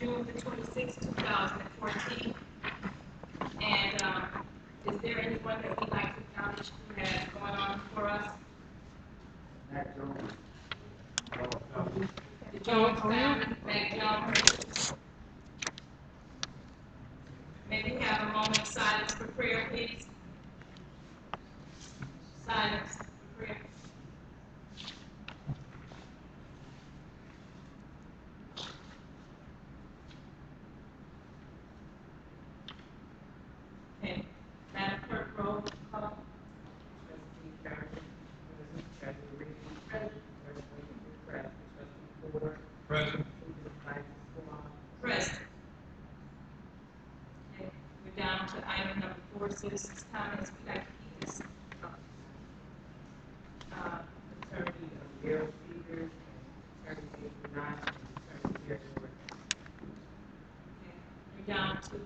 June the 26th, 2014. And is there anyone that we'd like to acknowledge who has gone on for us? The Jones family, Mac Jones. May we have a moment of silence for prayer, please? Silence for prayer. Okay. Madam Clerk, roll call. Trustee Garrett, Treasurer Reed, present. Trustee Ford, Present. Supervisor Squad, Present. Okay. We're down to item number 4, citizens' comments. We'd like to keep this Attorney Daryl Peters, Attorney April Knight, and Attorney Jerry Ward. Okay. We're down to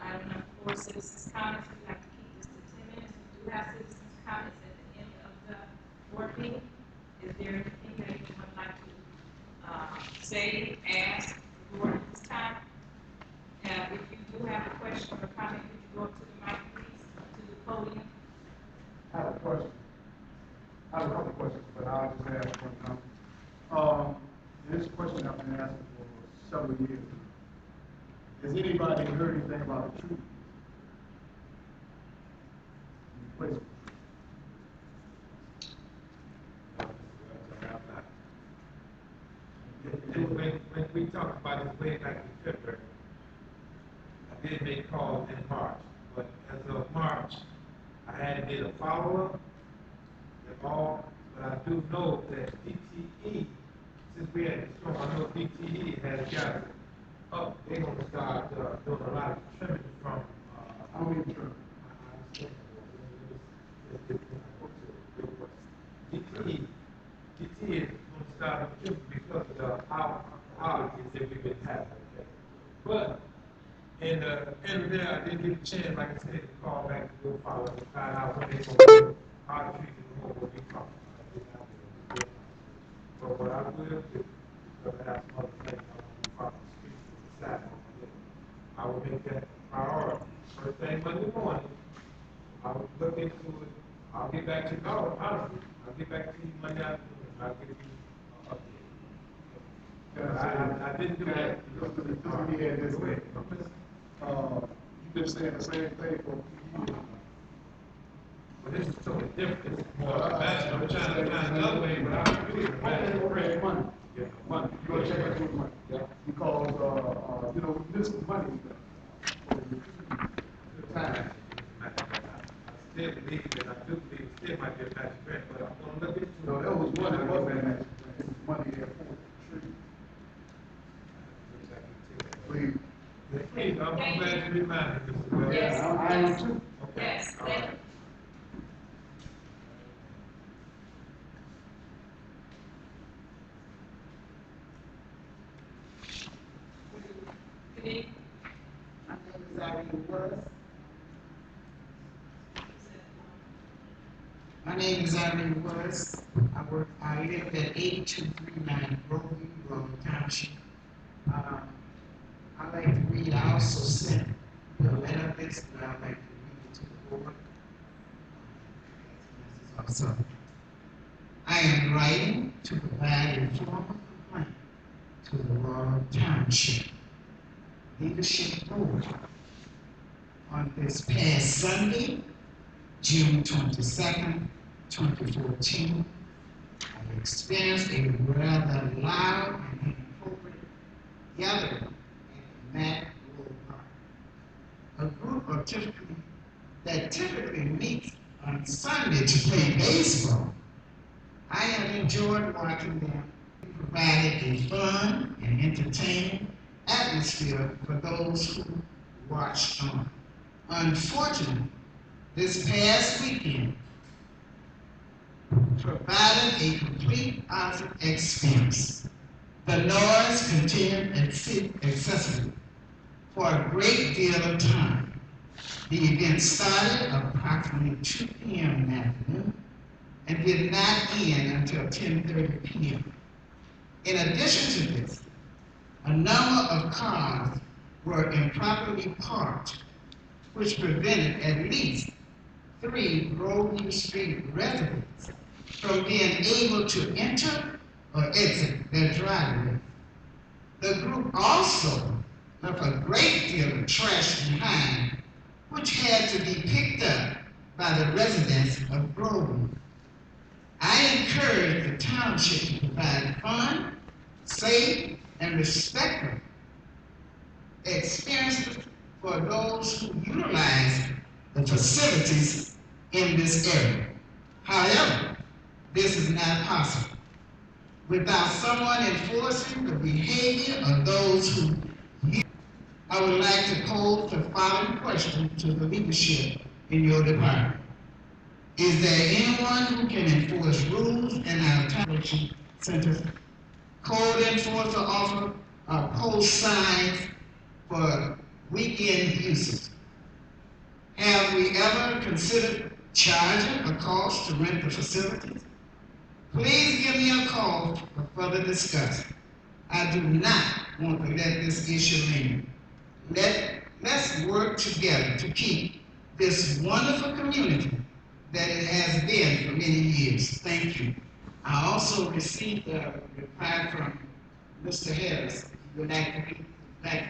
item number 4, citizens' comments. We'd like to keep this to 10 minutes. We do have citizens' comments at the end of the board meeting. Is there anything that anyone would like to say, ask the board at this time? If you do have a question or comment, could you go up to the mic, please, to the podium? I have a question. I have a couple questions, but I'll just ask one now. This question I've been asking for several years. Has anybody heard anything about the tree? Replacement. When we talked about this way back in February, I did make calls in March, but as of March, I hadn't did a follow-up at all, but I do know that DTE, since we had the storm, I know DTE has got it up. They're going to start doing a lot of trimming from, I don't need to trim. DTE is going to start trimming because of the outages that we've been having. Okay? But in the end of the day, I didn't get a chance, like I said, to call back to go follow up and find out what they're going to do, how to treat the home will be talking about. But what I will do, because I have some other things I want to be part of the street to decide on my day, I will make that a priority. First thing Monday morning, I will look into it. I'll get back to you. No, honestly, I'll get back to you Monday afternoon and I'll give you an update. I didn't do that. Just let me add this. You've been saying the same thing for a few years. But this is totally different. This is more imagine. I'm trying to find another way, but I'm really Okay, money. Yeah. Money. You gotta check out your money. Yeah. Because, we miss money. The time. I still believe that I do believe it still might be a magic grant, but I'm going to look into it. No, that was one that wasn't that. It was money there for the tree. Please. Please, I'm glad you reminded me, Mr. Wells. Yes. I am too. Okay. Yes, All thank right. you. Good evening. My name is Irene Willis. My name is Irene Willis. I live at 8239 Grove Road, Township. I like to read. I also sent the letter this, but I like to read it to the board. Also, I am writing to provide a formal complaint to the Royal Township Leadership Board on this past Sunday, June 22nd, 2014. I experienced a rather loud and inappropriate gathering at the Mac Road Park. A group of typically meets on Sunday to play baseball. I have enjoyed watching them. It provided a fun and entertaining atmosphere for those who watched on. Unfortunately, this past weekend provided a complete opposite experience. The noise continued excessively for a great deal of time. The event started approximately 2 p.m. in the afternoon and did not end until 10:30 p.m. In addition to this, A number of cars were improperly parked, which prevented at least 3 Groseview Street residents from being able to enter or exit their driveway. The group also left a great deal of trash behind, which had to be picked up by the residents of Groseview. I encourage the township to provide fun, safe, and respectful experiences for those who utilize the facilities in this area. However, this is not possible without someone enforcing the behavior of those who use. I would like to pose the following question to the leadership in your department. Is there anyone who can enforce rules in our town centers? Code enforcer offer post signs for weekend usage. Have we ever considered charging a cost to rent the facilities? Please give me a call for further discussion. I do not want to let this issue linger. Let's work together to keep this wonderful community that it has been for many years. Thank you. I also received a reply from Mr. Harris. Would like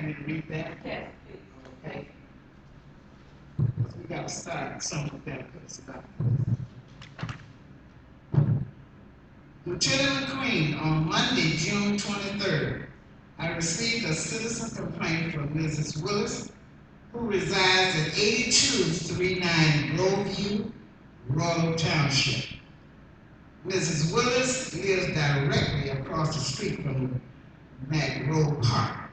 me to read that? Yes, Okay. We got to start some of that good stuff. Lieutenant McQueen, on Monday, June 23rd, I received a citizen complaint from Mrs. Willis, who resides at 8239 Groveview, Royal Township. Mrs. Willis lives directly across the street from Mac Road Park.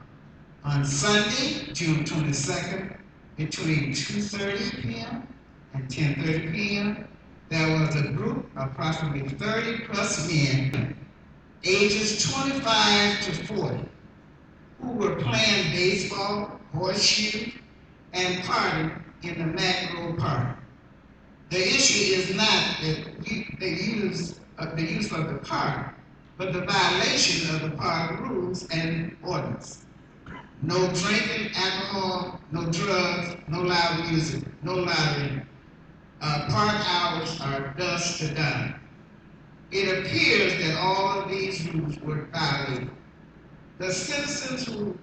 On Sunday, June 22nd, between 2:30 p.m. and 10:30 p.m., there was a group of approximately 30 plus men, ages 25 to 40, who were playing baseball, horseshoe, and partying in the Mac Road Park. The issue is not the use of the park, but the violation of the park rules and ordinance. No drinking alcohol, no drugs, no loud music, no loitering. Park hours are dusk to dawn. It appears that all of these rules were violated. The citizens who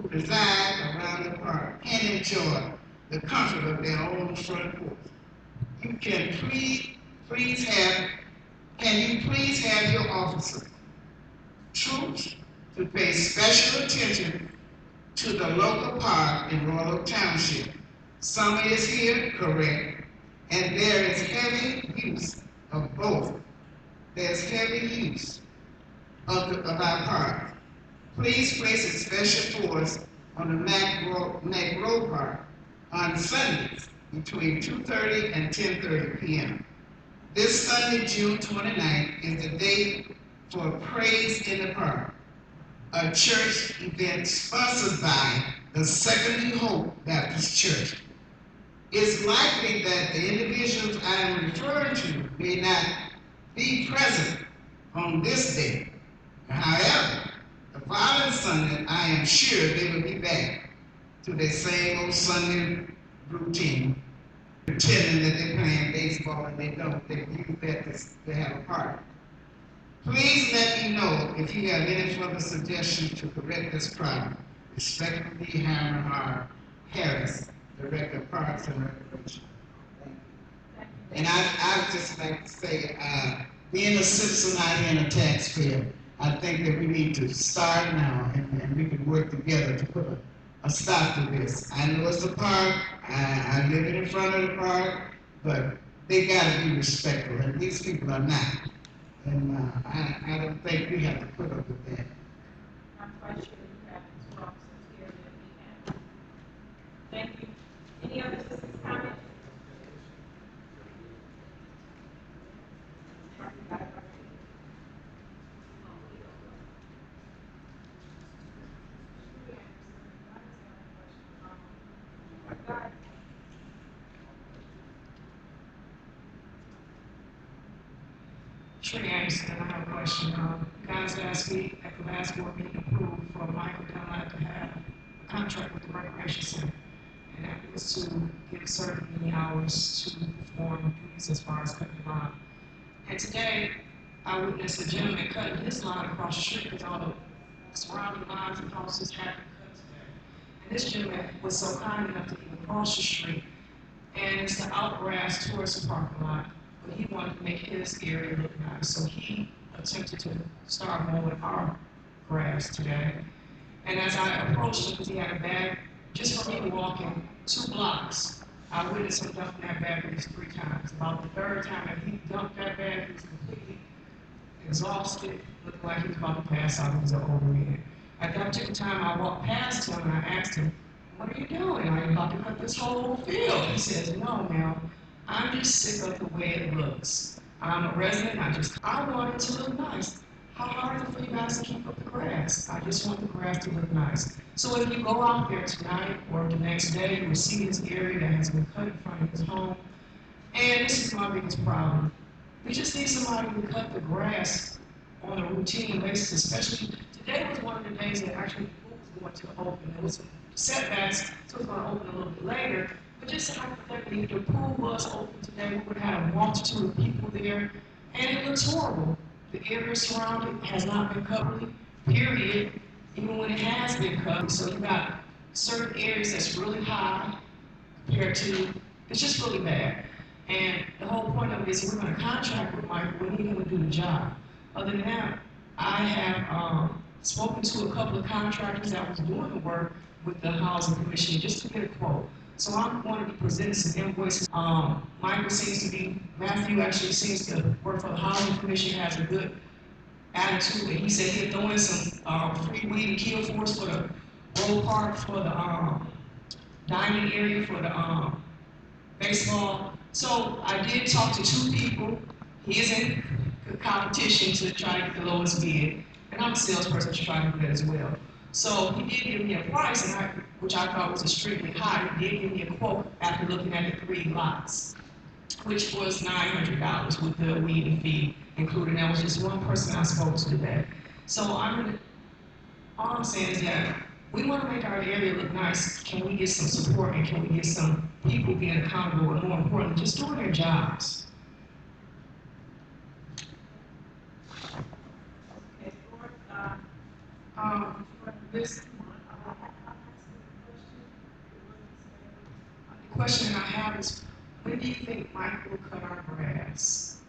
reside around the park can enjoy the comfort of their own front porch. Can you please have your officers, troops, to pay special attention to the local park in Royal Township? Summer is here, correct, and there is heavy use of both. There's heavy use of our park. Please place a special force on the Mac Road Park on Sundays between 2:30 and 10:30 p.m. This Sunday, June 29th, is the day for Praise in the Park, a church event sponsored by the Second New Hope Baptist Church. It's likely that the individuals I am referring to may not be present on this day. However, the following Sunday, I am sure they will be back to their same old Sunday routine, pretending that they're playing baseball and they don't. They use that to have a party. Please let me know if you have any further suggestions to correct this problem. Respectfully, Hammer R. Harris, Director of Parks and Recreation. Thank you. And I would just like to say, being a citizen out here and a taxpayer, I think that we need to start now and we can work together to put a stop to this. I know it's a park, I live in front of the park, but they gotta be respectful, and these people are not. And I don't think we have to put up with that. I'm quite sure you have two officers here that we have. Thank you. Any other citizens' comments? Trey Anderson, I have a question. You guys last week at the last board meeting approved for Michael contract with the recreation center. And that was to get a certain many hours to perform duties as far as cutting the lawn. And today, I witnessed a gentleman cutting his lawn across the street because all the surrounding lines and houses had been cut today. And this gentleman was so kind enough to even cross the street and it's the outgrass towards the parking lot, but he wanted to make his area look nice. So he attempted to start mowing our grass today. And as I approached him, because he had a bag, just for me walking 2 blocks, I witnessed him dumping that bag at least 3 times. About the third time that he dumped that bag, he was completely exhausted, looked like he was about to pass out. He was overhead. At that particular time, I walked past him and I asked him, "What are you doing? Are you about to cut this whole field?" He says, "No, ma'am. I'm just sick of the way it looks. I'm a resident. I want it to look nice. How hard is it for you guys to keep up the grass? I just want the grass to look nice." So if you go out there tonight or the next day, you will see this area that has been cut in front of his home. And this is my biggest problem. We just need somebody to cut the grass on a routine basis, especially today was one of the days that actually the pool was going to open. There was some setbacks, so it's going to open a little bit later. But just hypothetically, if the pool was open today, we would have a multitude of people there, and it looks horrible. The area surrounding has not been covered, period, even when it has been covered. So you got certain areas that's really high compared to, it's just really bad. And the whole point of it is we're going to contract with Mike, we need him to do the job. Other than that, I have spoken to a couple of contractors that was doing the work with the Housing Commission just to get a quote. So I'm going to be presenting some invoices. Matthew actually seems to work for the Housing Commission, has a good attitude, and he said he'll throw in some free weed and kill force for the road park, for the dining area, for the baseball. So I did talk to 2 people. He is in competition to try to get the lowest bid, and I'm a salesperson to try to do that as well. So he did give me a price, which I thought was extremely high. He did give me a quote after looking at the 3 lots, which was $900 with the weed and feed included. That was just one person I spoke to today. So all I'm saying is that we want to make our area look nice. Can we get some support and can we get some people being accountable, and more importantly, just doing their jobs? Okay, Lord, This the question I have is, when do you think Mike will cut our grass?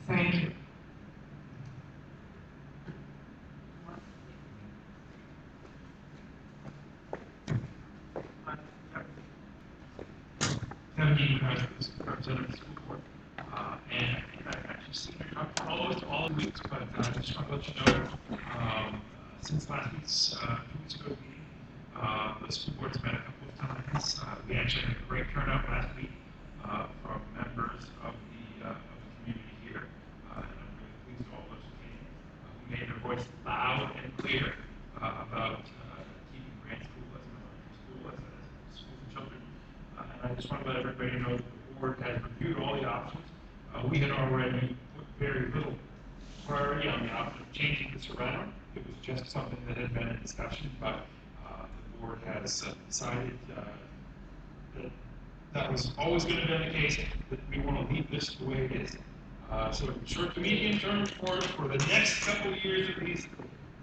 Thank you. Kevin Crosby, representative of the school board. And I think I've actually seen her talk almost all the weeks, but I just want to let you know, since last week's, 2 weeks ago meeting, the school board's met a couple of times. We actually had a great turnout last week from members of the community here, and I'm really pleased with all those who came. Who made their voice loud and clear about keeping Grant School as an elementary school, as a school for children. And I just want to let everybody know that the board has reviewed all the options. We had already put very little priority on the option of changing this around. It was just something that had been in discussion, but the board has decided that that was always going to be the case, that we want to leave this the way it is. So short to medium term for the next couple of years at least,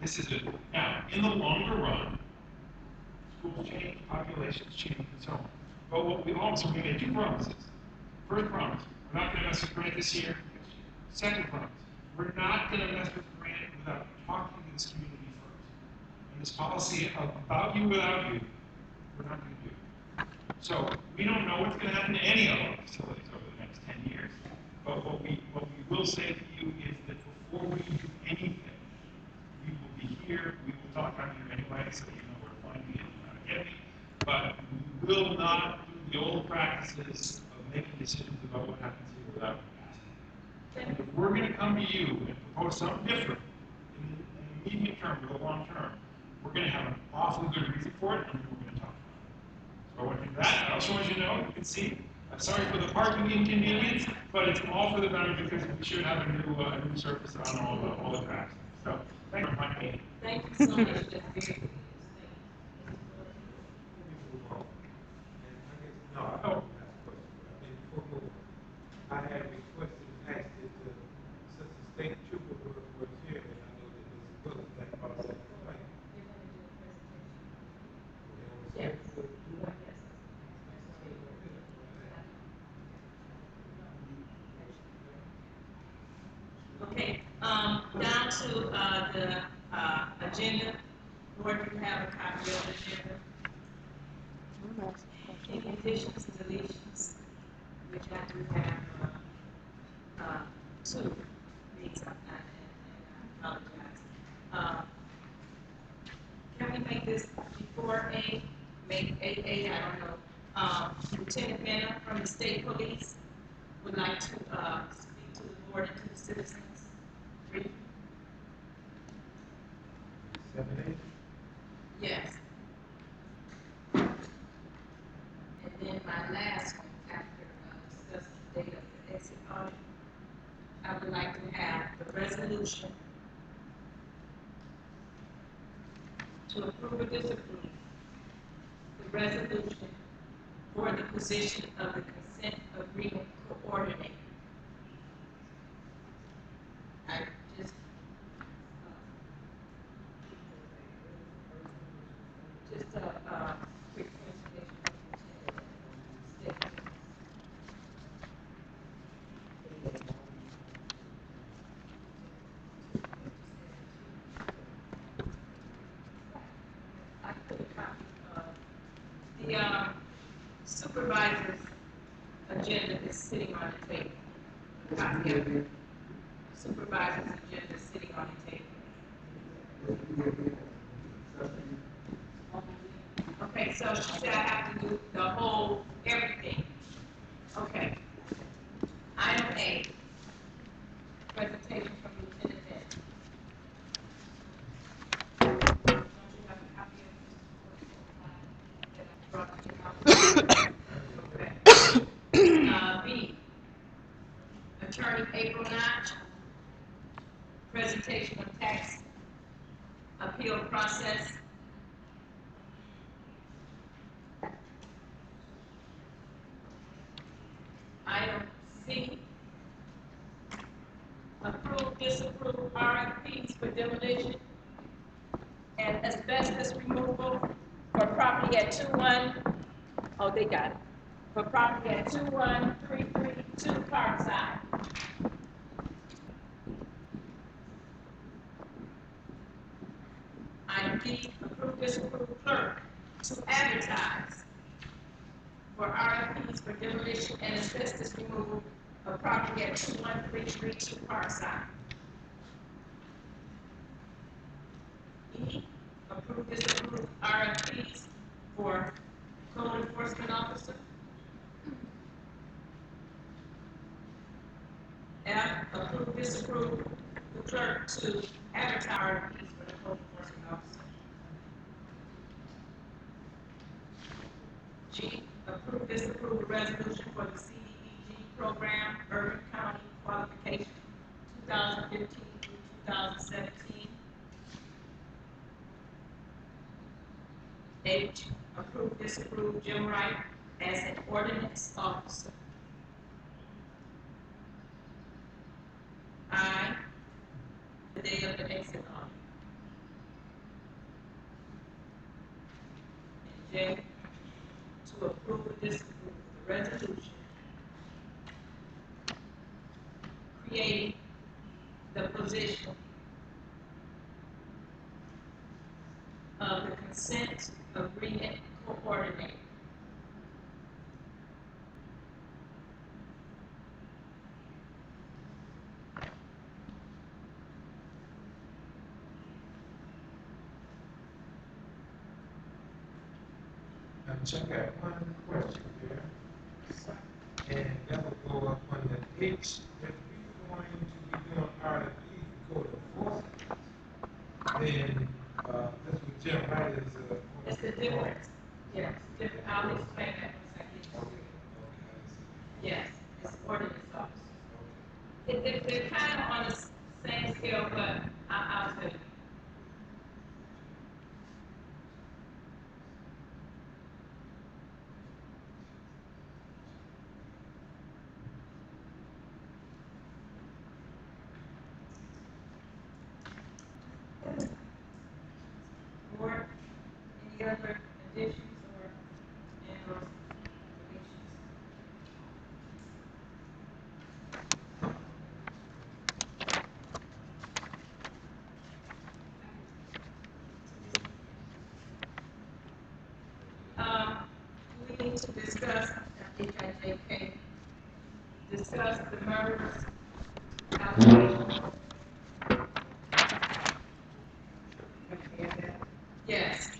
this is it. Now, in the longer run, schools change, populations change, and so on. But what we also, we made 2 promises. First promise, we're not going to mess with Grant this year, next year. Second promise, we're not going to mess with Grant without talking to this community first. And this policy of about you, without you, we're not going to do. So we don't know what's going to happen to any of our facilities over the next 10 years. But what we will say to you is that before we do anything, we will be here, we will talk on here anyway, so you know where to find me and how to get me. But we will not do the old practices of making decisions about what happens here without asking. And if we're going to come to you and propose something different in the medium term or the long term, we're going to have an awfully good reason for it, and we're going to talk about it. So I want to do that. I also want you to know, you can see, I'm sorry for the parking inconvenience, but it's all for the better because we should have a new surface on all the tracks. So thank you for inviting me. thank you So much just very thing. Let me move on. And I guess, no, I don't ask questions, but I think before we move on, I had requested and asked that since the state trooper was here, and I know that Ms. Willis had brought that point. They're gonna do a presentation. Well, they on the Yes. schedule to do it? Yes. Okay, down to, the, agenda. Board, you have a copy of the agenda. Any additions, deletions, which I do have, two, these, and I apologize. Can we make this before A, make A, I don't know. Lieutenant Mena from the state police would like to, speak to the board and to the citizens. Briefly. 7A? Yes. And then my last one, after, discussing the date of the exit audit, I would like to have the resolution to approve or disapprove the resolution for the position of the consent agreement coordinator. I just, quick presentation of the state. I put a copy of the, supervisor's agenda is sitting on the table. A copy of it. Supervisor's agenda is sitting on the table. Okay, so she said I have to do the whole, everything. Okay. Item A, presentation from Lieutenant Ben. Don't you have a copy of this? That I brought to you? Okay. B, Attorney April Notch, presentation of tax appeal process. Item C, approve, disapprove RFPs for demolition and asbestos removal for property at 21, oh, they got it. For property at 21332 Parkside. Item D, approve, disapprove clerk to advertise for RFPs for demolition and asbestos removal of property at 21332 Parkside. E, approve, disapprove RFPs for code enforcement officer. F, approve, disapprove the clerk to advertise RFPs for the code enforcement officer. G, approve, disapprove the resolution for the CDBG program, Urban County Qualification 2015 through 2017. H, approve, disapprove Jim Wright as an ordinance officer. I, the date of the exit audit. And J, to approve or disapprove the resolution creating the position of the consent agreement coordinator. Check out one question there, and that will go up on the H. If we're going to be doing RFP for code enforcement, then that's what Jim Wright is. It's the difference. Yes, different. I'll explain that once I get to Okay, it. Yes, it's ordinance officer. They're kind of on the same scale, but I'll tell you. additions or and/or deletions? We need to discuss, HIJK, discuss the MERS allocation. Yes.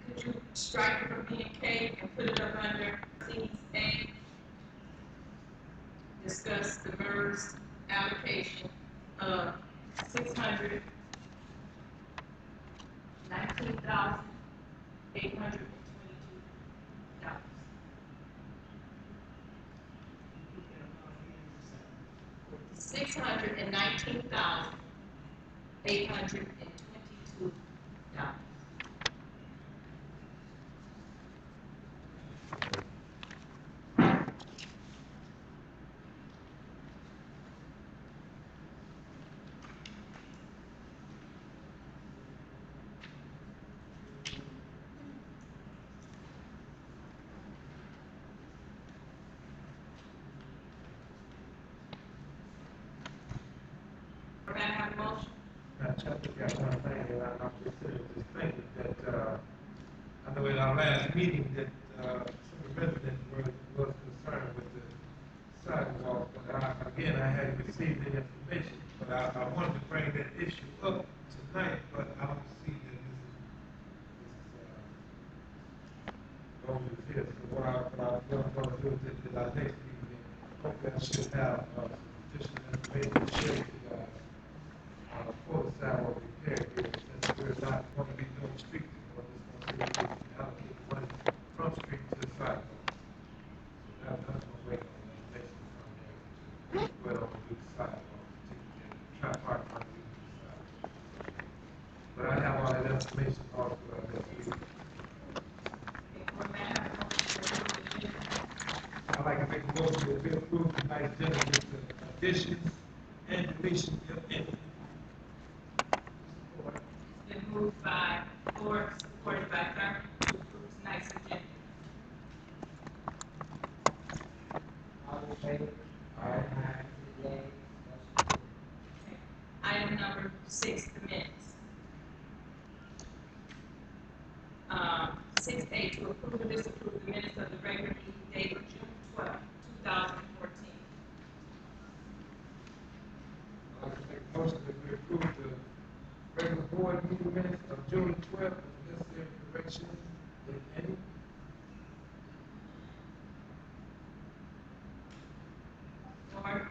Could you strike it from B and K and put it up under C's A? Discuss the MERS allocation of $619,822. $619,822. May I have a motion? Chapter got one thing, and I'm just thinking that, I know in our last meeting that, some of the residents was concerned with the sidewalk, but again, I hadn't received the information, but I wanted to bring that issue up tonight, but I don't see that Rose is here, so what I'm gonna do is at our next meeting, hopefully I should have, some additional information to share with you guys. For the sidewalk repair here, since we're not going to be doing street, we're just going to see if we can allocate money from street to the sidewalk. So that's going to wait on the next one from there to wait on to do the sidewalk, and try to park money to do the sidewalk. But I have all that information also for our next meeting. I'd like to make a motion that we approve tonight's agenda with the additions and deletions, if any. Been moved by Ford, supported by Thurman, to approve tonight's agenda. All in favor? Aye. Yay. Okay. Item number 6, the minutes. 6A, to approve or disapprove the minutes of the regular meeting date of June 12, 2014. I'd like to make a motion that we approve the regular board meeting minutes of June 12th with necessary corrections, if any. Ford,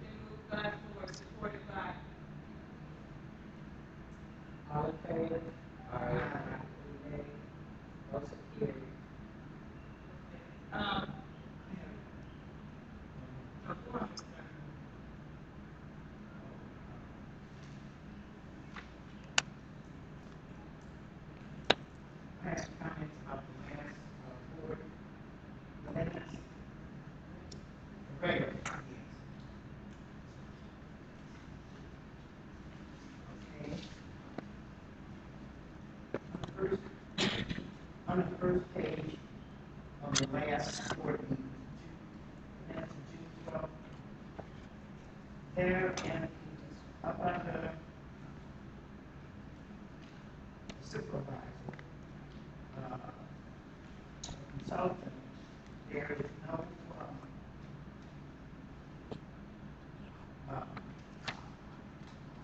been moved by Ford, supported by All in favor? Aye. Yay. Motion carried. Ford. I have comments about the last, board minutes. Regular, yes. Okay. On the first page of the last board meeting, minutes of June 12th, there and up under supervisor, consultant, there is no,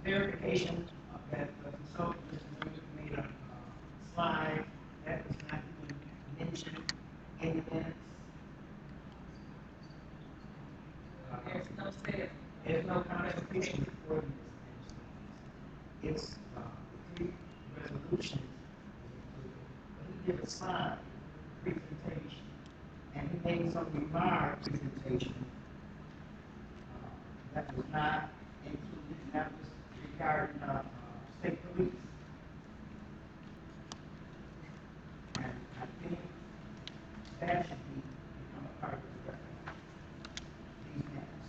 verification of that the consultant has made a slide that is not even mentioned in the minutes. There's no sale. There's no contribution recording this mentioned. It's, the 3 resolutions is included, but he did a slide presentation, and he made some remark presentation, that was not included, and that was 3 regarding, state police. And I think that should become a part of the record, these minutes.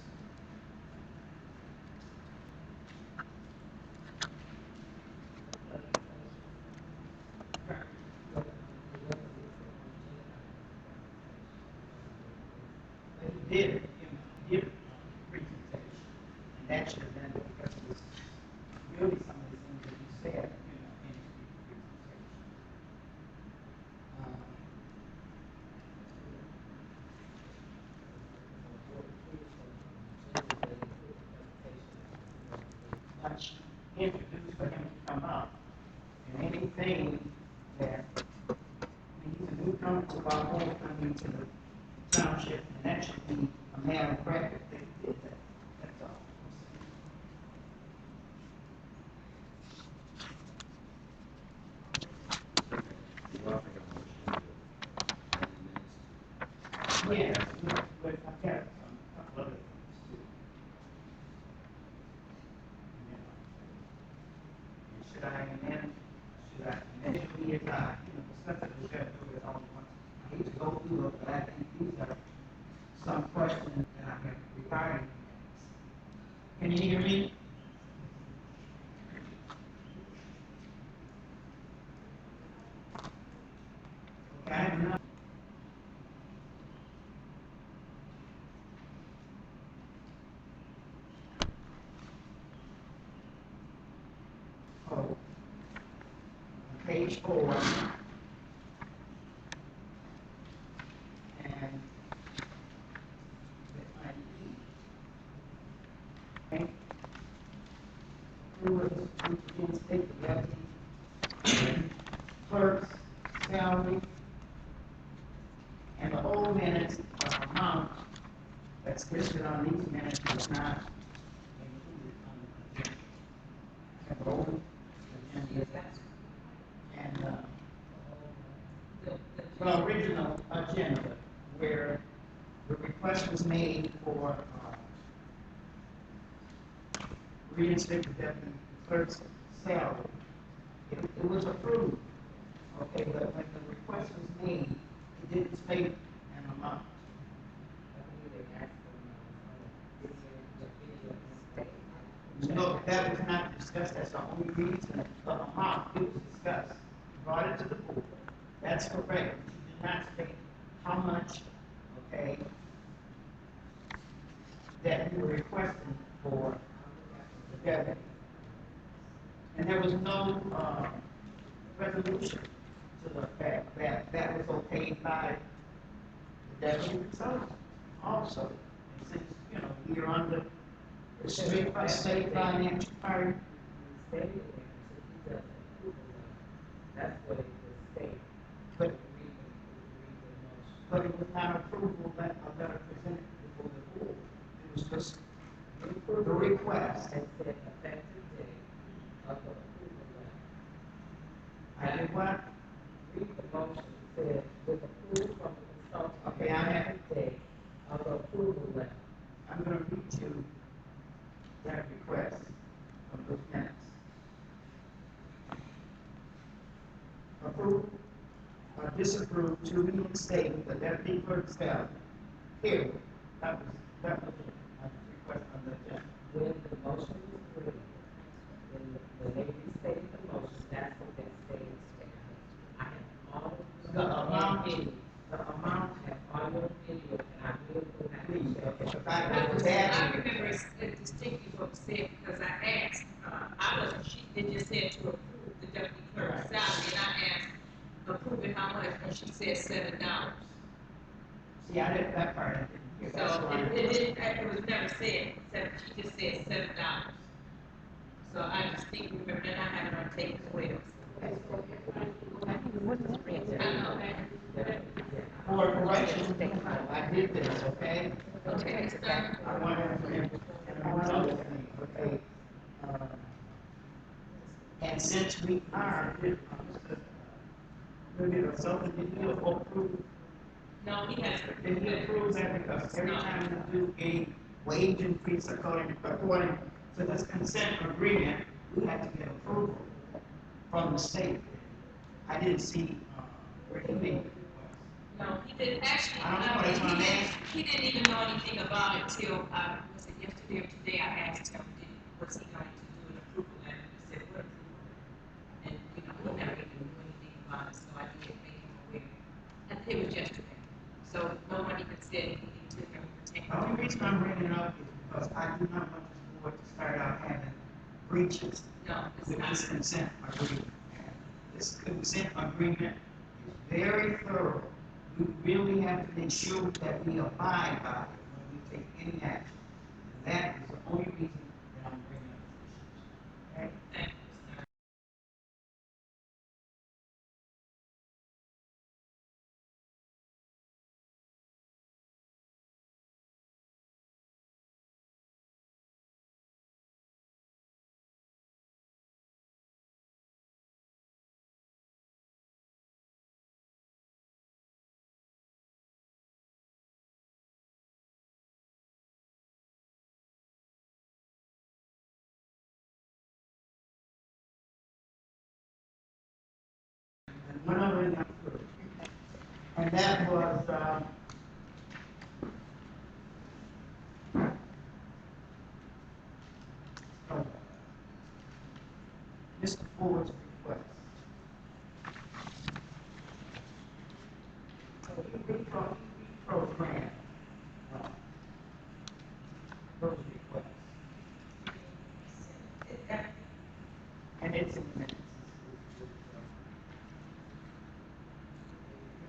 But he did it, he did it on the presentation, and that should have been because it was really some of the things that he said, in his presentation. Much introduced for him to come up, and anything that, he's a newcomer to our home, coming to the township, and that should be a matter of record that he did that, that's all. Yeah, but I've got some couple other things too. And should I amend, initially, as I, discuss it, we're gonna do it all at once. I hate to go through it, but I think these are some questions that I have regarding minutes. Can you hear me? Okay, I have enough. Oh, on page 4, and with my E. Okay. Who was reinstate the deputy clerk's salary, and the whole minutes amount that's listed on these minutes is not included on the agenda. And the whole agenda is that. And the original agenda where the request was made for reinstate the deputy clerk's salary, it was approved. Okay, but when the request was made, it didn't state an amount. No, that was not discussed, that's the only reason the amount, it was discussed, brought it to the board, that's correct, you did not state how much, okay, that you were requesting for the deputy. And there was no, resolution to the fact that that was okayed by the deputy consultant also. And since, we're under the state financial part. But, but it was not approval that a letter presented before the board. It was just the request. I did what? Read the motion, said, with approval from the consultant. Okay, I have it. Of the approval letter. I'm gonna read you that request of those minutes. Approve or disapprove to reinstate the deputy clerk's salary. Period. That was a request on the agenda. When the motion was approved, when the lady stated the motion, that's what that statement said. I have all the amount, I have all your video, and I will go back. Please, I remember it distinctly what was said because I asked, I wasn't, it just said to approve the deputy clerk's salary, and I asked, approving how much, and she said $7. See, I didn't, that part I didn't hear. So it was never said, she just said $7. So I just think, remember, and I have it on tape as well. I know, For correction, I did this, okay? okay, sir. I wanted to, and one other thing, okay? And since we are, did you approve? No, he has. Did he approve that? Because every time you do a wage increase according to this consent agreement, we have to get approval from the state. I didn't see, where he made the request. No, he didn't actually. I don't know, that's what I'm asking. He didn't even know anything about it till, was it yesterday or today, I asked him, was he going to do an approval letter? He said, what approval letter? And, he never even knew anything about it, so I did make him aware. And it was yesterday. So no one even said anything to him pertaining The only reason I'm bringing it up is because I do not want this board to start out having breaches No, it's with not. this consent agreement. And this consent agreement is very thorough. We really have to make sure that we abide by it when we take any action. And that is the only reason that I'm bringing up this issue. Okay? Thank you, sir. And one other thing, and that was, oh, Mr. Ford's request. So he reprogrammed uh, those requests. And it's in the minutes.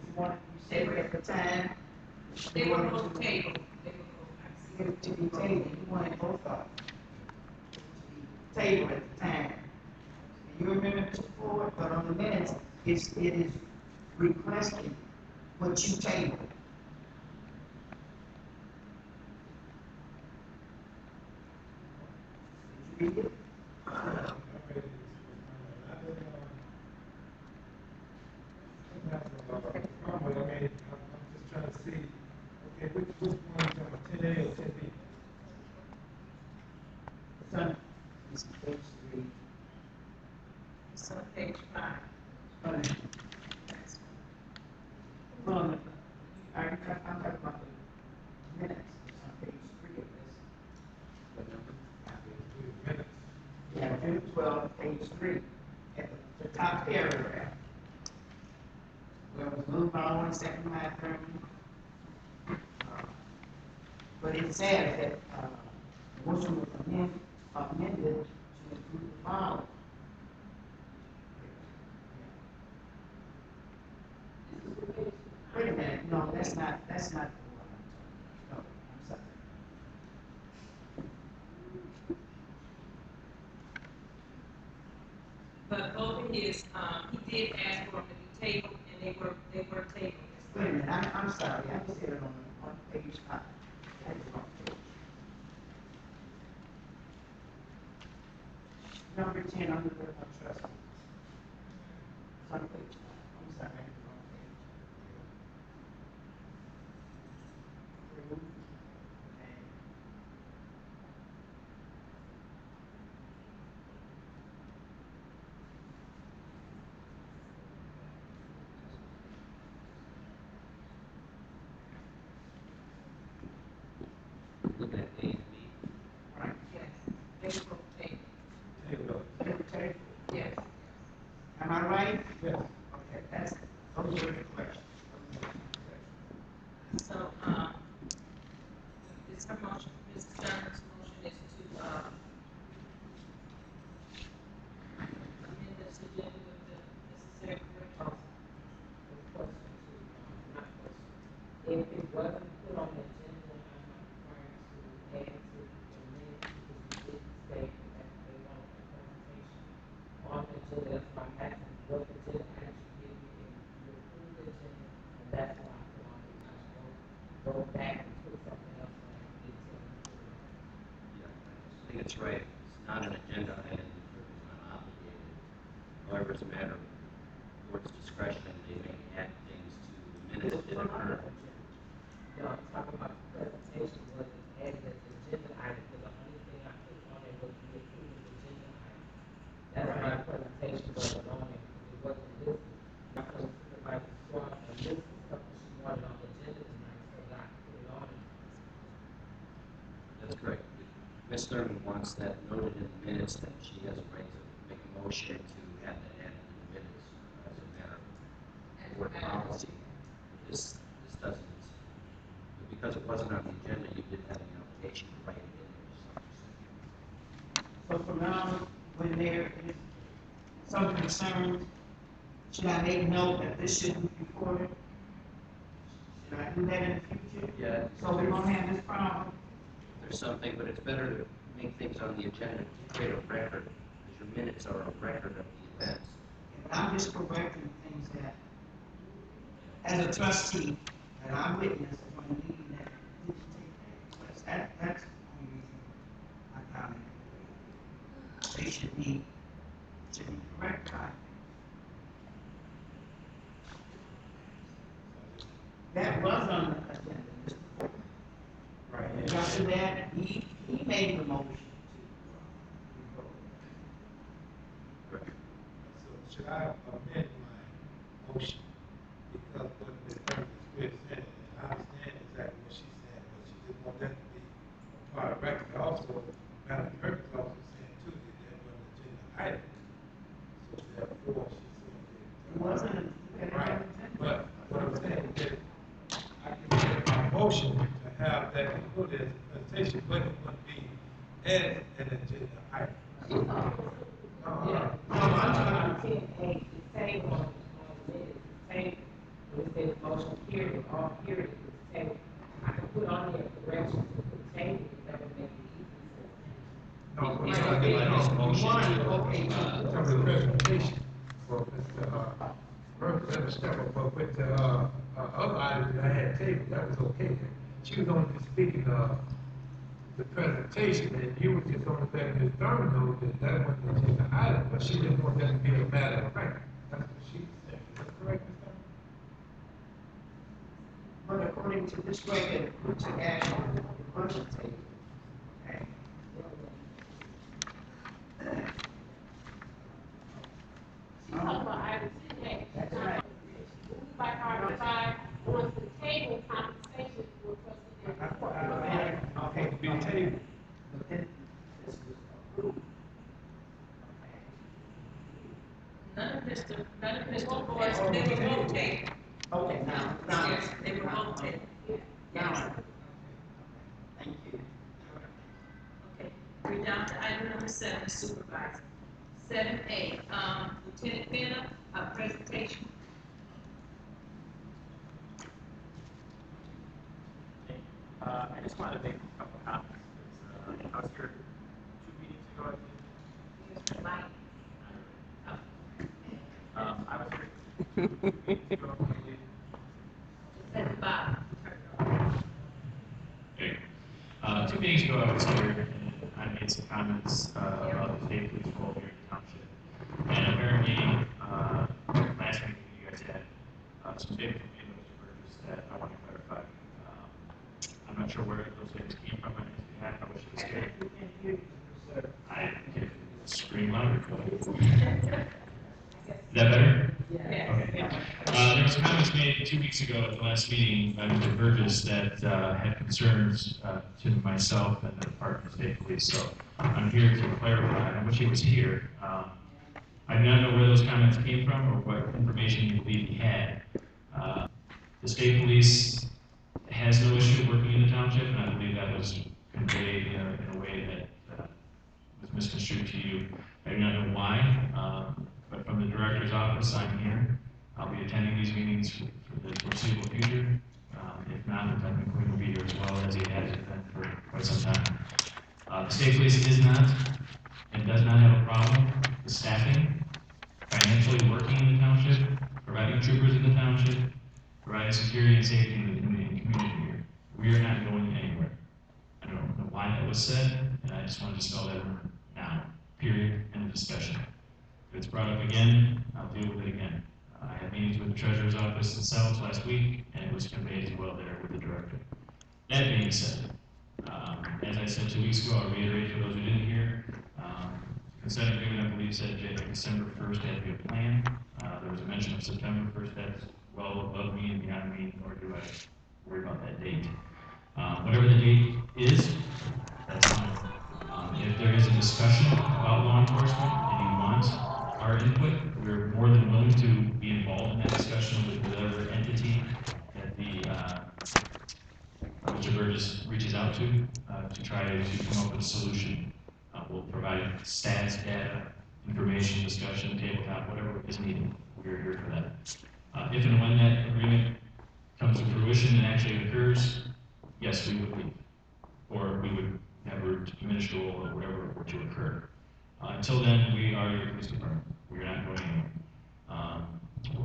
You want, you said at the time. They you were wanted both to- tabled. They were both, I see. To be tabled, you wanted both of them. To be tabled at the time. You remember, Mr. Ford, but on the minutes, it is requesting what you tabled. Did you read it? I'm just trying to see, okay, which one you talking about, 10A or 10B? Son, it's page 3. It's on page 5. Well, I'm talking about the minutes, it's on page 3 of this. Minutes. Yeah, June 12, page 3, at the top paragraph. Where it was moved by one second bathroom. But it says that, the motion was amended to include the following. Wait a minute, no, that's not the one I'm talking about. No, I'm sorry. But both of his, he did ask for them to be tabled, and they were tabled. Wait a minute, I'm sorry, I just had it on page 5. That is wrong page. Number 10 under the trustee. It's on page 5. I'm sorry, I had the wrong page. Approve and Looking at A and B. right. Yes, they were both tabled. Secretary, Yes. am I right? Yes. Okay, those are the questions. So, is her motion, Ms. Sherman's motion is to, amend this agenda with the necessary corrections? If it wasn't put on the agenda, I'm not required to add to the minutes because we didn't state that they wanted a presentation on the agenda. That's why I'm asking what agenda items you give me and you approve the agenda, and that's why I put on the agenda. Go back and put something else on it, didn't tell me to put it on. Yeah, I think it's right. It's not an agenda item, the clerk is not obligated. However, it's a matter of the board's discretion, they may add things to the minutes that occur. No, I'm talking about the presentation wasn't added as an agenda item, because the only thing I put on it was the approved agenda item. That's correct. Ms. Thurman wants that noted in the minutes that she has a right to make a motion to have that added in the minutes as a matter of board policy. This doesn't, but because it wasn't on the agenda, you didn't have any obligation to write it in there. So from now, when there is some concern, should I make note that this should be recorded? Should I do that in the future? Yeah. So we won't have this problem? There's something, but it's better to make things on the agenda to create a record, because your minutes are a record of the events. And I'm just correcting things that, as a trustee, that I witnessed when a meeting that didn't take place. That's the only reason I comment. They should be corrected. That was on the agenda, Mr. Ford. Right. And after that, he made the motion to Correct. So should I amend my motion? Because what Ms. Thurman is saying, and I understand exactly what she's saying, but she didn't want that to be a part of the record. Also, Madam Clerk is also saying too that that was an agenda item. So therefore, she said that. It wasn't. Right, but what I'm saying is, I can make my motion to have that included as a presentation, but it wouldn't be as an agenda item. Yeah, no, I'm trying to say, the table on the minutes, the table, when it says motion period, all period, the table. I can put on there corrections to the table, that would make it easy. No, He's no, talking about his no, motion. Okay. in terms of presentation for Mr. Burke, that was separate, but with the, other items that I had tabled, that was okay. She was only just speaking of the presentation, and you were just on the fact Ms. Thurman knows that that wasn't an agenda item, but she didn't want that to be a matter of record. That's what she said. Is that correct, Ms. Thurman? But according to this record, we took action on the budget table. Okay. She's talking about item 10A. That's right. Moved by Article 5, on the table compensation for trustee. Okay, to be tabled. But then this was approved. None of Mr. Boyd's, they were both tabled. Okay, now, Yes, they were both tabled. Yes. Thank you. Okay, we're down to item number 7, supervisor. 7A, Lieutenant Bennett, presentation. I just wanted to make a couple comments, because I was here 2 meetings ago, I think. Here's the mic. I was here 2 meetings ago, I believe. Just at the bottom. Okay. 2 meetings ago, I was here, and I made some comments about the state police role here in the township. And apparently, last meeting you guys had some data from you, Mr. Burgess, that I want to clarify. I'm not sure where those data came from on his behalf. I wish it was here. I can scream louder. Is that better? Yes. Okay. There was comments made 2 weeks ago at the last meeting by Mr. Burgess that had concerns to myself and the Department of State Police. So I'm here to clarify. I wish he was here. I do not know where those comments came from or what information he believed he had. The state police has no issue working in the township, and I believe that was conveyed in a way that was misconstrued to you. I do not know why, but from the director's office, I'm here. I'll be attending these meetings for the foreseeable future. If not, then I'm going to be here as well, as he has been for quite some time. The state police is not and does not have a problem with staffing, financially working in the township, providing troopers in the township, providing security and safety in the community here. We are not going anywhere. I don't know why that was said, and I just want to spell that now. Period. End of discussion. If it's brought up again, I'll deal with it again. I had meetings with the treasurer's office itself last week, and it was conveyed as well there with the director. That being said, as I said 2 weeks ago, I'll reiterate for those who didn't hear, consent agreement, I believe, said December 1st had to be a plan. There was a mention of September 1st. That's well above me and beyond me, nor do I worry about that date. Whatever the date is, to try to come up with a solution. We'll provide stats, data, information, discussion, tabletop, whatever is needed. We're here for that. If and when that agreement comes to fruition and actually occurs, yes, we would leave. Or we would have a diminished role or whatever were to occur. Until then, we are your police department. We're not going anywhere.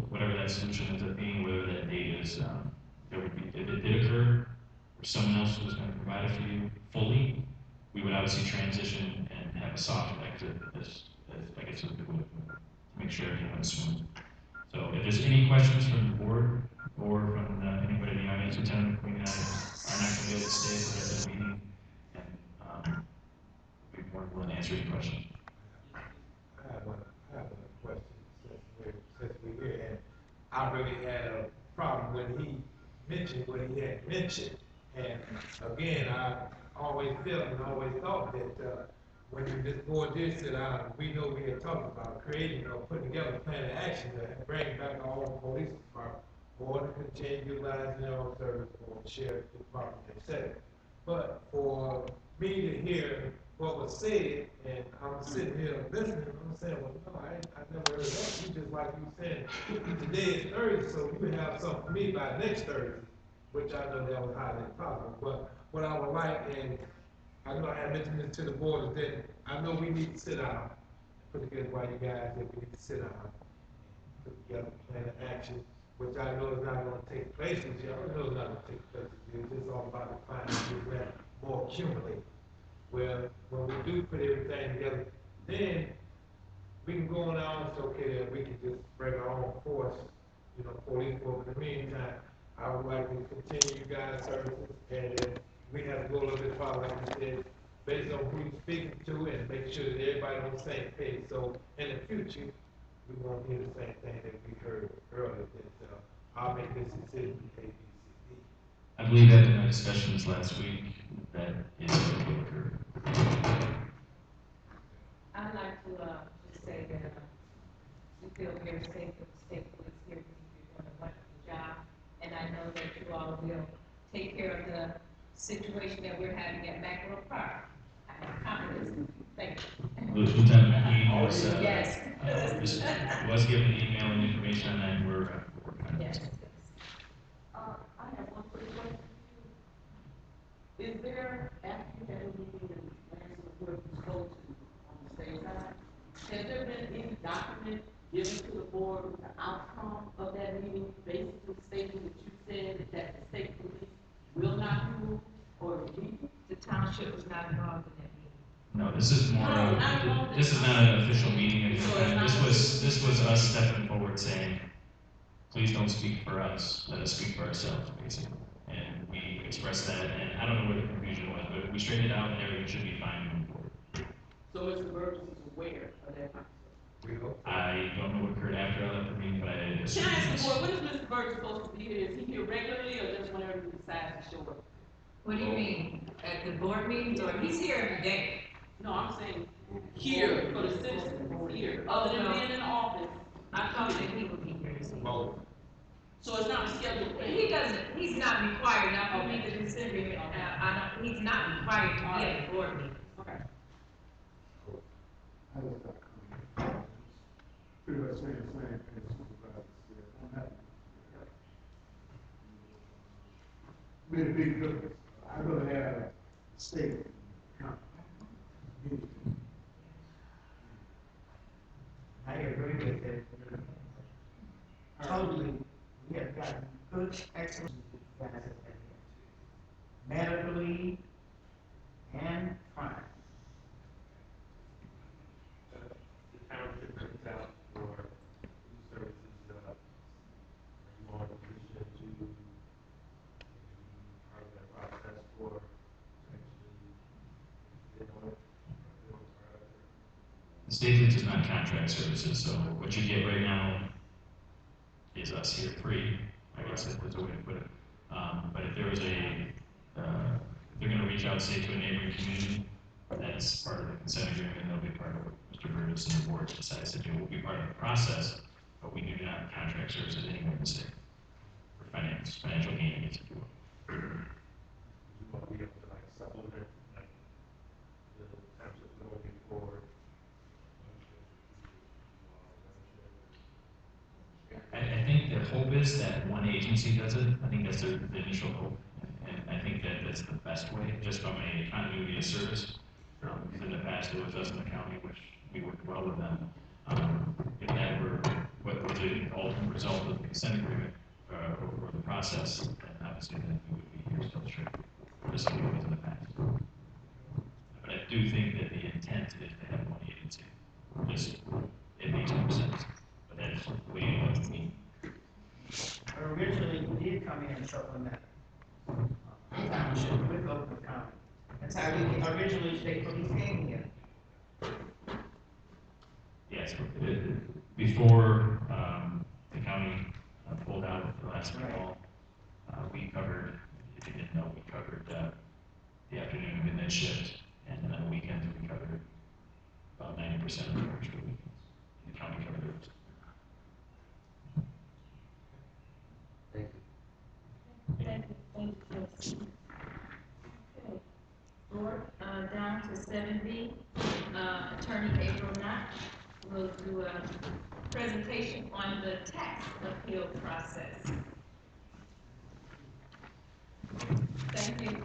Whatever that solution ends up being, whether that date is, there would be, if it did occur, or someone else was going to provide it for you fully, we would obviously transition and have a soft exit as I guess we would, to make sure everything went smooth. So if there's any questions from the board or from anybody in the audience, Lieutenant McQueen and I are not going to be able to stay for the meeting, and we'd be more than willing to answer any questions. I have a question since we're here, and I really had a problem when he mentioned what he had mentioned. And again, I always felt and always thought that when this board did sit down, we know we had talked about creating or putting together a plan of action to bring back our own police department, or to continue utilizing their own service for sheriff department, etc. But for me to hear what was said, and I'm sitting here listening, I'm saying, well, no, I never heard that. You just like you said, today is Thursday, so you would have something for me by next Thursday, which I know that was highly possible. But what I would like, and I know I had mentioned this to the board, is that I know we need to sit down, put together why you guys that we need to sit down, put together a plan of action, which I know is not going to take place this year. I know it's not going to take place this year. It's just all about the finances that more accumulate. Well, when we do put everything together, then we can go on out and say, okay, then we can just bring our own force, police force. In the meantime, I would like to continue you guys' services, and if we have to go a little bit farther, like you said, based on who you're speaking to, and make sure that everybody's on the same page. So in the future, we won't hear the same thing that we heard earlier, that I'll make this decision, A, B, C, D. I believe that in our discussions last week, that is what will occur. I'd like to just say that we feel very safe with the state police here. We think you're doing a wonderful job, and I know that you all will take care of the situation that we're having at Mackerel Park. I have confidence in you. Thank you. Lieutenant McQueen was, Yes. was given email and information on that, and we're working on it. Yes. I have one quick question. Is there, after you had a meeting and answer where you spoke to on the state side, has there been any document given to the board with the outcome of that meeting, basically stating that you said that the state police will not move or leave? The township was not involved in that meeting. No, this is more, No, not involved. this is not an official meeting at this So it's time. not- This was us stepping forward saying, please don't speak for us, let us speak for ourselves, basically. And we expressed that, and I don't know where the confusion was, but we straightened it out, and everything should be fine moving forward. So Mr. Burgess is aware of that. We hope. I don't know what occurred after I left the meeting, but I Can I ask the board, when is Mr. Burgess supposed to be here? Is he here regularly or just whenever he decides to show up? What do you mean? At the board meetings, or he's here every day? No, I'm saying here for the citizens, here, other than being in the office. I thought that he would be here this evening. Both. So it's not a scheduled thing. He doesn't, he's not required, now for me to consider it, he's not required to be at the board meeting. Okay. I just got a comment. Pretty much saying the same thing the supervisor said. I'm happy. Made a big difference. I'd rather have state come. I agree with it. Totally, we have gotten good, excellent, you guys have been here. Medically and crime. The township brings out for police services, you want to part of that process for actually get on it. The state police is not contract services, so what you get right now is us here free, I guess that's a way to put it. But if there was if they're gonna reach out, say, to a neighboring community, that's part of the consent agreement, and they'll be part of what Mr. Burgess and the board decides to do. We'll be part of the process, but we do not contract services anywhere in the state. For financial gain, I guess, if you will. You want to be able to like supplement hope is that one agency does it. I think that's the initial hope. And I think that that's the best way, just from a continuity of service. Because in the past, it was us in the county, which we worked well with them. If that were what was the ultimate result of the consent agreement, or the process, then obviously then we would be here still straight, just like it was in the past. But I do think that the intent is to have one agency. Just, it makes more sense. But that's the way it was to me. Originally, you did come in and supplement township with Oakland County. That's how you originally state police came here. Yes, before the county pulled out the last fall, we covered, if you didn't know, we covered the afternoon and midnight shift, and then on the weekends we covered about 90% of the extra weekends. The county covered it. Thank you. Thank you, Trustee. Okay. Board, down to 7B, Attorney April Knott will do a presentation on the tax appeal process. Thank you.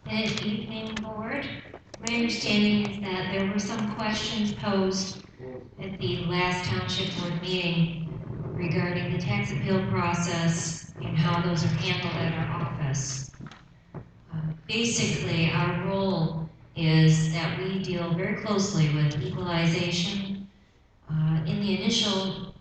Good evening, Board. My understanding is that there were some questions posed at the last Township Board meeting regarding the tax appeal process and how those are handled at our office. Basically, our role is that we deal very closely with equalization. In the initial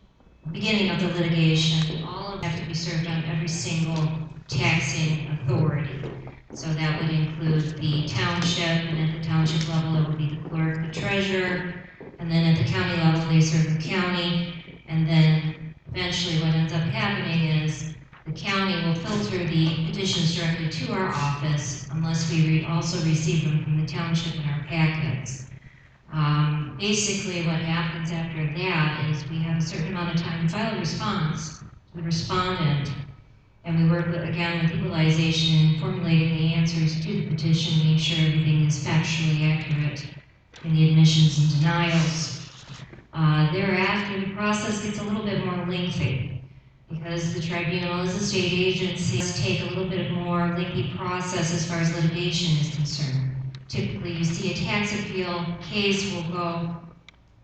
beginning of the litigation, all of them have to be served on every single taxing authority. So that would include the township, and at the township level, it would be the clerk, the treasurer, and then at the county level, they serve the county, and then eventually what ends up happening is the county will filter the petitions directly to our office unless we also receive them from the township in our packets. Basically what happens after that is we have a certain amount of time to file a response to the respondent, and we work again with equalization and formulating the answers to the petition, make sure everything is factually accurate in the admissions and denials. Thereafter, the process gets a little bit more lengthy because the tribunal as a state agency does take a little bit more lengthy process as far as litigation is concerned. Typically, you see a tax appeal case will go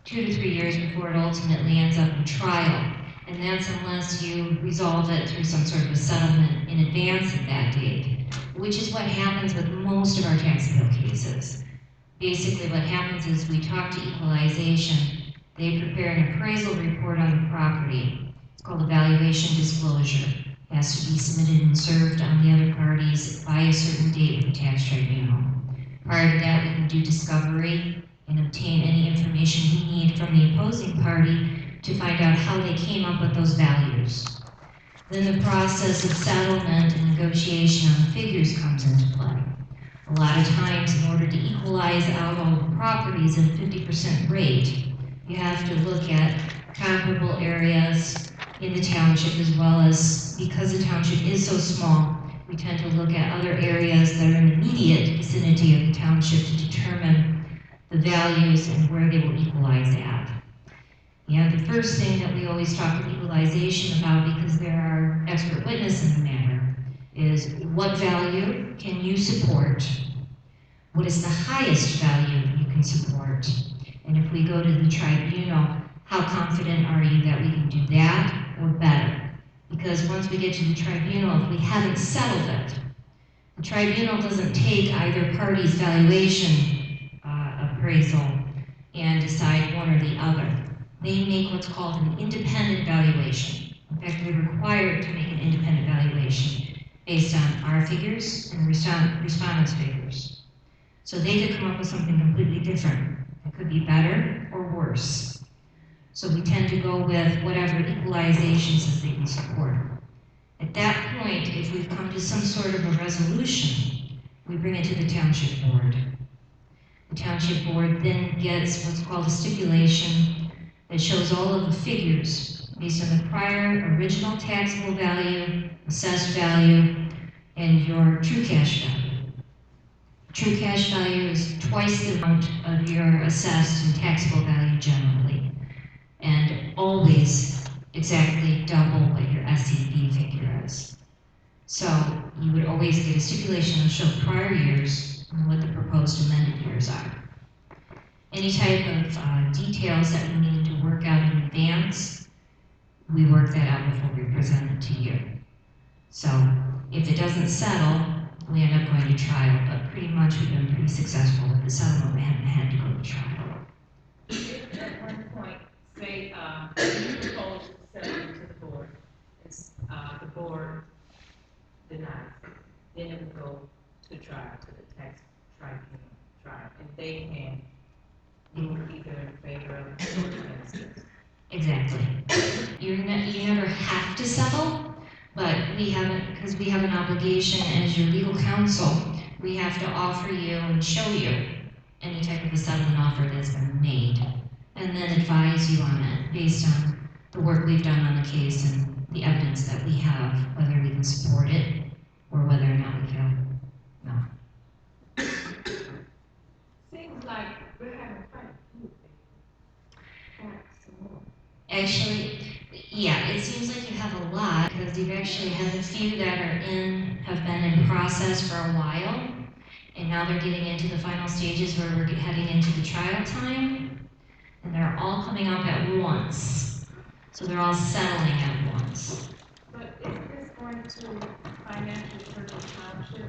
2 to 3 years before it ultimately ends up in trial. And that's unless you resolve it through some sort of a settlement in advance of that date, which is what happens with most of our tax appeal cases. Basically, what happens is we talk to equalization. They prepare an appraisal report on the property. It's called a valuation disclosure. It has to be submitted and served on the other parties by a certain date with the tax tribunal. Prior to that, we can do discovery and obtain any information we need from the opposing party to find out how they came up with those values. Then the process of settlement and negotiation on the figures comes into play. A lot of times, in order to equalize out all the properties at a 50% rate, you have to look at comparable areas in the township, as well as, because the township is so small, we tend to look at other areas that are in the immediate vicinity of the township to determine the values and where they will equalize at. And the first thing that we always talk to equalization about, because they're our expert witness in the matter, is what value can you support? What is the highest value you can support? And if we go to the tribunal, how confident are you that we can do that or better? Because once we get to the tribunal, if we haven't settled it, the tribunal doesn't take either party's valuation appraisal and decide one or the other. They make what's called an independent valuation. In fact, they're required to make an independent valuation based on our figures and respondents' figures. So they could come up with something completely different. It could be better or worse. So we tend to go with whatever equalization says they can support. At that point, if we've come to some sort of a resolution, we bring it to the township board. The township board then gets what's called a stipulation that shows all of the figures based on the prior original taxable value, assessed value, and your true cash value. True cash value is twice the amount of your assessed and taxable value generally. And always, exactly double what your SEB figure is. So you would always get a stipulation to show prior years and what the proposed amended years are. Any type of details that we need to work out in advance, we work that out before we present it to you. So if it doesn't settle, we end up going to trial, but pretty much we've been pretty successful with the settlement. We haven't had to go to trial. If at one point, say, you propose settlement to the board, it's, the board denies it, then it would go to trial, to the tax tribunal trial, and they can rule either in favor of or against it. Exactly. You never have to settle, but we haven't, because we have an obligation as your legal counsel, we have to offer you and show you any type of a settlement offer that's been made, and then advise you on it based on the work we've done on the case and the evidence that we have, whether we can support it or whether or not we feel no. Seems like we're having quite a few things. Actually, yeah, it seems like you have a lot, because you've actually had a few that have been in process for a while, and now they're getting into the final stages where we're heading into the trial time, and they're all coming up at once. So they're all settling at once. But isn't this going to financially hurt the township?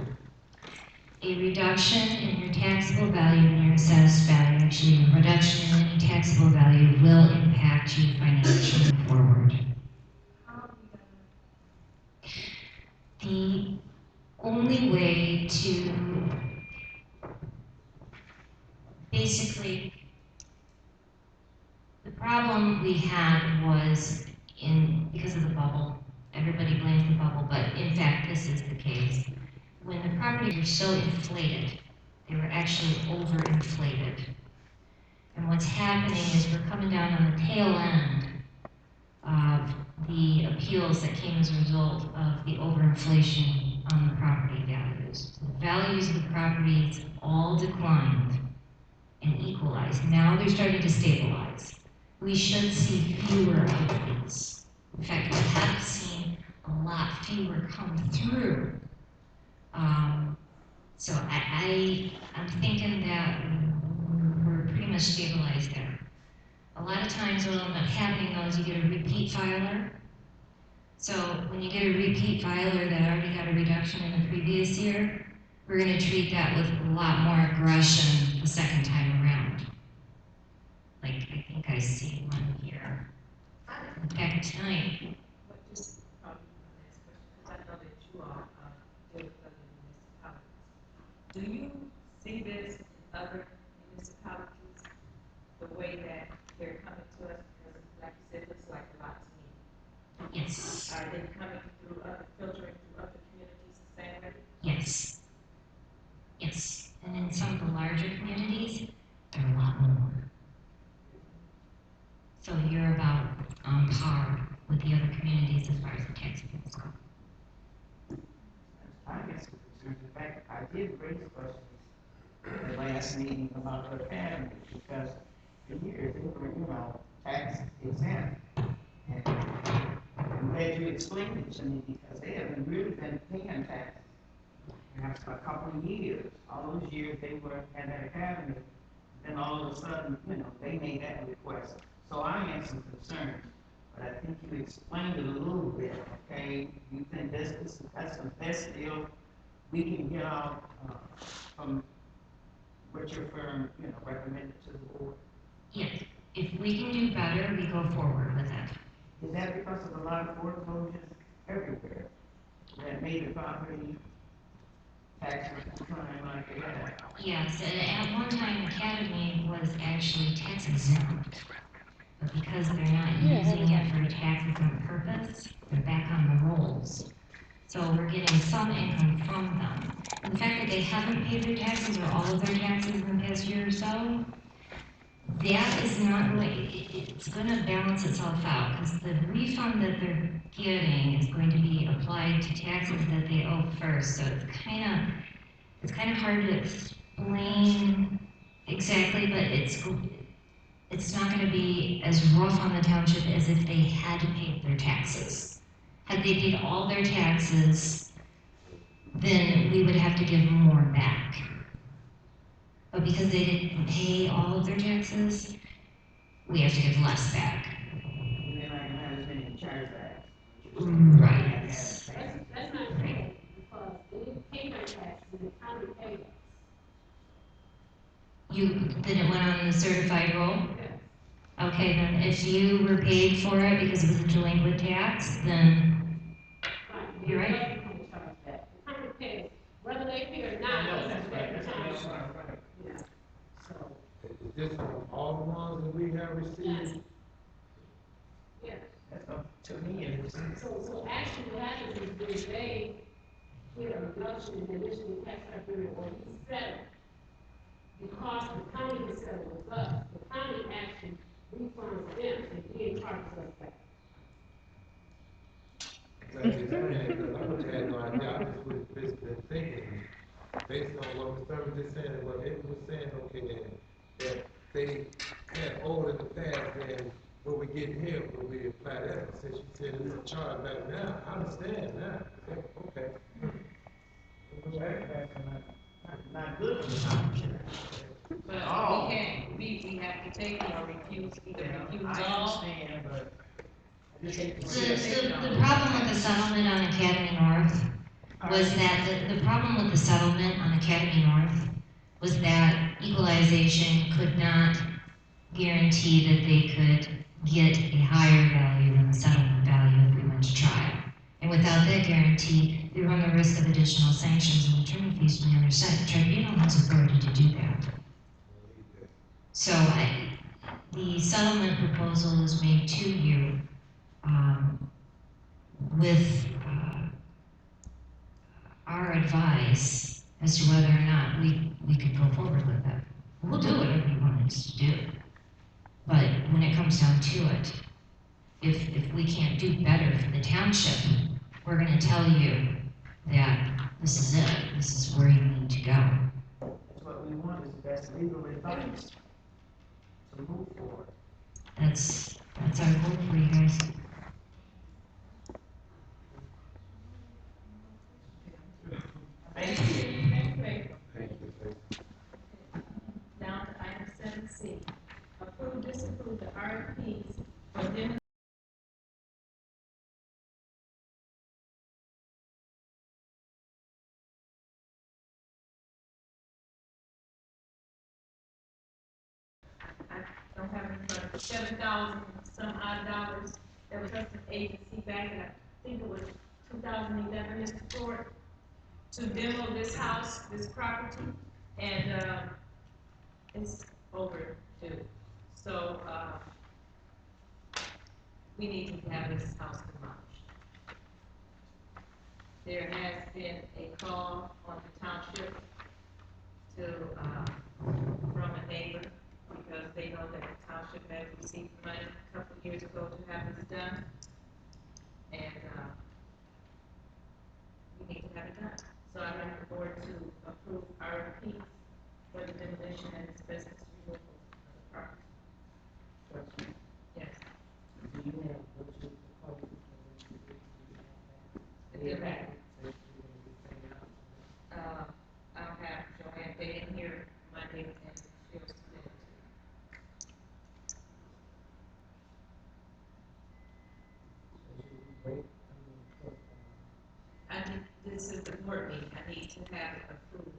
A reduction in your taxable value and your assessed value, actually a reduction in any taxable value will impact you financially forward. How are we The only way to basically, the problem we had was because of the bubble. Everybody blames the bubble, but in fact, this is the case. When the properties were so inflated, they were actually overinflated. And what's happening is we're coming down on the tail end of the appeals that came as a result of the overinflation on the property values. So the values of the properties all declined and equalized. Now they're starting to stabilize. We should see fewer of these. In fact, we have seen a lot fewer come through. So I'm thinking that we're pretty much stabilized there. A lot of times what will end up happening though is you get a repeat filer. So when you get a repeat filer that already got a reduction in the previous year, we're going to treat that with a lot more aggression the second time around. Like, I think I see one here. In fact, tonight. But just probably my last question, because I know that you all deal with other municipalities. Do you see this in other municipalities, the way that they're coming to us? Because like you said, it looks like a lot to me. Yes. Are they coming through filtering through other communities the same way? Yes. Yes. And in some of the larger communities, there are a lot more. So you're about on par with the other communities as far as the tax bills go. I guess in fact, I did raise questions at the last meeting about the academy because for years they were, tax exempt. And I'm glad you explained it to me because they haven't really been paying taxes. Perhaps a couple of years, all those years they were at that academy, then all of a sudden, they made that request. So I had some concerns, but I think you explained it a little bit, okay? You think that's the best deal we can get out from what your firm, recommended to the board? Yes. If we can do better, we go forward with it. Is that because of a lot of foreclosures everywhere that made the property taxes decline like they have? Yes, at one time, Academy was actually tax exempt. But because they're not using it for a tax exempt purpose, they're back on the rolls. So we're getting some income from them. And the fact that they haven't paid their taxes or all of their taxes in the past year or so, that is not really, it's going to balance itself out because the refund that they're getting is going to be applied to taxes that they owe first. So it's kind of hard to explain exactly, but it's not gonna be as rough on the township as if they had paid their taxes. Had they paid all their taxes, then we would have to give more back. But because they didn't pay all of their taxes, we have to give less back. And then I can have as many chargebacks. Right. That's not true, because they didn't pay their taxes, and the county paid us. Then it went on the certified roll? Yes. Okay, then if you were paid for it because it was a delinquent tax, then Right. You're right. It doesn't come charged back. The county pays, whether they pay or not, doesn't affect the township. Yeah. So, Is this on all the ones that we have received? yeah. That's up to me, and it's, So actually what happens is when they get a reduction in the initial tax agreement or we settle, because the county has settled with us, the county actually refunds them and then charges us back. Glad you explained it, because I would have had no idea, I just was basically thinking, based on what Mr. Thurman just said, and what Ava was saying, okay, that they had owed in the past, then what we get here, when we apply that, since you said it's a charge back now, I understand now, okay. chargebacks are not good for the township. But Oh. we can't, we have to take it or refuse, either refuse I all. understand, but I just hate to the, see us. the problem with the settlement on Academy North was that the problem with the settlement on Academy North was that equalization could not guarantee that they could get a higher value than the settlement value if we went to trial. And without that guarantee, we run the risk of additional sanctions and attorney fees from the other side. The tribunal has authority to do that. So the settlement proposal is made to you with our advice as to whether or not we could go forward with it. We'll do whatever you want us to do. But when it comes down to it, if we can't do better for the township, we're gonna tell you that this is it, this is where you need to go. That's what we want, is the best legal advice to move forward. That's our goal for you guys. Thank you. Thank you. Down to item 7C, approve, disapprove the RFPs for them. I don't have it, but $7,000 some odd dollars that was trusted agency back in, I think it was 2011, Mr. Ford, to demo this house, this property, and, it's overdue. So, we need to have this house demolished. There has been a call on the township to, from a neighbor, because they know that the township had received money a couple of years ago to have this done. And, we need to have it done. So I like the board to approve RFP for the demolition and asbestos removal of the property. Question. Yes. Do you have what you propose for the The impact. I'll have Joanne Day in here Monday and she'll submit it to you. I need, this is the board meeting, I need to have it approved.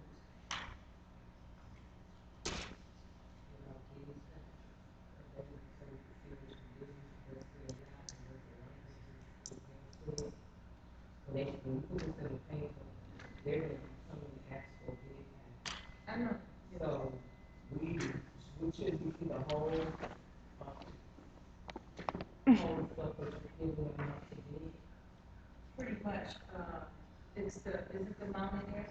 They can put this in the paper, they're gonna come and ask for bid back. I know, So, we should see the whole, whole stuff that you're giving them up to bid. pretty much, is it the amount in there?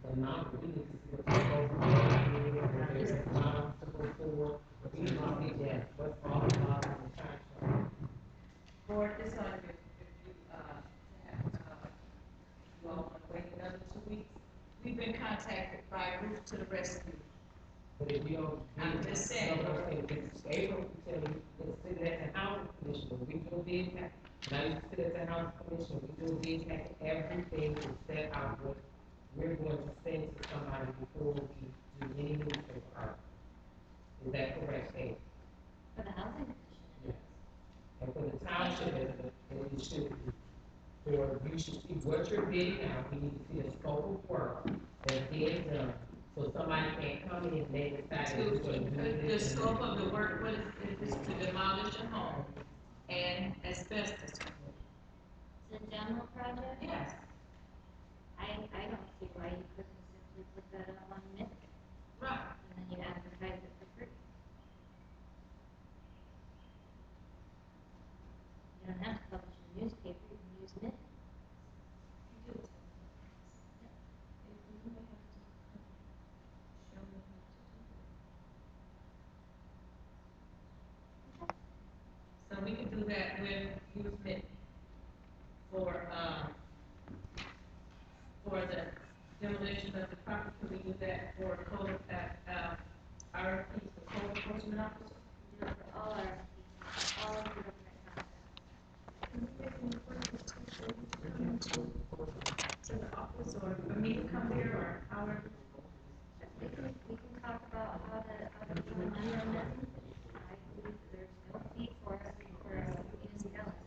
The amount, we need to see the proposal, if there's an amount to go forward, we need to see that, what's all about in the contract. Board, this ought to be, if you, have, you all wanna wait another 2 weeks? We've been contacted by Roof to the Rescue, But if you don't, I'm just saying. no, okay, it's April, you tell me, let's sit at the housing commission, we do a bid pack. Now you sit at the housing commission, we do a bid pack, everything is set out what we're going to send to somebody before we do any newspaper article. Is that correct, Kate? For the housing commission. Yes. And for the township, it should be, or you should see what you're bidding out, we need to see a scope of work that's being done. So somebody can't come in and they decide To, they're going to do the this. scope of the work, what is to demolish a home and asbestos. It's a general project? Yes. I don't see why you couldn't simply put that up on Mint, Right. and then you advertise it for free. You don't have to publish in the newspaper, you can use Mint. You do it. You may have to show me how to do it. So we can do that with use Mint for the demolition of the property. Can we do that for code, RFPs for code enforcement officer? You do it for all our people, all of the government contracts. Can you make any appointments to the office, or for me to come here, or however? We can talk about how to do the money on that. I believe that there's no fee for us, for municipalities.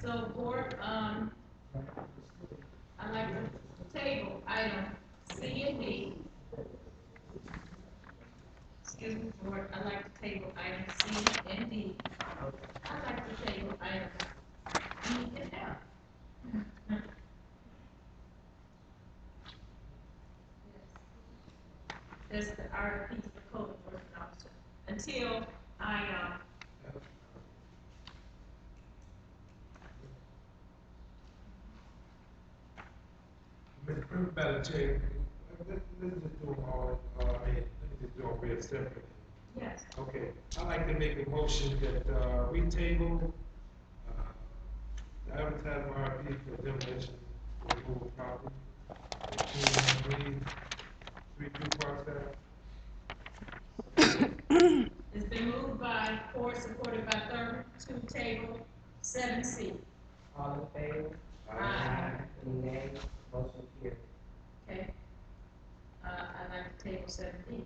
So board, I'd like to table item C and D. Excuse me, board, I'd like to table item C and D. I'd like to table item E and F. That's the RFP for code enforcement officer, until I, Madam Chair, let's just do them all, let me just do them real separately. yes, Okay, I'd like to make a motion that, we table, the advertising RFP for demolition for removal property. 213, 2 Park Ave. it's been moved by Ford, supported by Thurman, to table 7C. All in favor? Aye. Any nays? Motion carries. Okay. I'd like to table 7D.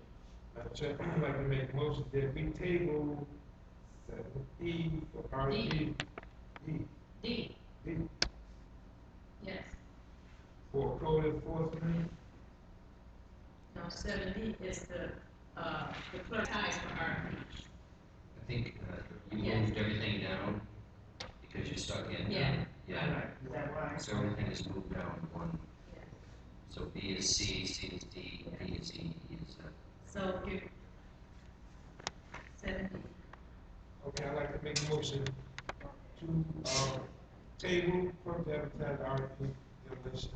Madam Chair, I'd like to make a motion that we table 7E for RFP. D, D, yes. for code enforcement. No, 7D is the clerk ties for RFP. I think, you Yes. moved everything down because you're stuck in. Yeah. Yeah, Is that right? so everything is moved down one, Yes. so B is C, C is D, D is E, E is F. So give 7D. Okay, I'd like to make a motion to, table from the advertised RFP demolition.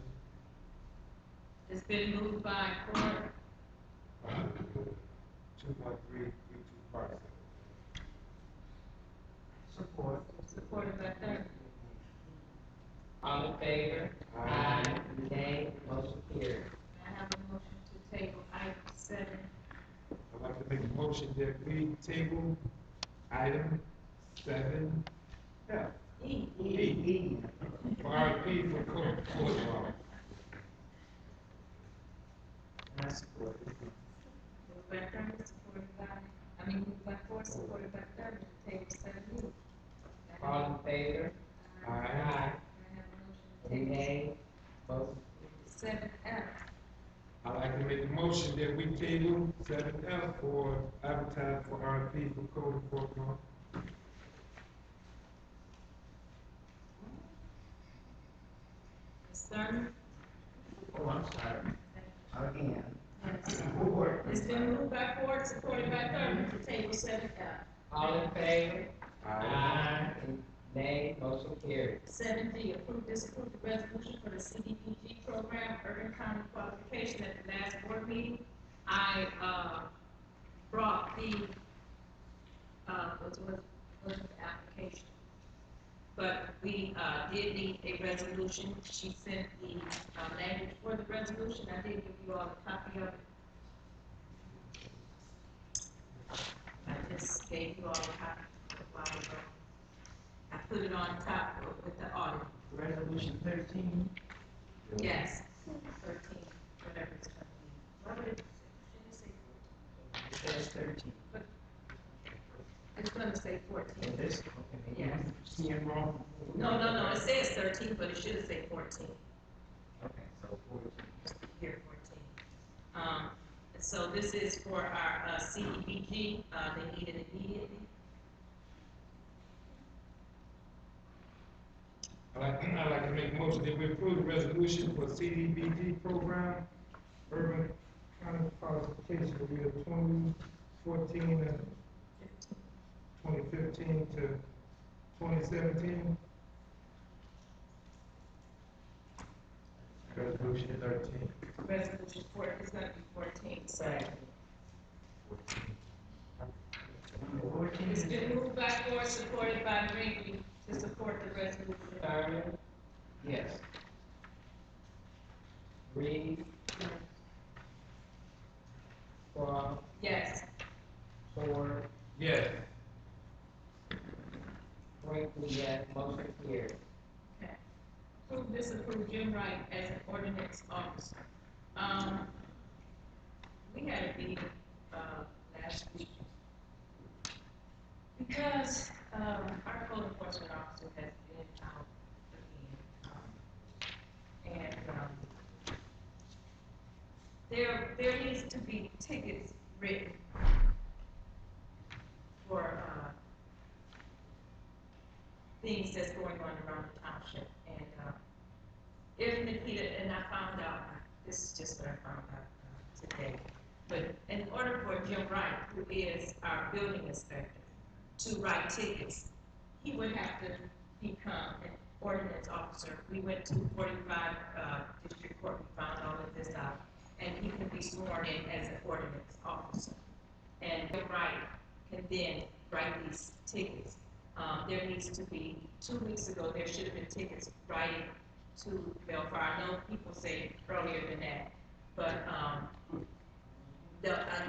It's been moved by Ford, 21332 Park Ave. Support. supported by Thurman. All in favor? Aye. Nay? Motion carries. I have a motion to table item 7. I'd like to make a motion that we table item 7F. E. E. For RFP for court law. And I support it. Moved by Thurman, moved by Ford, supported by Thurman, to table 7E. All in favor? Aye. I have a Any motion to table nays? Motion 7F. I'd like to make a motion that we table 7F for advertising for RFP for code enforcement. Ms. Thurman? Oh, I'm sorry. Again. Yes. Support. It's been moved by Ford, supported by Thurman, to table 7F. All in favor? Aye. Nay? Motion carries. 7D, approve, disapprove the resolution for the CDBG program, urban county qualification. At the last board meeting, I, brought the, was the application. But we, did need a resolution. She sent the, language for for the resolution, I did give you all a copy of it. I just gave you all a copy a while ago. I put it on top with the audit. Resolution 13. Yes, 13, whatever it's gonna be. What would it say? Shouldn't it say 14? It says 13. But it's gonna say 14. It is? Okay, maybe Yes. I'm seeing wrong. No, it says 13, but it should say 14. Okay, so 14. Here, 14. So this is for our CDBG, they need it immediately. I'd like to make a motion that we approve the resolution for CDBG program, urban qualification for year 2014 and 2015 to 2017. Resolution 13. Resolution 4 is gonna be 14, so. It's been moved by Ford, supported by Rinkley to support the resolution. Turner? Yes. Reed? Cross? Yes. Ford? Yes. Brinkley, yes. Motion carried. Okay. Approve, disapprove Jim Wright as an ordinance officer. We had a meeting, last week. Because, our code enforcement officer has been out again. There needs to be tickets written for, things that's going on around the township. And, if Nikita, and I found out, this is just what I found out today, but in order for Jim Wright, who is our building inspector, to write tickets, he would have to become an ordinance officer. We went to 45 District Court, we found all of this out, and he can be sworn in as an ordinance officer. And Jim Wright can then write these tickets. There needs to be, 2 weeks ago, there should have been tickets writing to Belfar. I know people say earlier than that, but, I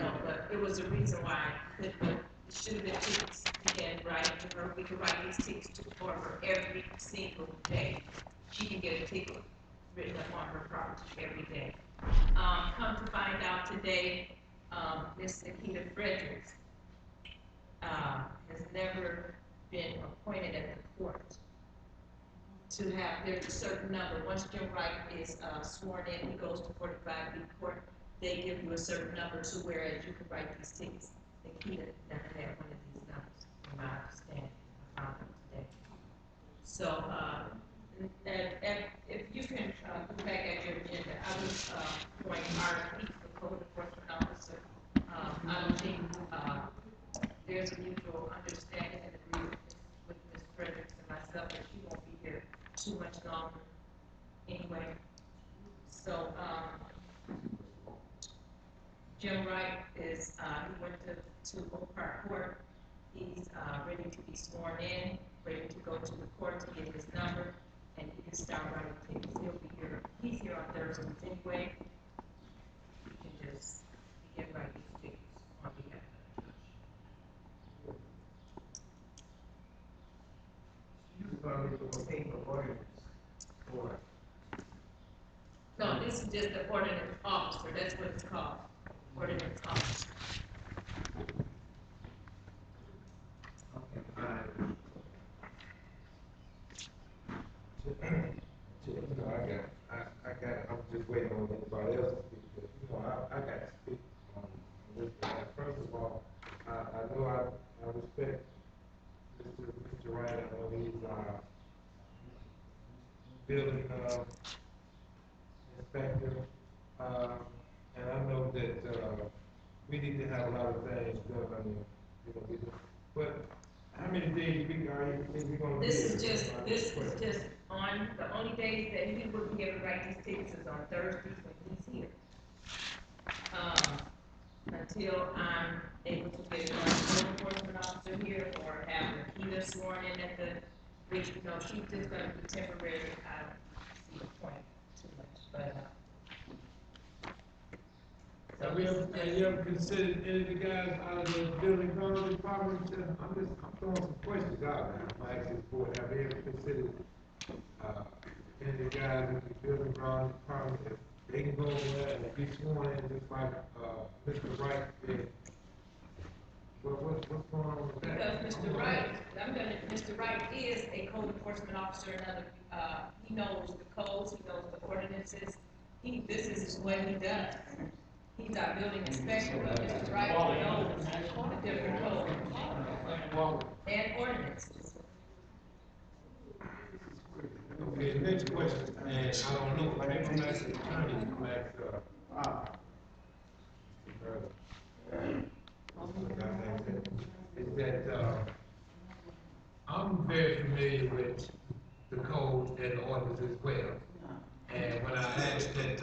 know, but it was a reason why it should have been tickets again, right? We could write these tickets to her every single day. She can get a ticket written up on her property every day. Come to find out today, Miss Nikita Fredericks, has never been appointed at the court to have, there's a certain number, once Jim Wright is sworn in, he goes to 45B court, they give you a certain number to whereas you can write these tickets. Nikita never had one of these numbers, from my understanding, I found out today. So, if you can look back at your agenda, I was going RFP for the code enforcement officer. I don't think there's a mutual understanding and agreement with Ms. Fredericks and myself that she won't be here too much longer anyway. So, Jim Wright is, he went to Oak Park Court. He's ready to be sworn in, ready to go to the court to get his number, and he can start writing tickets. He'll be here, he's here on Thursdays anyway. He can just begin writing these tickets on behalf of the judge. You're going to do a paper ordinance for. No, this is just the ordinance officer, that's what it's called, ordinance officer. I'm just waiting on anybody else to speak, because, I got to speak on this. First of all, I know I respect Mr. Wright. I know he's, building, inspector, and I know that, we need to have a lot of things done, but how many days we gonna be? This is just on, the only days that he will be able to write these tickets is on Thursdays when he's here. Until I'm able to get a code enforcement officer here or have Nikita sworn in at the, which, she's just gonna be temporary. I don't see the point too much, but, Have you ever considered any of the guys out of the building ground department? I'm throwing some questions out there. I'm asking the board, have you ever considered, any of the guys in the building ground department, if they can go over there and be sworn in just like, Mr. Wright did? What's going on with that? Because Mr. Wright is a code enforcement officer, he knows the codes, he knows the ordinances, this is what he does. He's our building inspector, but Mr. Wright knows the different codes and ordinances. Okay, next question, and I don't know, maybe I'm asking the attorney, you is that, I'm very familiar with the code and the ordinance as well. And when I asked that,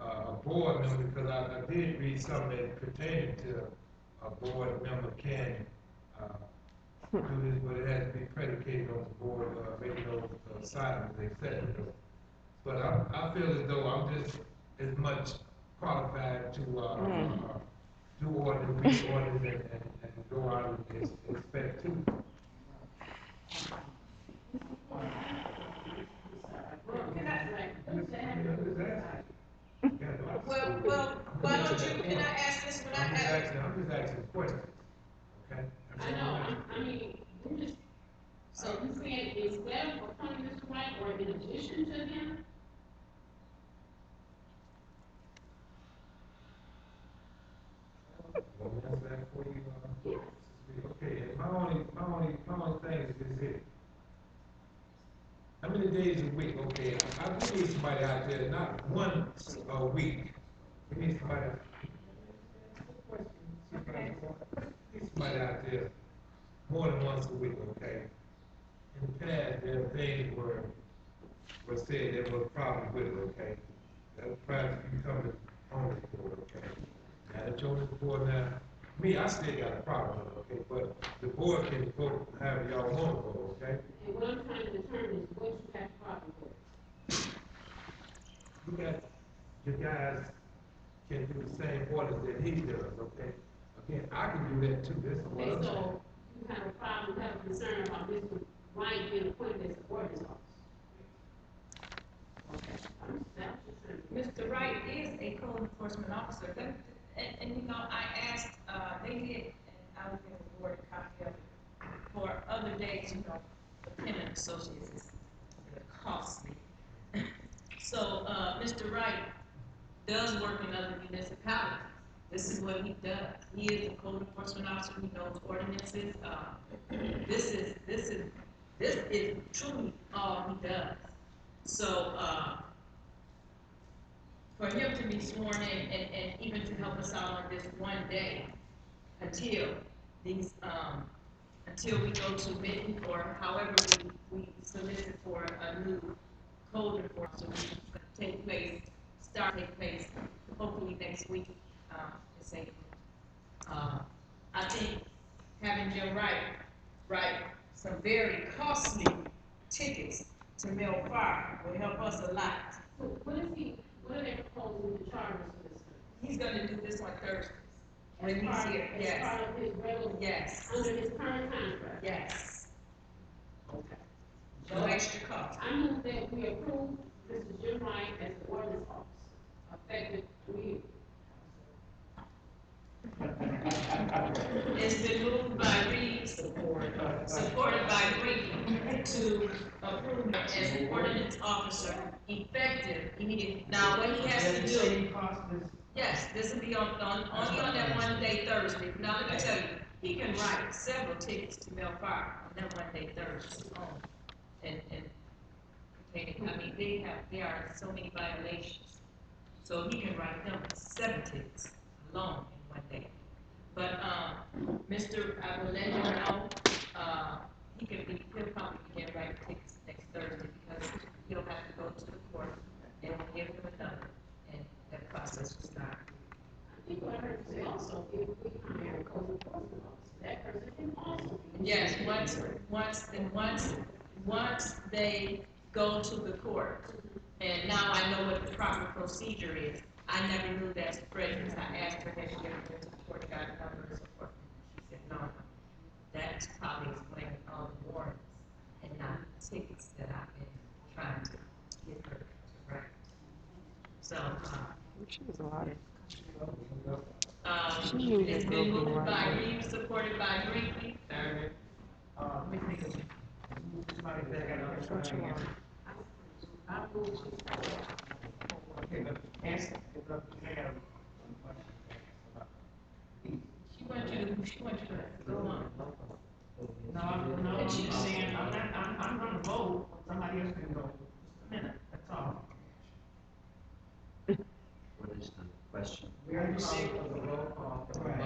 a board member, because I did read something pertaining to a board member can, do this, but it has to be predicated on the board, making those assignments, et cetera. But I feel as though I'm just as much qualified to, do ordinance, read ordinance, and go out and inspect too. Well, why don't you, can I ask this when I ask? I'm just asking questions, okay? I know, I mean, we just, so you saying instead of appointing Mr. Wright or in addition to him? Okay, and my only thing is this here. How many days a week? Okay, we need somebody out there, not once a week. We need somebody out there more than once a week, okay? In the past, there are things were said there was a problem with it, okay? That was prior to you coming on the board, okay? Now that you're on the board now, me, I still got a problem with it, okay? But the board can vote however y'all want to vote, okay? And what I'm trying to determine is what you have a problem with. You got, your guys can do the same orders that he does, okay? Again, I can do that too, this is what I'm Okay, saying. so you have a problem, you have a concern about Mr. Wright being appointed as the ordinance officer. Mr. Wright is a code enforcement officer, and you know, I asked, they did, and I was going to board a copy of it, for other days, you know, the tenant associates is costly. So, Mr. Wright does work in other municipalities. This is what he does. He is a code enforcement officer, he knows ordinances, this is truly all he does. So, for him to be sworn in and even to help us out on this one day until these, until we go to bid or however we solicit for a new code enforcement, so we take place, hopefully next week, in St. I think having Jim write some very costly tickets to Mill Fire will help us a lot. So what are they proposing to charge us for this? He's gonna do this on Thursdays. When As he's part, here, as yes, part of his regular, yes, under his current contract? yes. Okay. No extra cost. I move that we approve Mr. Jim Wright as the ordinance officer, effective immediately. It's been moved by Reed, supported by Green, to approve as an ordinance officer, effective immediately. Now, what he has to do, yes, this will be only on that one day Thursday. Now, let me tell you, he can write several tickets to Mel Fire on that one day Thursday. And I mean, there are so many violations. So he can write them 7 tickets alone in one day. But, I will let him know, he'll probably begin writing tickets next Thursday because he'll have to go to the court and give him another, and that process will start. I think what I heard you say also, if we hire a code enforcement officer, that person can also. Yes, once they go to the court, and now I know what the proper procedure is. I never knew that's the prejudice. I asked her, has she ever been to court, got a number and so forth? She said, no. That's probably explaining all the warrants and not the tickets that I've been trying to get her to write. So, it's been moved by Reeves, supported by Greenlee. Let me think of somebody that got a question here. Okay, but answer, I got a question. She wants you to go on. No, I'm just saying, I'm gonna vote, somebody else can go. Just a minute, that's all. What is the question? I just said, right,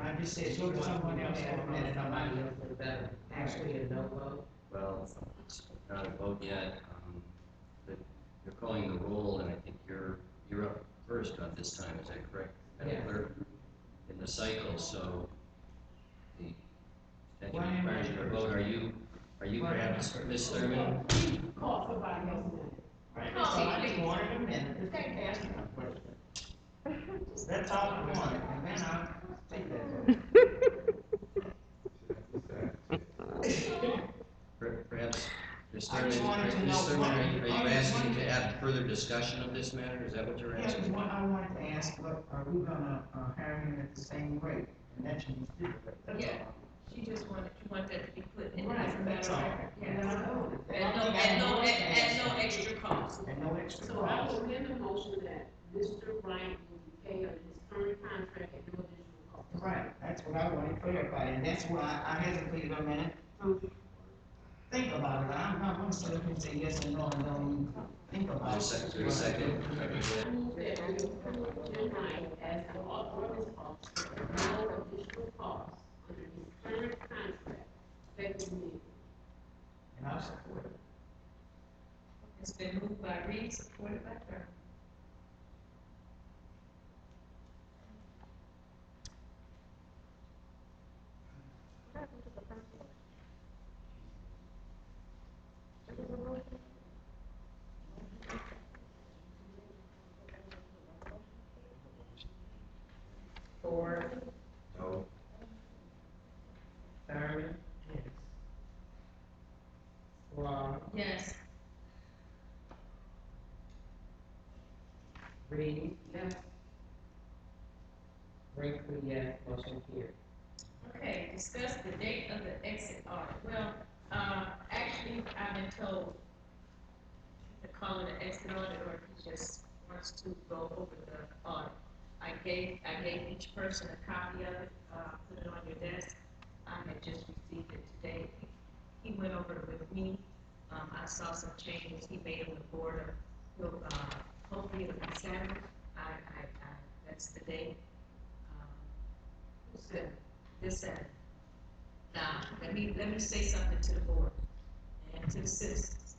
I just said, go to someone else for a minute, somebody else for that. Actually, a no vote. Well, it's not a vote yet. But you're calling the roll, and I think you're up first on this time. Is that correct? Yeah. Third in the cycle, so the statute Why am I requires you to first? vote. Are you Why am I perhaps first? Ms. Thurman? Call somebody else in. Right, that's all, I just wanted a minute, just take ask me a question. That's all I wanted, and then I'll take that. Perhaps, Ms. I Thurman, just wanted to know Ms. Thurman, what- are you I just asking wanted to to- have further discussion of this matter? Is that what you're Yeah, asking? what I wanted to ask, what, are we gonna, hire him at the same rate? And that should be stipulated, that's Yeah. all. She just wanted, you want that to be put in Right, as a that's matter all. of record. And then I voted. At no extra cost. And no extra So I cost. will amend the motion that Mr. Bryant will be paid under his current contract at no additional cost. Right, that's what I wanted clarified, and that's why I hesitated a minute to think about it. I'm not gonna sit up and say yes or no and don't even think about it. Is there a second? I move that we approve Jim Bryant as an office officer at no additional cost under his current contract effective immediately. And I support it. It's been moved by Reeves, supported by Thurman. Ford, No. Thurman, yes. Squad, Yes. Reed, Yes. Brinkley, yes, motion carried. Okay, discuss the date of the exit audit. Well, actually, I've been told to call it an exit audit, or if he just wants to go over the audit. I gave each person a copy of it, put it on your desk. I had just received it today. He went over it with me. I saw some changes he made on the board. He'll, hopefully it'll be Saturday. That's the date. This Saturday. Now, let me say something to the board and to the citizens.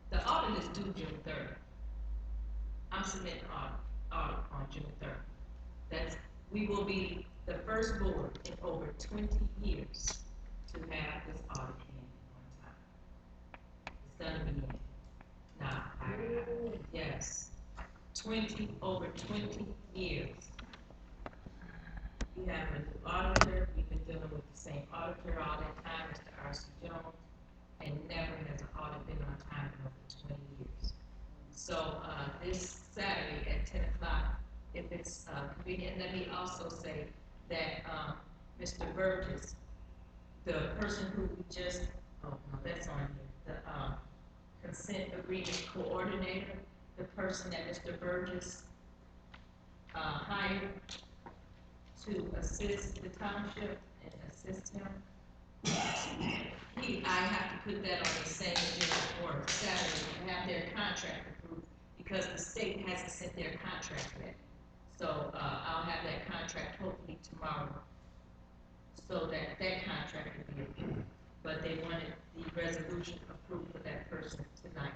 The audit is due June 3rd. I'm submitting audit on June 3rd. We will be the first board in over 20 years to have this audit in on time. It's gonna be in. Now, yes, over 20 years. We have a new auditor, we've been dealing with the same auditor all that time, Mr. R.C. Jones, and never has an audit been on time in over 20 years. So, this Saturday at 10 o'clock, if it's, convenient, let me also say that, Mr. Burgess, the person who we just, oh, no, that's on here, the, consent agreement coordinator, the person that Mr. Burgess, hired to assist the township and assist him. I have to put that on the same agenda for Saturday and have their contract approved because the state hasn't sent their contract yet. So, I'll have that contract hopefully tomorrow so that contract will be approved. But they wanted the resolution approved for that person tonight.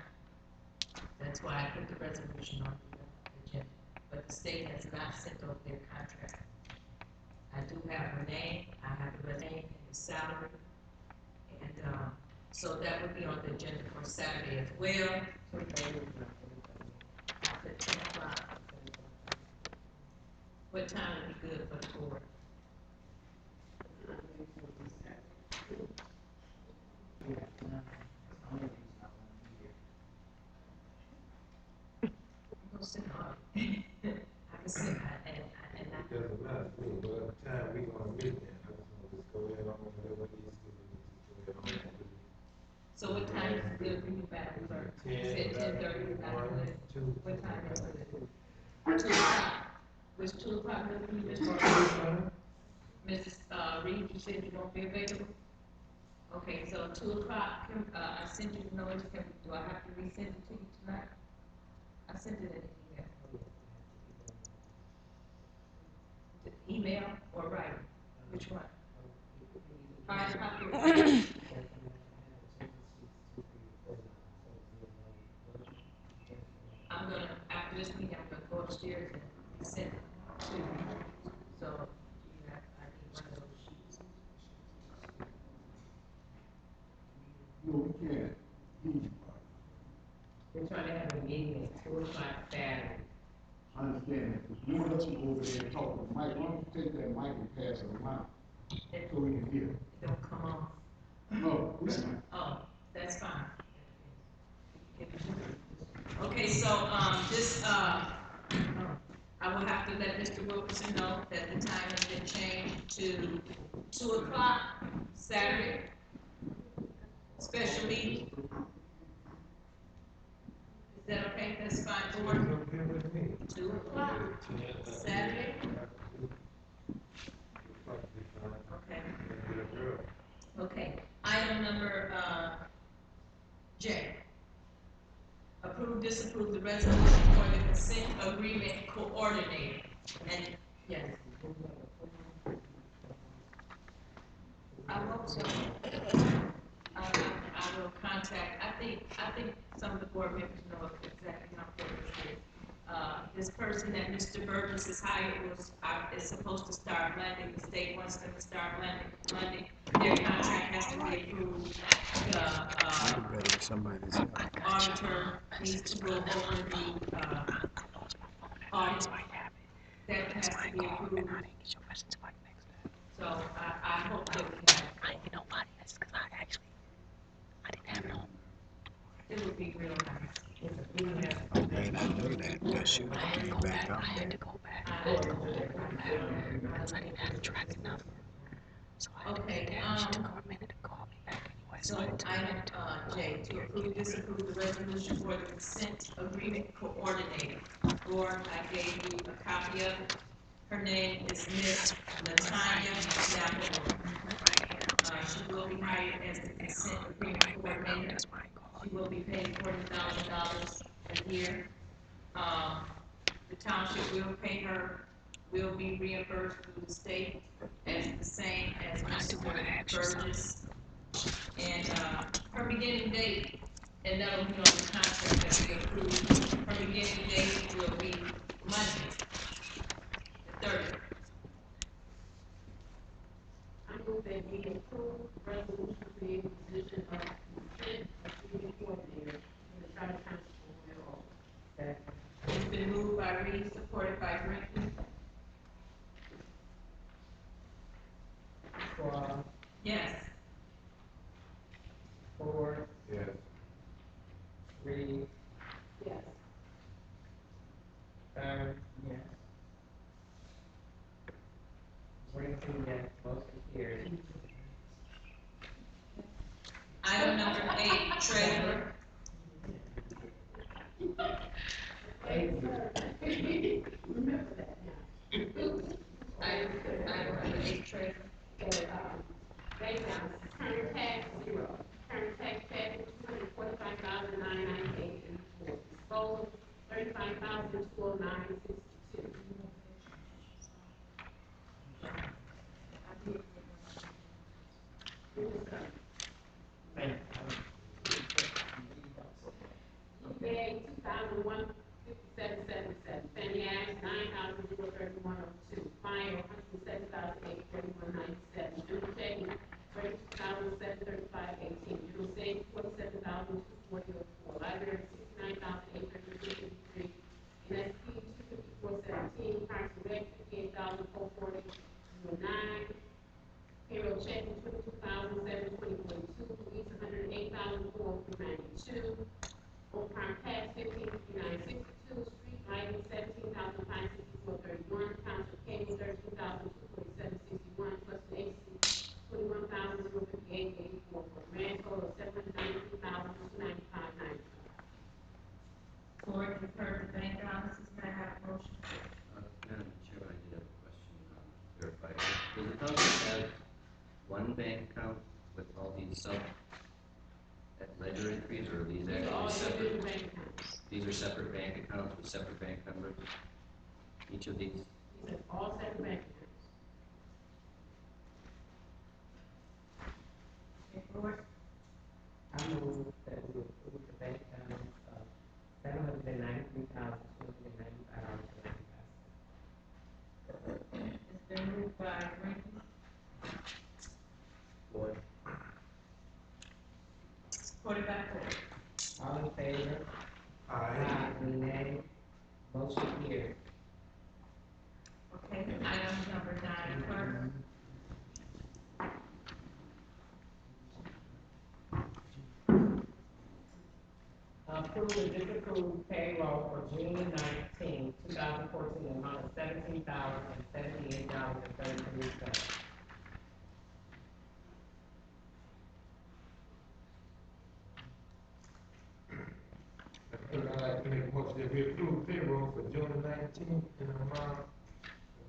That's why I put the resolution on the agenda. But the state has not sent over their contract. I do have her name, I have the name and the salary, and, so that would be on the agenda for Saturday as well. At 10 o'clock. What time would be good for the board? I'm gonna sit on it. I can sit, and I. Doesn't matter, to me, whatever time we gonna meet then, I just wanna just go ahead on whatever it is, just go ahead on and do. So what time is good for you, Madam Clerk? You said 10:30 is not good. 2. What time is good? 2:00. Was 2:00 good for you, Mr. Reed? Mrs. Reed, you said you won't be available? Okay, so 2:00, I sent you the notice, do I have to resend it to you tonight? I sent it in an email. The email or writing? Which one? Hard copy. I'm gonna, after this meeting, I'm gonna go upstairs and send it to you. So, I need one of those sheets. No, we can't. We're trying to have a meeting at 2:00 Saturday. I understand that, but you want us to go over there and talk to Mike, why don't you take that mic and pass it around, so we can hear? It don't come on. No, listen. Oh, that's fine. Okay, so, I will have to let Mr. Wilkerson know that the time has been changed to 2:00 Saturday. Special meeting. Is that okay? That's fine, It's board? okay with me. 2:00 Saturday? Okay. Okay. Item number, J. Approve, disapprove the resolution for the consent agreement coordinator. And, yes. I hope so. I will contact, I think some of the board members know exactly how important this is. This person that Mr. Burgess has hired is supposed to start Monday. The state wants them to start Monday. Their contract has to be approved. The, auditor needs to go over the, audit. That has to be approved. So I hope that we have. It would be real nice. I'm glad I knew that. That should have came back up. I had to go back because I didn't have the tracking number. So I had to pay that. She took her a minute to call me back anyway. So item J, to approve, disapprove the resolution for the consent agreement coordinator. Lord, I gave you a copy of it. Her name is Miss Latanya Napoli. She will be hired as the consent agreement coordinator. She will be paid $40,000 a year. The township will pay her, will be reimbursed through the state as the same as Mr. Burgess. And, her beginning date, and that'll be on the contract that we approved, her beginning date will be Monday, the 30th. I move that we approve resolution creating the position of consent agreement coordinator in the Charter Township of Monroe. It's been moved by Reed, supported by Brinkley. For Yes. Ford, Yes. Reed, Yes. Byrne, yes. Brinkley, yes. Motion carried. Item number 8, treasurer. Remember that now. Item number 8, treasurer. Okay, right now, current tax, 0. Current tax payable, $245,998.84. Disposal, $35,209.62. EPA, 2,157.77. Fanny Adams, 9,031.31.02. Fire, 107,841.97. General checking, 32,735.18. General savings, 47,240.04. Library, 69,853. NSP, 254.17. Parks and Rec, $58,440.09. Payroll check from 22,007, 2022, release $108,492. Overtime tax 15,5962. Street lighting 17,564.31. Township cable 13,247.61. Plus an agency 21,058.84. For a grand total of 793,295.95. For it, you've heard the bank balances, may I have a motion? Madam Chair, I did have a question, clarify. Does the township have one bank account with all these ledger entries, or are these These are all actually separate? individual bank accounts. These are separate bank accounts with separate bank numbers? Each of these? These are all separate bank accounts. Okay, for it, I move that we approve the bank balance of $793,295.95. it's been moved by Rankin, Board. supported by Ford. All in favor? Aye. Any nay? Motion carries. Okay, item number 9, clerk. Approve and disapprove payroll for June 19, 2014, amount of $17,078.33. I'd like to make a motion that we approve payroll for June 19th in the amount,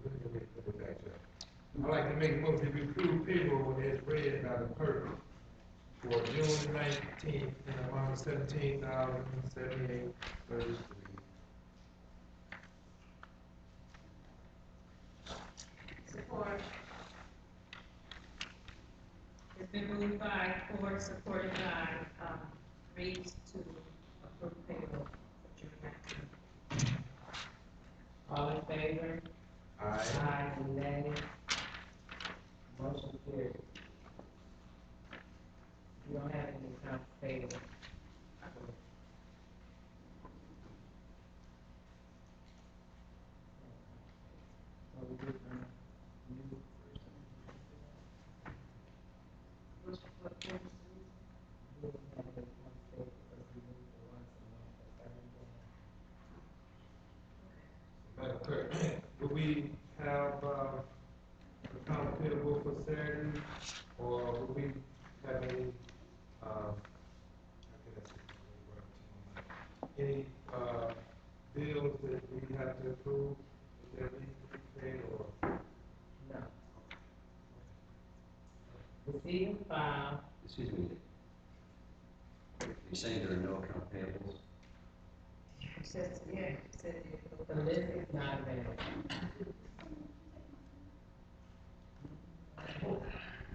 let me put it back up. I'd like to make a motion that we approve payroll as read by the clerk for June 19th in the amount of $17,078.33. Support. It's been moved by Ford, supported by, Reeves to approve payroll for June 19th. All in favor? Aye. Any nay? Motion carries. You don't have any accounts payable. So we do, new What was the reason? we don't have any accounts payable because we moved the once a month for 30 days. Madam Clerk, will we have, account payable for Saturday, or will we have any, any, bills that we have to approve, that need to be paid, or? No. Receive and file. Excuse me. You're saying there are no account payables? It says, yeah, it said it. The list is not available.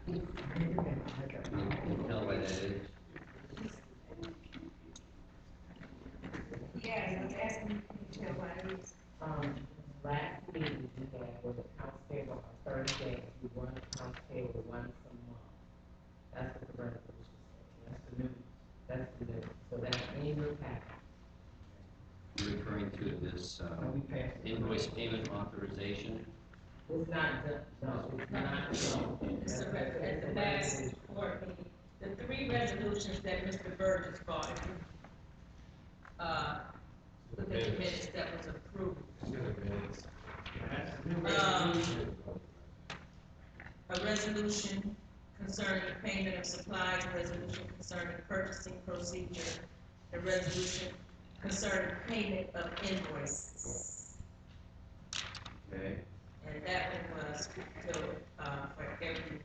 Can you tell why that is? Yeah, I was asking, can you tell why it is? Last meeting we had was accounts payable on 30 days, we run accounts payable once a month. That's what the resolution says, that's the new, so that's in your packet. You're referring to this, We passed it. invoice payment authorization? It's not, no, it's not, no. It's at the last board meeting, the 3 resolutions that Mr. Burgess brought, with the minutes that was approved. A resolution concerning payment of supplies, a resolution concerning purchasing procedure, a resolution concerning payment of invoices. Okay. And that one was still, for every,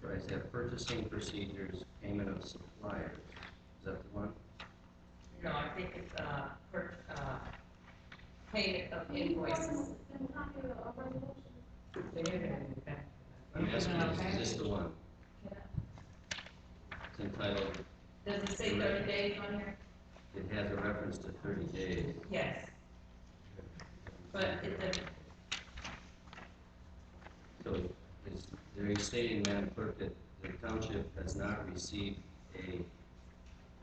Right, so have purchasing procedures, payment of suppliers. Is that the one? no, I think it's, payment of invoices. I'm asking, is this the one? It's entitled, Does it say 30 days on here? it has a reference to 30 days. Yes. But it doesn't, So is, they're stating, Madam Clerk, that the township has not received a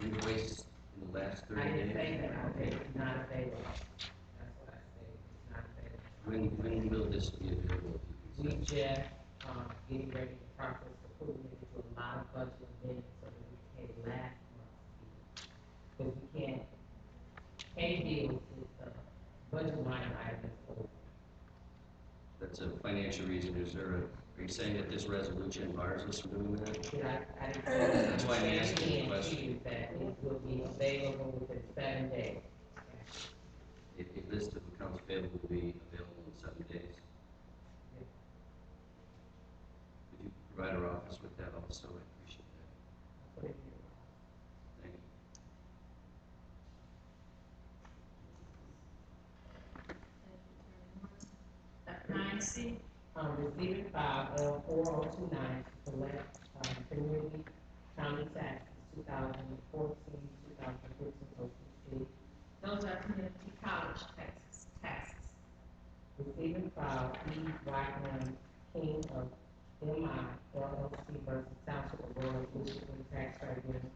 invoice in the last 30 I days? didn't say that, I said it's not available. That's what I said. when will this be available? We just, getting ready to process the putting it into a lot of budget amendments so that we can pay last month's bill. Because we can't pay bills if the budget line item is over. That's a financial reason. Are you saying that this resolution bars us from doing that? I didn't say, That's why I'm asking the saying question. to you that it will be available within 7 days. A list of accounts payable will be available in 7 days. Could you provide our office with that also? I appreciate that. Thank you. 9C, Receive and file L 4029 to collect, community county taxes 2014, 2015, OPT. those are community college taxes. Receive and file EYM King of MI LLC versus Township of Royal Michigan Tax Tribunal.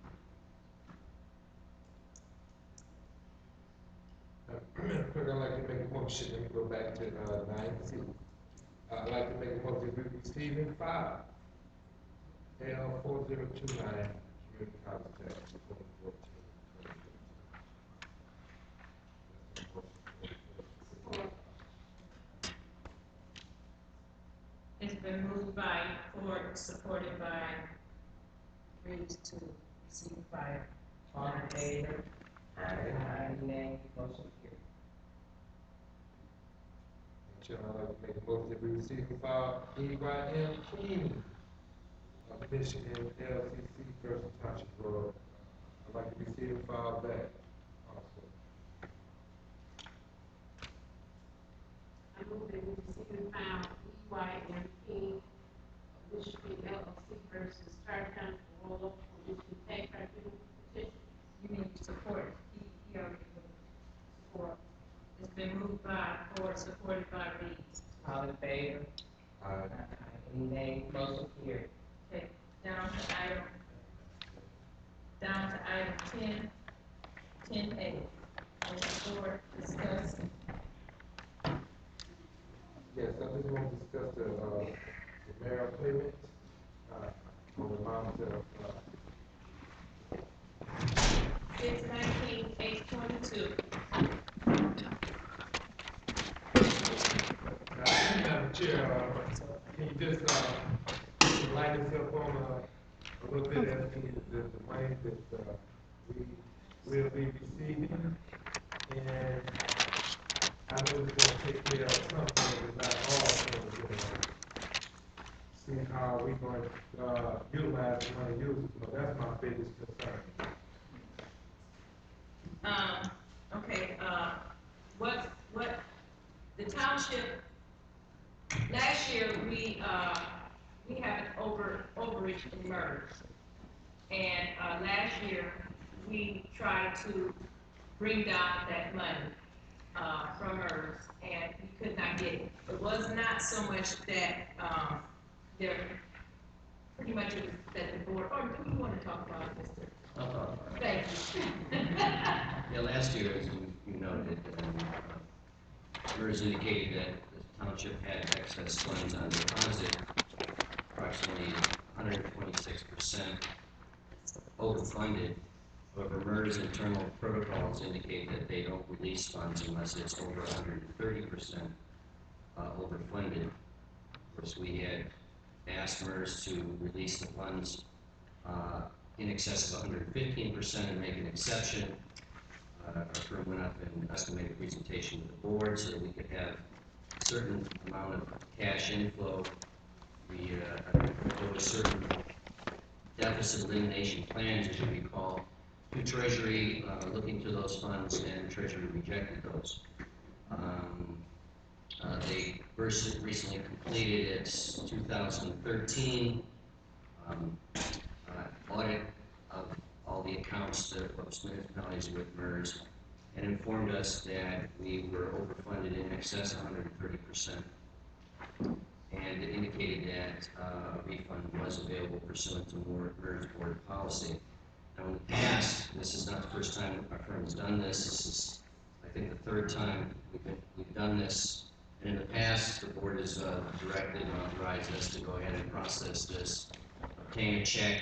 Madam Clerk, I'd like to make a motion, let me go back to, 9C. I'd like to make a motion to receive and file L 4029, community college tax 2014. It's been moved by Ford, supported by Reeves to receive fire. All in favor? Aye. Nay. Motion carried. Chairman, I'd like to make a motion to receive and file EYM King of Michigan LCC versus Township Road. I'd like to receive and file that also. I move that we receive and file EYMP of Michigan LLC versus Stark County Roll for Michigan Tax Tribunal petition. You need to support it. He already moved. Support. It's been moved by Ford, supported by Reeves. All in favor? Aye. Any nay? Motion carried. Okay, down to item 10A. Ford, discuss. Yes, I just want to discuss the mayor payment, on the amount of, 619, 822. Madam Chair, can you just, light us up on, a little bit as to the money that, we will be receiving? And I know it's gonna take care of some things, but not all things, see how we going to, utilize the money used, but that's my biggest concern. Okay, what, the township, last year, we had an overreach in MERS. And, last year, we tried to bring down that money, from MERS, and we could not get it. It was not so much that, there, pretty much it was that the board, or do you want to talk about it, Mr.? I'll talk about it. Thank you. Yeah, last year, as you noted, MERS indicated that the township had excess funds on deposit, approximately 126% overfunded. However, MERS internal protocols indicate that they don't release funds unless it's over 130% overfunded. Of course, we had asked MERS to release the funds in excess of 115% and make an exception. Our firm went up and estimated a presentation to the board so that we could have a certain amount of cash inflow. We wrote a certain deficit elimination plans, as you recall, to Treasury, looking to those funds, and Treasury rejected those. They recently completed its 2013 audit of all the accounts of municipalities with MERS, and informed us that we were overfunded in excess of 130%. And it indicated that a refund was available pursuant to MERS board policy. Now, in the past, this is not the first time our firm has done this. This is, I think, the third time we've done this And in the past, the board has directed and authorized us to go ahead and process this, obtain a check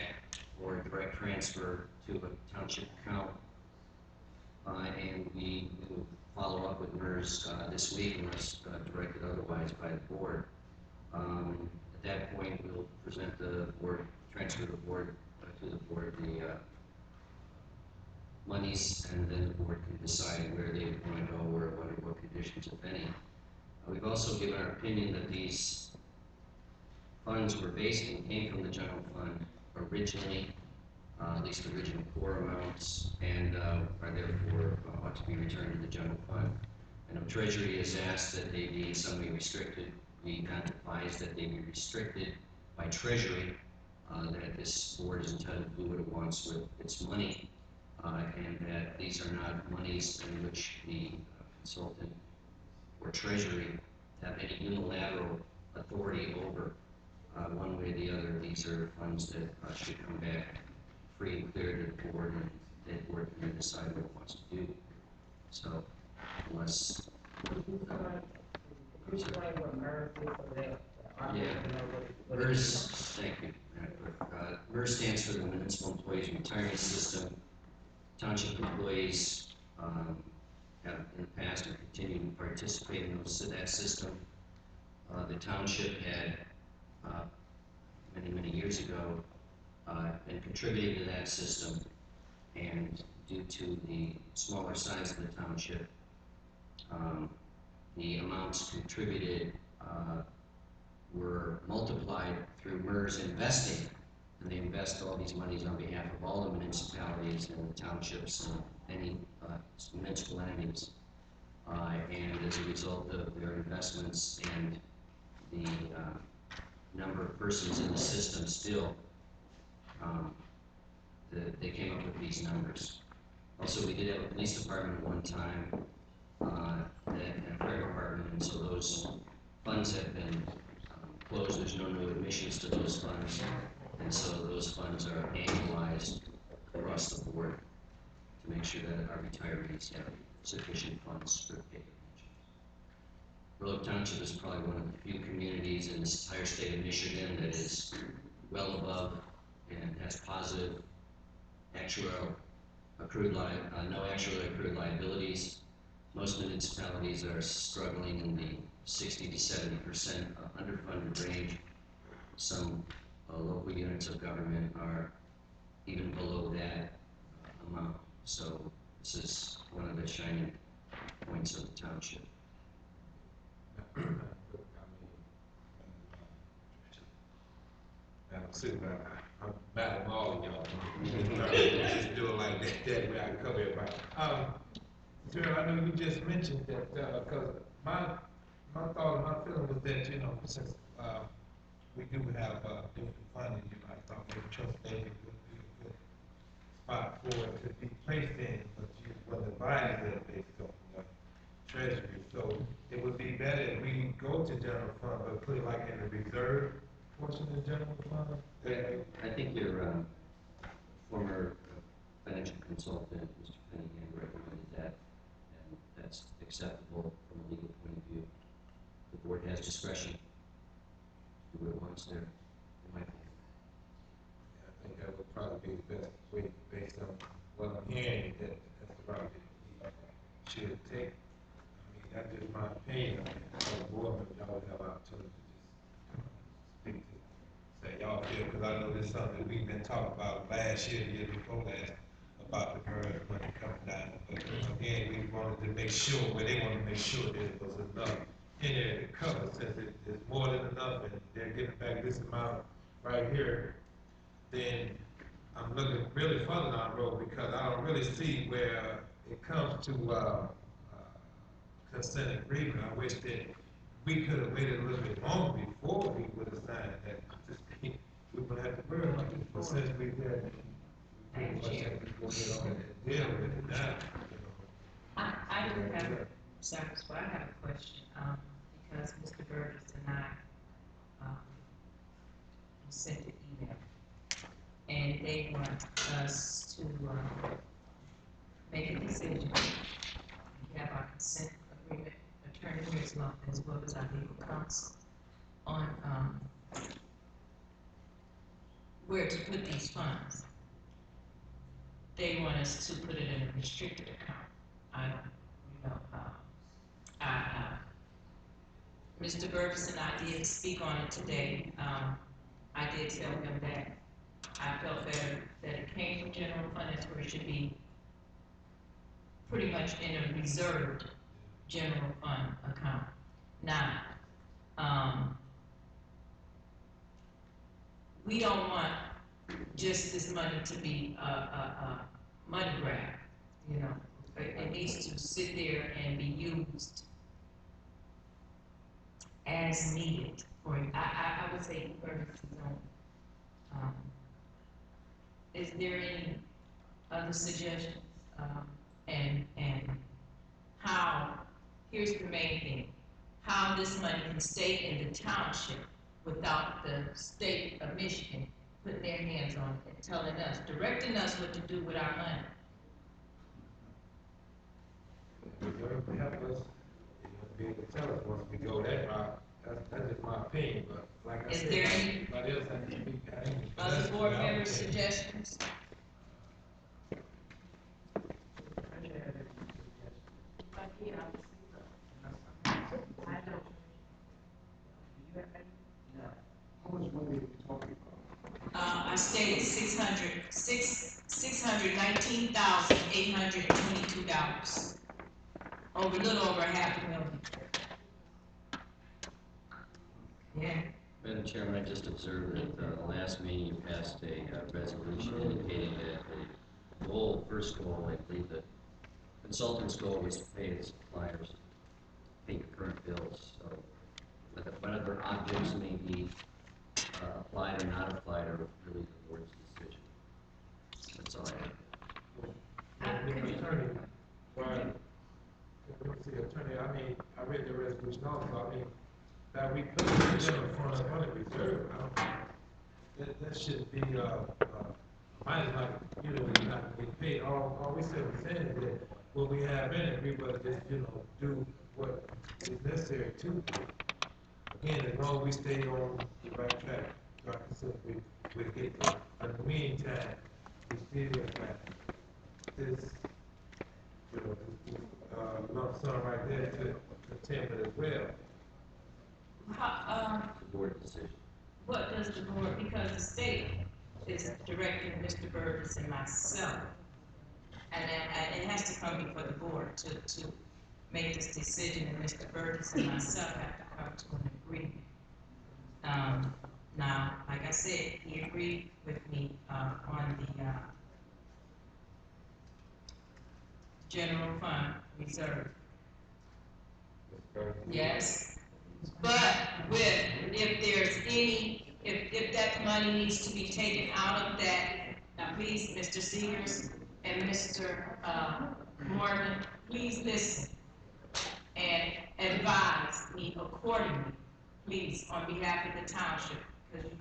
or a direct transfer to a township account. And we will follow up with MERS this week unless directed otherwise by the board. At that point, we'll present the board, transfer the board to the board the monies, and then the board can decide where they want to go or under what conditions, if any. We've also given our opinion that these funds were based and came from the general fund originally, at least the original core amounts, and are therefore ought to be returned to the general fund. And if Treasury is asked that they be in some way restricted, we not advise that they be restricted by Treasury, that this board is entitled to do what it wants with its money, and that these are not monies in which the consultant or Treasury have any unilateral authority over one way or the other. These are funds that should come back free and clear to the board, and the board can then decide what it wants to do. So, unless MERS, thank you. MERS stands for the Municipal Employees Retirement System. Township employees have in the past and continue to participate in that system. The township had many years ago been contributing to that system, and due to the smaller size of the township, the amounts contributed were multiplied through MERS investing, and they invest all these monies on behalf of all the municipalities and the townships and any municipal entities. And as a result of their investments and the number of persons in the system still, they came up with these numbers. Also, we did have a police department at one time, and a fire department, and so those funds have been closed. There's no new admissions to those funds, and so those funds are annualized across the board to make sure that our retirees have sufficient funds for pay pensions. Roanoke Township is probably one of the few communities in this entire state of Michigan that is well above and has positive actuarial accrued no actuarial accrued liabilities. Most municipalities are struggling in the 60 to 70% underfunded range. Some local units of government are even below that amount. So this is one of the shining points of the township. I'm sitting there, I'm mad at all of y'all. Just do it like that way I can cover everybody. Sir, I know you just mentioned that, because my thought and my feeling was that, since we do have different funding, I thought maybe Trustee would be a good spot for it to be placed in, but you wasn't advised that based on the Treasury. So it would be better if we go to general fund, but put it like in the reserve portion of the general fund. I think your former financial consultant, Mr. Cunningham, recommended that, and that's acceptable from a legal point of view. The board has discretion to do what it wants there, in my opinion. I think that would probably be the best way, based on what I'm hearing, that's the route that we should take. I mean, that's just my opinion. As a board member, y'all would have an opportunity to just speak to, say y'all feel, because I know this is something that we've been talking about last year, the year before last, about the MERS money coming down. But again, we wanted to make sure, they wanted to make sure there was enough in there to cover, since it's more than enough, and they're getting back this amount right here, then I'm looking really further down the road, because I don't really see where it comes to consent agreement. I wish that we could have waited a little bit longer before we would have signed that. We would have to worry about it, but since we did, deal with it now. I do have, Cyrus, but I have a question, because Mr. Burgess and I, sent an email, and they want us to, make a decision. We have our consent agreement attorney attorney here as well as our legal counsel on, where to put these funds. They want us to put it in a restricted account. I don't, you know, Mr. Burgess and I did speak on it today. I did tell him that I felt better that it came from general fund, that's where it should be, pretty much in a reserved general fund account. Now, we don't want just this money to be a money grab, you know. It needs to sit there and be used as needed for, I would say, emergency zone. Is there any other suggestions? And how, here's the main thing, how this money can stay in the township without the state of Michigan putting their hands on it and telling us, directing us what to do with our money. It help us, be able to tell us once we go that route. That's just my opinion, but like I Is said, there any everybody else has to speak. other board member suggestions? How much money are we talking about? I stated $619,822. Over, a little over $500,000. Yeah. Madam Chairman, I just observed that the last meeting you passed a resolution indicating that the goal, first goal, I believe the consultant's goal was to pay its suppliers, pay your current bills. So whether objects may be applied or not applied are really the board's decision. That's all I have. Attorney, Brian, attorney, I mean, I read the resolution also, I mean, that we put it in the general fund under reserve, that should be, mine is like, you know, not get paid. All we said was saying is that what we have in it, we will just, you know, do what is necessary to. Again, as long as we stay on the right track, like I said, we get there. But in the meantime, we still have this, you know, lump sum right there to contend with as well. The board decision. What does the board, because the state is directing Mr. Burgess and myself, and then it has to come before the board to make this decision, and Mr. Burgess and myself have to come to an agreement. Now, like I said, he agreed with me on the general fund reserve. Yes. But if that money needs to be taken out of that, now please, Mr. Seegers and Mr. Morgan, please listen and advise me accordingly, please, on behalf of the township, because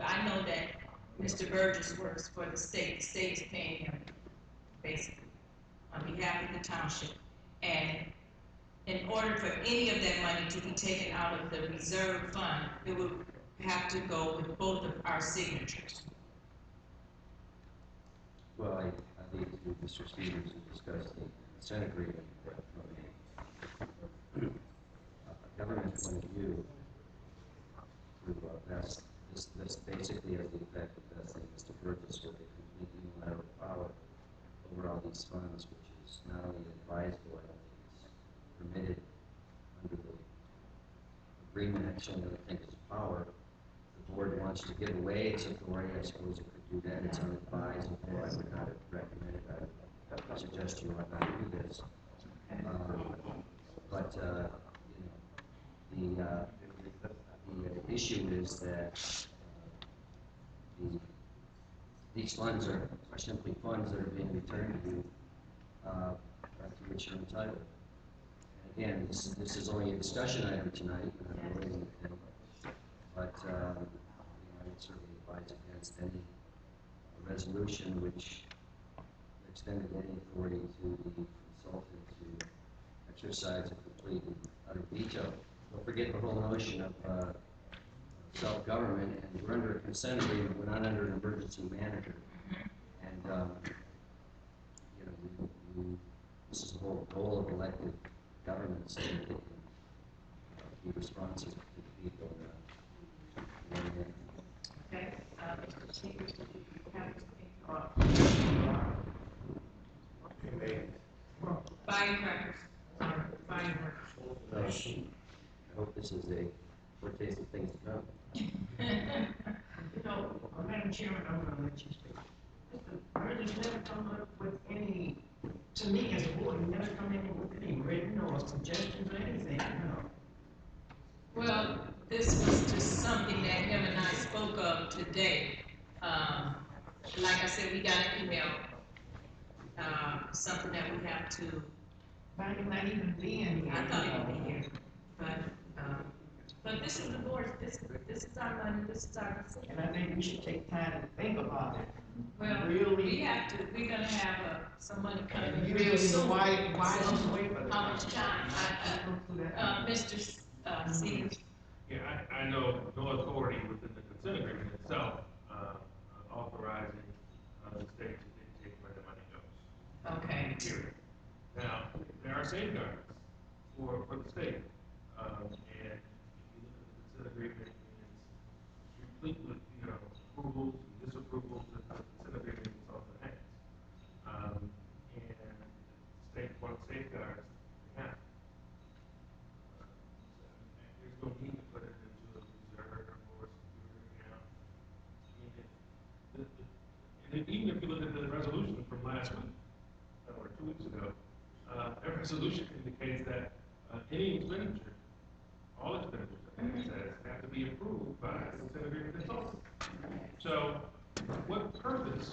I know that Mr. Burgess works for the state is paying him, basically, on behalf of the township, and in order for any of that money to be taken out of the reserve fund, it would have to go with both of our signatures. Well, I think Mr. Stevens discussed the consent agreement that from a government point of view, that's this basically has the effect of vesting Mr. Burgess with a complete unilateral power over all these funds, which is not only advisable, I don't think it's permitted under the agreement. Actually, I don't think it's power. The board wants to give away its authority. I suppose it could do that. It's unadvised. I would not recommend it. I would suggest you ought not do this. But the issue is that these funds are simply funds that are being returned to you to which you're entitled. And again, this is only a discussion item tonight, not really anything. But I would certainly advise against any resolution which extended any authority to the consultant to exercise a complete and utter veto. Don't forget the whole notion of self-government, and we're under a consent agreement, we're not under an emergency manager. And, you know, this is the whole goal of elected government, so that they can be responsive to the people in Okay, Mr. Seegers, did you have anything? Firecrackers, fireworks. I hope this is a foretaste of things to come. You know, Madam Chairman, I'm gonna let you speak. Mr. Burgess never come up with any, to me as a board, he never come in with any written or suggestions or anything, you know. Well, this was just something that him and I spoke of today. Like I said, we got an email, something that we have to, But he might even be in here. I thought he'd be here, but this is the board, this is our money, this is our decision. And I think we should take time to think about it. Well, Really. we have to, we're gonna have, some money coming And in usually real soon. why So, just wait for the how much time? Mr. Seegers. Yeah, I know no authority within the consent agreement itself, authorizing, the state to dictate where the money goes. Okay. Period. Now, there are safeguards for the state, and if you look at the consent agreement, it's replete with, you know, approvals and disapprovals that the consent agreement is often has. And the state wants safeguards, they have. There's no need to put it into a reserve or security account. I mean, and even if you look at the resolution from last week, or 2 weeks ago, that resolution indicates that any expenditure, all expenditures, I think it says, have to be approved by the consent agreement consultant. So, what purpose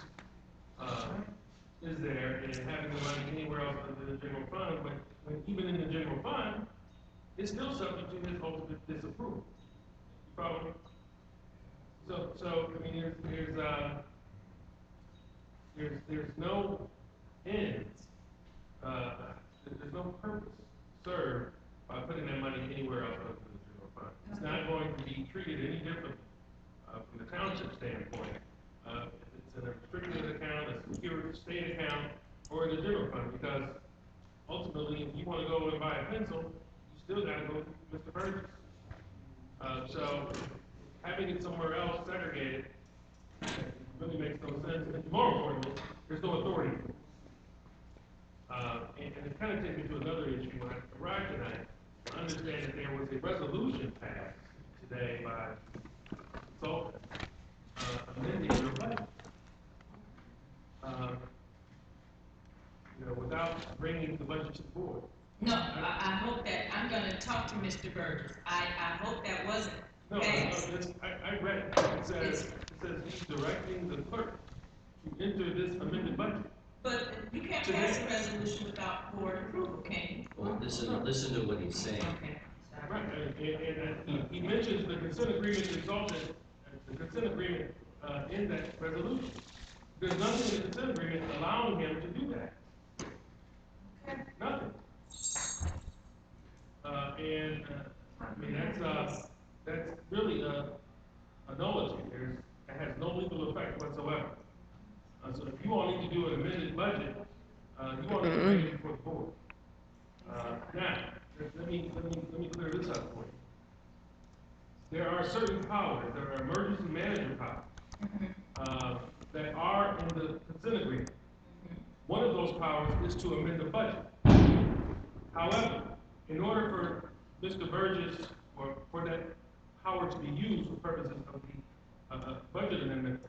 is there in having the money anywhere else other than the general fund, when even in the general fund, it's still subject to his ultimate disapproval? You follow me? So I mean, there's no ends, there's no purpose served by putting that money anywhere else other than the general fund. It's not going to be treated any different from the township standpoint. If it's in a restricted account, a secure state account, or in the general fund, because ultimately, if you want to go and buy a pencil, you still got to go through Mr. Burgess. So having it somewhere else segregated really makes no sense. And more importantly, there's no authority. And it kind of takes me to another issue. When I arrived tonight, I understand that there was a resolution passed today by consultants amending your budget. You know, without bringing the budget to the board. No, I hope that, I'm gonna talk to Mr. Burgess. I hope that wasn't passed. I read it. It says he's directing the clerk to enter this amended budget. But you can't pass a resolution without board approval, can you? Well, listen to what he's saying. Okay. Right, and he mentions the consent agreement consultant, the consent agreement in that resolution. There's nothing in the consent agreement allowing him to do that. Okay. Nothing. I mean, that's really a nullity. It has no legal effect whatsoever. So if you all need to do an amended budget, you all need to bring it before the board. Now, let me clear this up for you. There are certain powers, there are emergency management powers, that are in the consent agreement. One of those powers is to amend the budget. However, in order for Mr. Burgess, or for that power to be used for purposes of the budget amendment,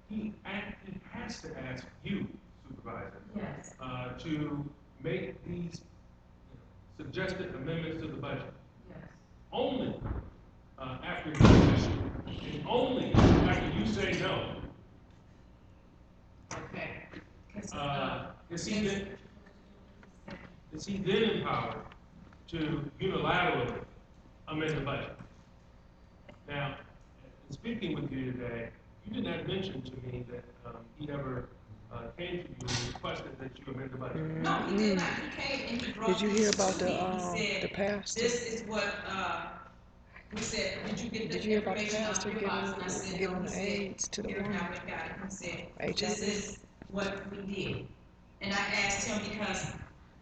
he has to ask you, Supervisor, Yes. To make these suggested amendments to the budget. Yes. Only after you and only after you say no. Okay. Is he then empowered to unilaterally amend the budget? Now, in speaking with you today, you did not mention to me that he ever came to you and requested that you amend the budget. No, he did not. He came and he brought Did you hear this about to me. He said, pastor? this is what, he said, did you get the information out of your box? And I said, no. He said, AIDS to the here's woman. how we got it. He said, HIV. this is what we did. And I asked him because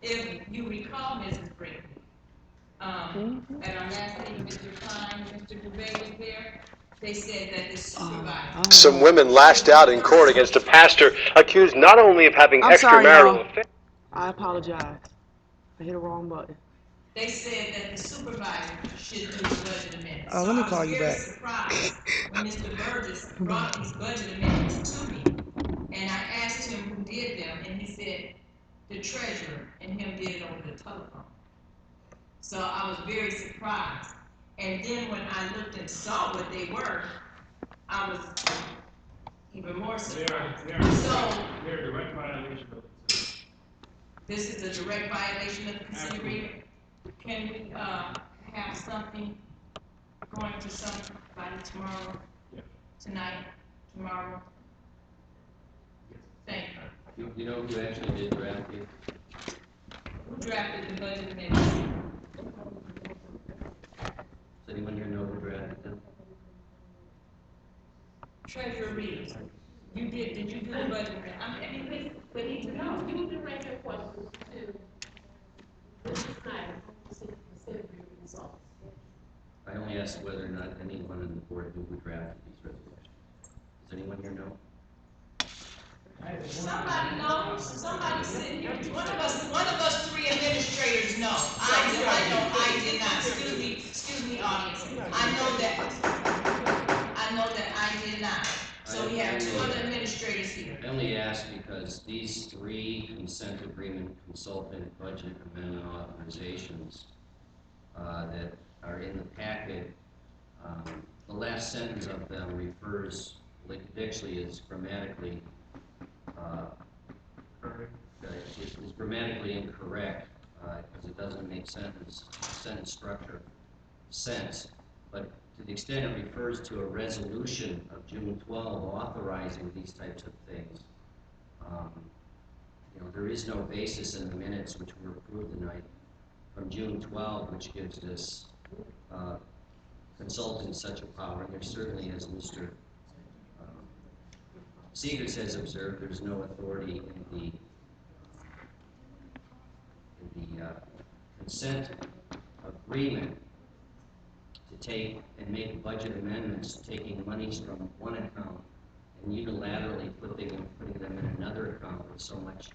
if you recall, Mrs. Brinkley, at our last meeting, Mr. Klein, Mr. Dubay was there, they said that the supervisor. Some women lashed out in court against a pastor accused not only of having extramarital affairs. I apologize. I hit the wrong button. They said that the supervisor should do the budget amendments. Let me call you back. So I was very surprised when Mr. Burgess brought these budget amendments to me. And I asked him who did them, and he said the treasurer, and him did it over the telephone. So I was very surprised. And then when I looked and saw what they were, I was even more surprised. They're a direct violation of consent. This is a direct violation of the consent agreement. Can we, have something going to somebody tomorrow? Yes. Tonight, tomorrow? Thank you. You know who actually did draft it? Who drafted the budget amendments? Does anyone here know who drafted them? Treasurer Reeves. You did you do the budget amendment? I mean, we need to know. You direct your questions to Mr. Snyder, consider results. I only asked whether or not anyone on the board knew who drafted these resolutions. Does anyone here know? Somebody knows, somebody sitting here, one of us three administrators know. I did not, excuse me, audience. I know that I did not. So we have two other administrators here. I only asked because these three consent agreement consultant budget amendment authorizations that are in the packet, the last sentence of them refers, like, actually is grammatically is grammatically incorrect because it doesn't make sentence structure sense. But to the extent it refers to a resolution of June 12 authorizing these types of things, there is no basis in the minutes which were approved tonight from June 12, which gives this consultant such a power. And there certainly, as Mr. Seegers has observed, there's no authority in the consent agreement to take and make budget amendments, taking monies from one account and unilaterally putting them in another account with so much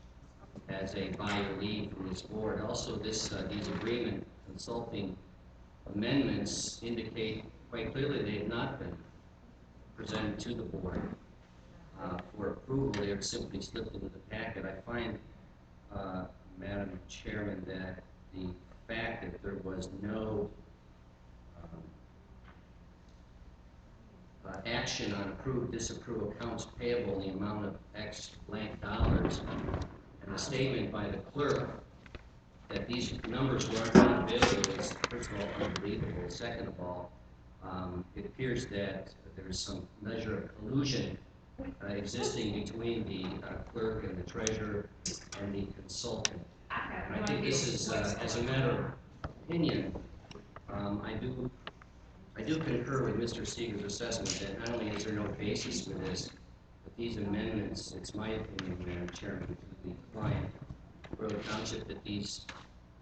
as a by or leave from this board. Also, these agreement consulting amendments indicate quite clearly they have not been presented to the board for approval. They have simply slipped into the packet. I find, Madam Chairman, that the fact that there was no action on approve, disapprove accounts payable in the amount of X blank dollars, and the statement by the clerk that these numbers were not available is, first of all, unbelievable. Second of all, it appears that there's some measure of collusion existing between the clerk and the treasurer and the consultant. And I think this is, as a matter of opinion, I do concur with Mr. Seeger's assessment that not only is there no basis for this, but these amendments, it's my opinion, Madam Chairman, to the client for the township, that these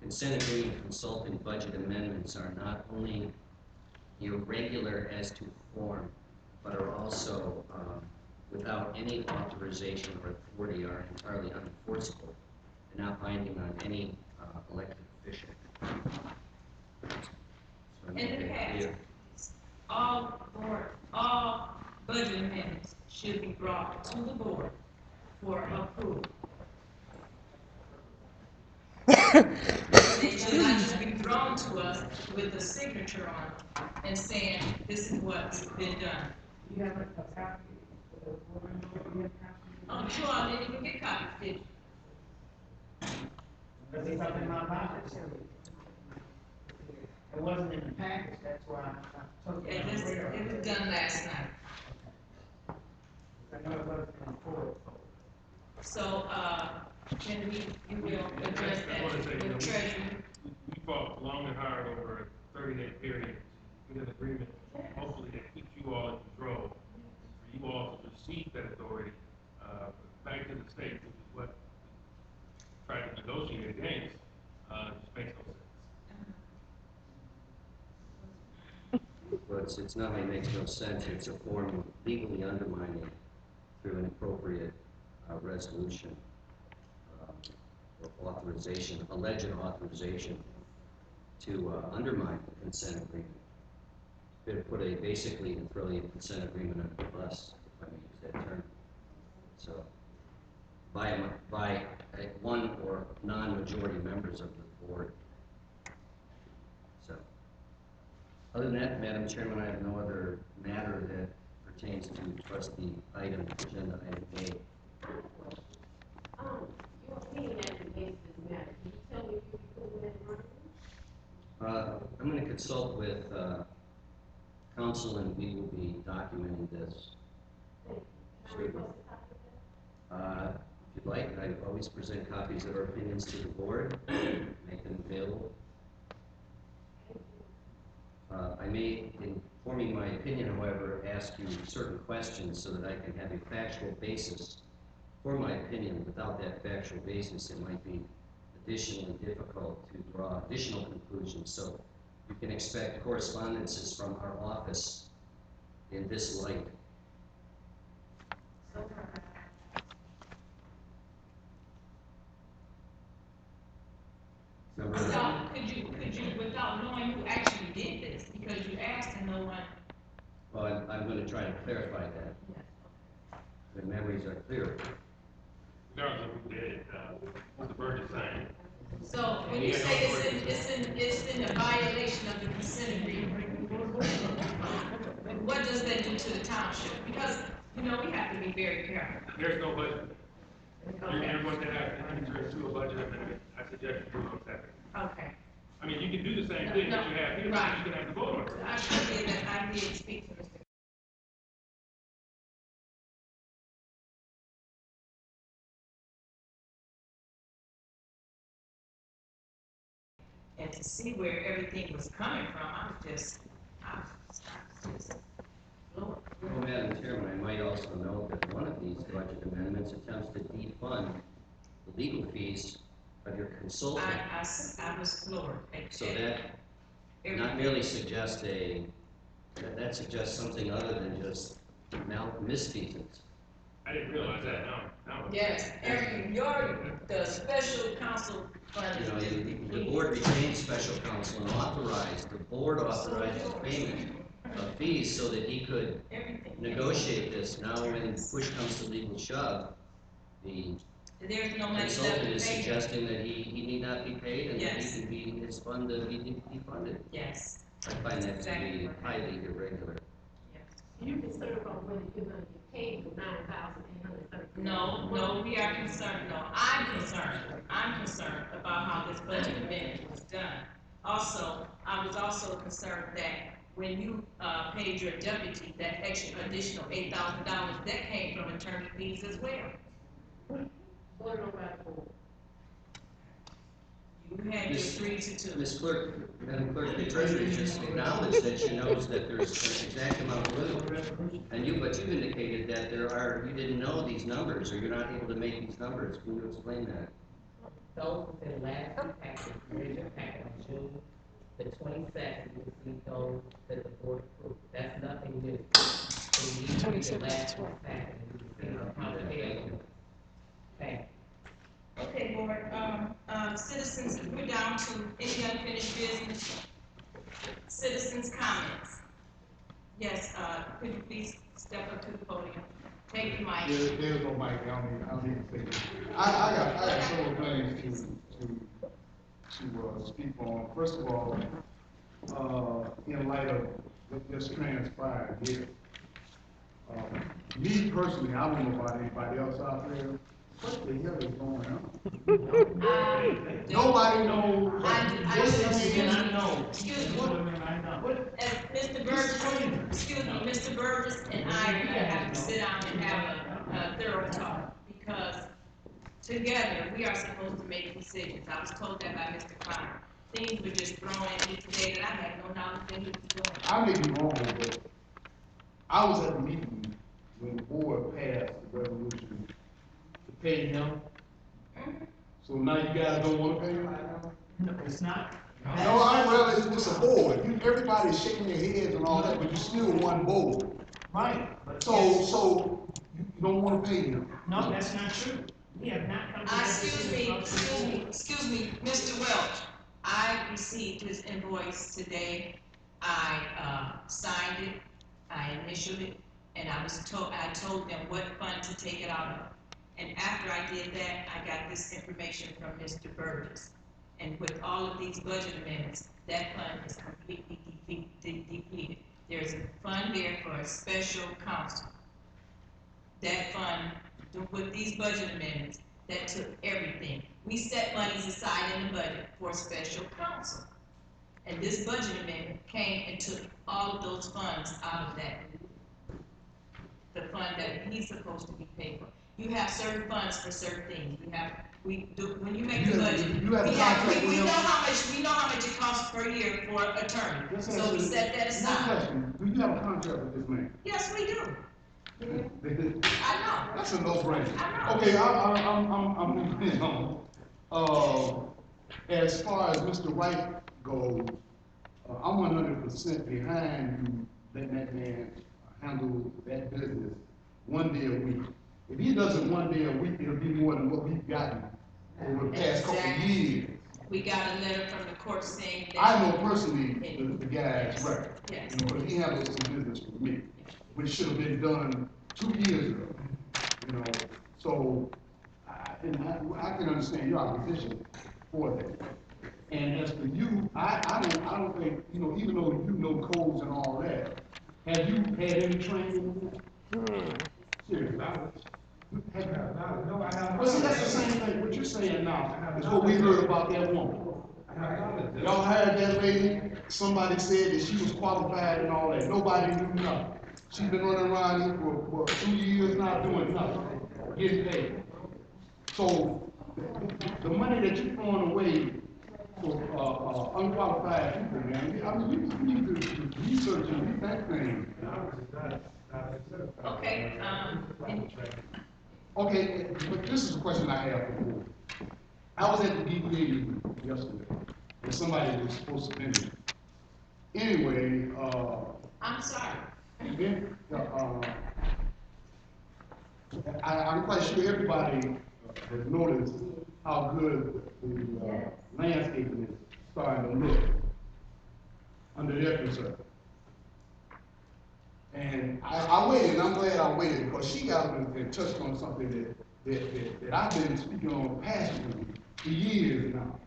consent agreement consultant budget amendments are not only irregular as to form, but are also without any authorization or authority, are entirely unenforceable and not binding on any elected official. So In the past, all budget amendments should be brought to the board for approval. They should not just be thrown to us with a signature on it and saying, this is what's been done. You have a copy? Oh, you all didn't even get copies, did you? Because it's up in my box. It wasn't in the package, that's why I took it. It was done last night. I know it wasn't in the report. So, then you will address I want to say, that with treasury. we fought long and hard over a 30-day period to get an agreement, hopefully that keeps you all in control, for you all to receive that authority back to the state, which is what we tried to negotiate against, just makes no sense. Well, it's not only makes no sense, it's a form of legally undermining through an appropriate resolution or authorization, alleged authorization to undermine the consent agreement. To put a basically throw the consent agreement under the bus, if I may use that term. So, by one or non-majority members of the board. So, other than that, Madam Chairman, I have no other matter that pertains to trustee item, agenda item A. Your opinion as it relates to this matter, can you tell me if you put that in writing? I'm going to consult with counsel, and we will be documenting this. Sure. If you'd like, I always present copies of our opinions to the board, make them available. I may, in forming my opinion, however, ask you certain questions so that I can have a factual basis for my opinion. Without that factual basis, it might be additionally difficult to draw additional conclusions. So you can expect correspondences from our office in this light. Could you, without knowing who actually did this, because you asked and no one. Well, I'm going to try to clarify that. The memories are clear. Regardless of who did it, Mr. Burgess signed. So when you say it's in the violation of the consent agreement, what does that do to the township? Because, we have to be very careful. There's no budget. Okay. You're going to have to enter into a budget amendment. I suggest you do on Saturday. Okay. I mean, you can do the same thing that you have here, but Right. you're going to have to vote on it. I did speak to Mr. And to see where everything was coming from, I was just Well, Madam Chairman, I might also note that one of these budget amendments attempts to defund the legal fees of your consultant. I was floored. So that not merely suggests that suggests something other than just misfeasance. I didn't realize that. No. Yes, the special counsel fund You know, is the board retained special counsel and the board authorized the payment of fees so that he could negotiate this. Now when push comes to legal shove, the there's no money left consultant to is pay. suggesting that he need not be paid and Yes. that he can be his fund to be defunded. Yes. I find that to be highly irregular. You concerned about whether you're gonna get paid for $9,830? No, we are concerned, I'm concerned about how this budget amendment was done. Also, I was also concerned that when you, paid your deputy that extra additional $8,000, that came from attorney fees as well. Voted on by the board. You had to agree to. Ms. Clerk, Madam Clerk, the Treasurer just acknowledged that she knows that there's an exact amount of limit. But you've indicated that you didn't know these numbers, or you're not able to make these numbers. Can you explain that? Those within the last two packets, the original packet on June the 22nd, you see those that the board approved. That's nothing new. So you need to read the last one packet and you see the complicated. Okay. Okay, board, citizens, we're down to any unfinished business. Citizens' comments. Yes, could you please step up to the podium? Take the mic. There's no mic, I don't need to say this. I got several things to speak on. First of all, in light of what just transpired here, me personally, I don't know about anybody else out there, what the hell is going on? Nobody knows. Excuse me. Mr. Mr. Burgess and I are gonna have to sit down and have a thorough talk, because together, we are supposed to make decisions. I was told that by Mr. Connor. Things were just thrown at me today that I had no knowledge that he was doing. I may be wrong, but I was at the meeting when the board passed the resolution to pay him. So now you guys don't want to pay him? No, it's not. No, I rather it's just a board. Everybody's shaking their heads and all that, but you're still one board. Right. But So you don't want to pay him. no, that's not true. We have not come to that decision. Excuse me, Mr. Welch. I received his invoice today. I signed it, I initialed it, and I told them what fund to take it out of. And after I did that, I got this information from Mr. Burgess. And with all of these budget amendments, that fund is completely depleted. There's a fund there for a special counsel. That fund, with these budget amendments, that took everything. We set monies aside in the budget for special counsel. And this budget amendment came and took all of those funds out of that. The fund that he's supposed to be paid for. You have certain funds for certain things. When you make the budget, we know how much it costs per year for an attorney. So we set that aside. Do you have a contract with this man? Yes, we do. I know. That's a no-brainer. I know. Okay, I'm moving on. As far as Mr. White goes, I'm 100% behind you letting that man handle that business one day a week. If he does it one day a week, it'll be more than what we've gotten over the past couple of years. We got a letter from the court saying that. I know personally the guy's right. Yes. You know, but he handles some business with me, which should have been done 2 years ago. You know, so I can understand your opposition for that. And as for you, I don't think, you know, even though you know codes and all that, have you had any training? Seriously. No, I have. Well, see, that's the same thing. What you're saying now is what we heard about that woman. Y'all heard that lady? Somebody said that she was qualified and all that. Nobody knew nothing. She's been running around here for 2 years now doing nothing, getting paid. So the money that you're throwing away for unqualified people, man, I mean, you need to research and rethink things. Okay, Okay, but this is a question I have for you. I was at the DBA meeting yesterday, and somebody was supposed to finish. Anyway, I'm sorry. I'm quite sure everybody has noticed how good the landscaping is starting to look under their concern. And I waited, and I'm glad I waited, because she got up and touched on something that I've been speaking on passionately for years now.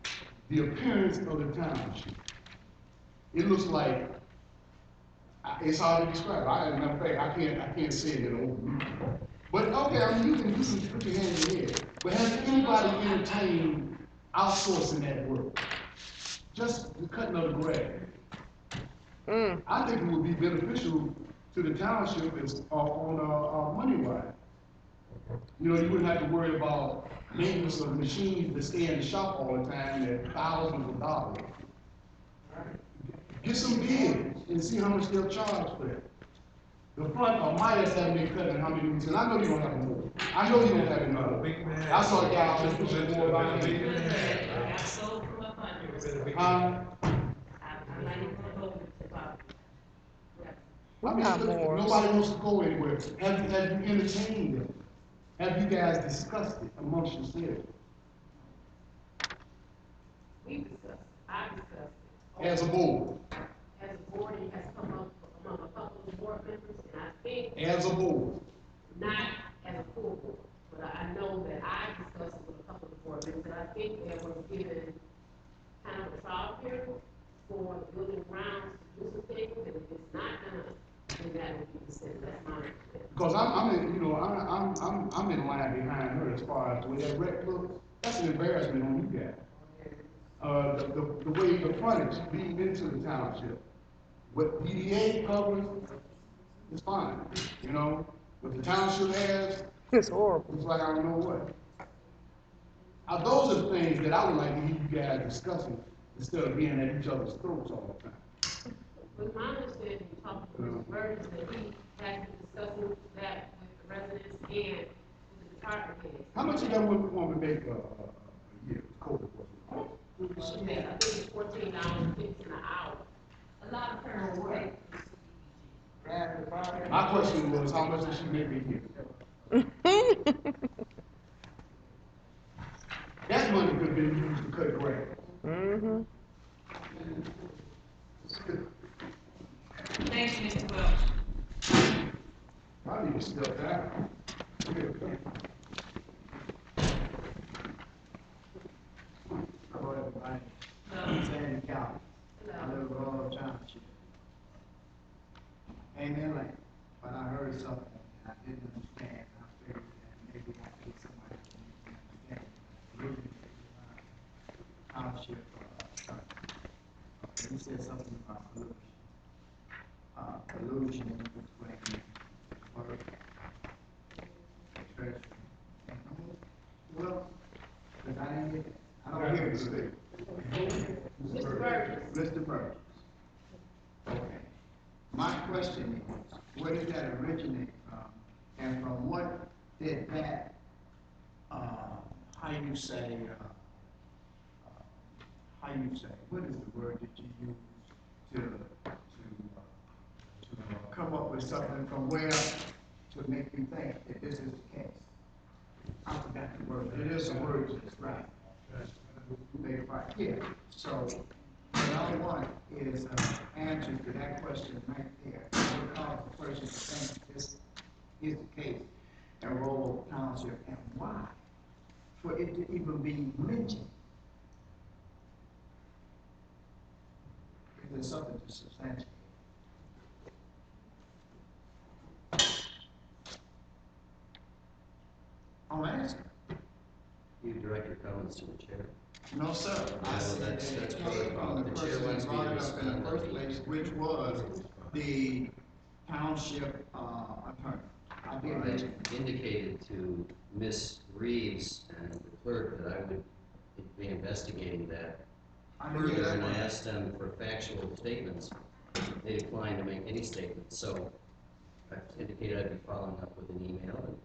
The appearance of the township. It looks like, it's hard to describe. As a matter of fact, I can't say it in an open meeting. But okay, I mean, you can put your hand in your head. But has anybody entertained outsourcing that work? Just the cutting of the grass. I think it would be beneficial to the township on money-wise. You know, you wouldn't have to worry about maintenance of machines that stay in the shop all the time at thousands of dollars. Get some bids and see how much they'll charge for that. The front of my haven't been cut in how many weeks, and I know you don't have more. I know you don't have enough. I saw a guy out there pushing more about me. I sold from up under. I'm not even gonna go about. I mean, nobody wants to go anywhere. Have you entertained them? Have you guys discussed it amongst yourselves? We discussed, I discussed it. As a board? As a board, it has come up among a couple of board members, and I think. As a board? Not as a full board, but I know that I discussed it with a couple of board members, and I think there was given kind of a trial period for the building grounds to do some things, and if it's not done, then that would be considered, that's my understanding. Because I'm in line behind her as far as the way that rec looks. That's an embarrassment on you guys. The way the frontage leading into the township, what DDA covers is fine, you know. What the township has, it's horrible. It's like I don't know what. Those are the things that I would like to hear you guys discussing instead of being at each other's throats all the time. With my understanding, talking to Mr. Burgess, that he has been discussing that with the residents and with the department heads. How much of that would make a year, code enforcement? I think it's $14.50 an hour. A lot of parents pay. My question was, how much does she make a year? That money could have been used to cut grass. Mm-hmm. Thank you, Mr. Welch. I need to step down. Hello, everybody. No. Sandy County. I live in Royal Township. Ain't in lane, but I heard something and I didn't understand. I figured that maybe I could get somebody to make me understand. Looking at township, he said something about pollution. Pollution between work, treasury, and well, because I didn't get it. I don't hear it speak. Mr. Burgess. Mr. Burgess. Okay. My question is, where did that originate from? And from what did that, what is the word that you use to come up with something from where to make you think that this is the case? I forgot the word. It is a word to describe. Right, yeah. So what I want is an answer to that question right there. What caused the person to think this is the case in Royal Township and why? For it to even be mentioned. If there's something to substantiate. I'm asking. You direct your comments to the chair. No, sir. I said that it came from the person that brought it up in the first place, which was the township attorney. I did mention. I indicated to Ms. Reeves and the clerk that I would be investigating that further, and I asked them for factual statements. They declined to make any statements, so I indicated I'd be following up with an email, and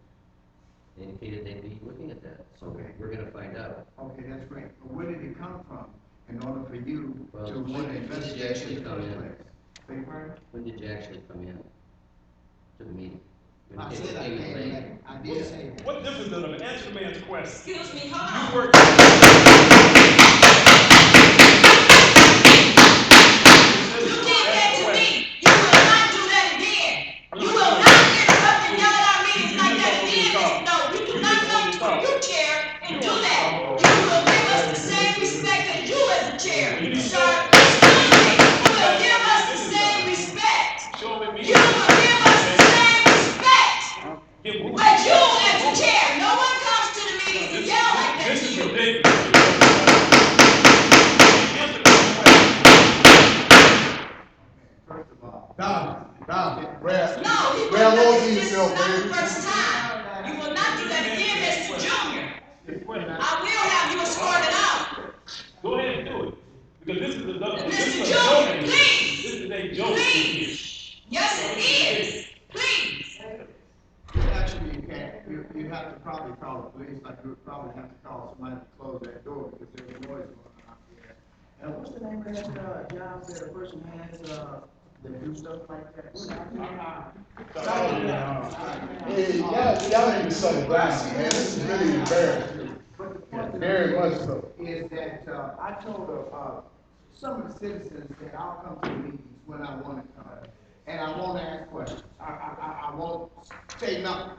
they indicated they'd be looking at that. So we're going to find out. Okay, that's great. But where did it come from in order for you to when did you actually come in? When did you actually come in to the meeting? I said I came late. I did say that. What difference does it make? Answer the man's question. Excuse me, hold on. You work. You did that to me. You will not do that again. You will not interrupt and yell at our meetings like that again. No, we do not come to a new chair and do that. You will give us the same respect that you as the chair. Sir, excuse me. You will give us the same respect. You will give us the same respect. But you as the chair, no one comes to the meetings and yell like that to you. First of all, No, he will not. This is not the first time. You will not do that again, Mr. Junior. I will have you escorted out. Go ahead and do it. Because this is Mr. Junior, please. This is a joke. Please. Yes, it is. Please. actually, you can't. You have to probably call the police. Like you would probably have to call somebody to close that door because there's noise going on out there. And what's the name of that job that a person has that do stuff like that? Hey, y'all need to settle down, man. This is really embarrassing. But the point Very much so. is that I told some of the citizens that I'll come to the meetings when I want to come, and I won't ask questions. I won't say nothing.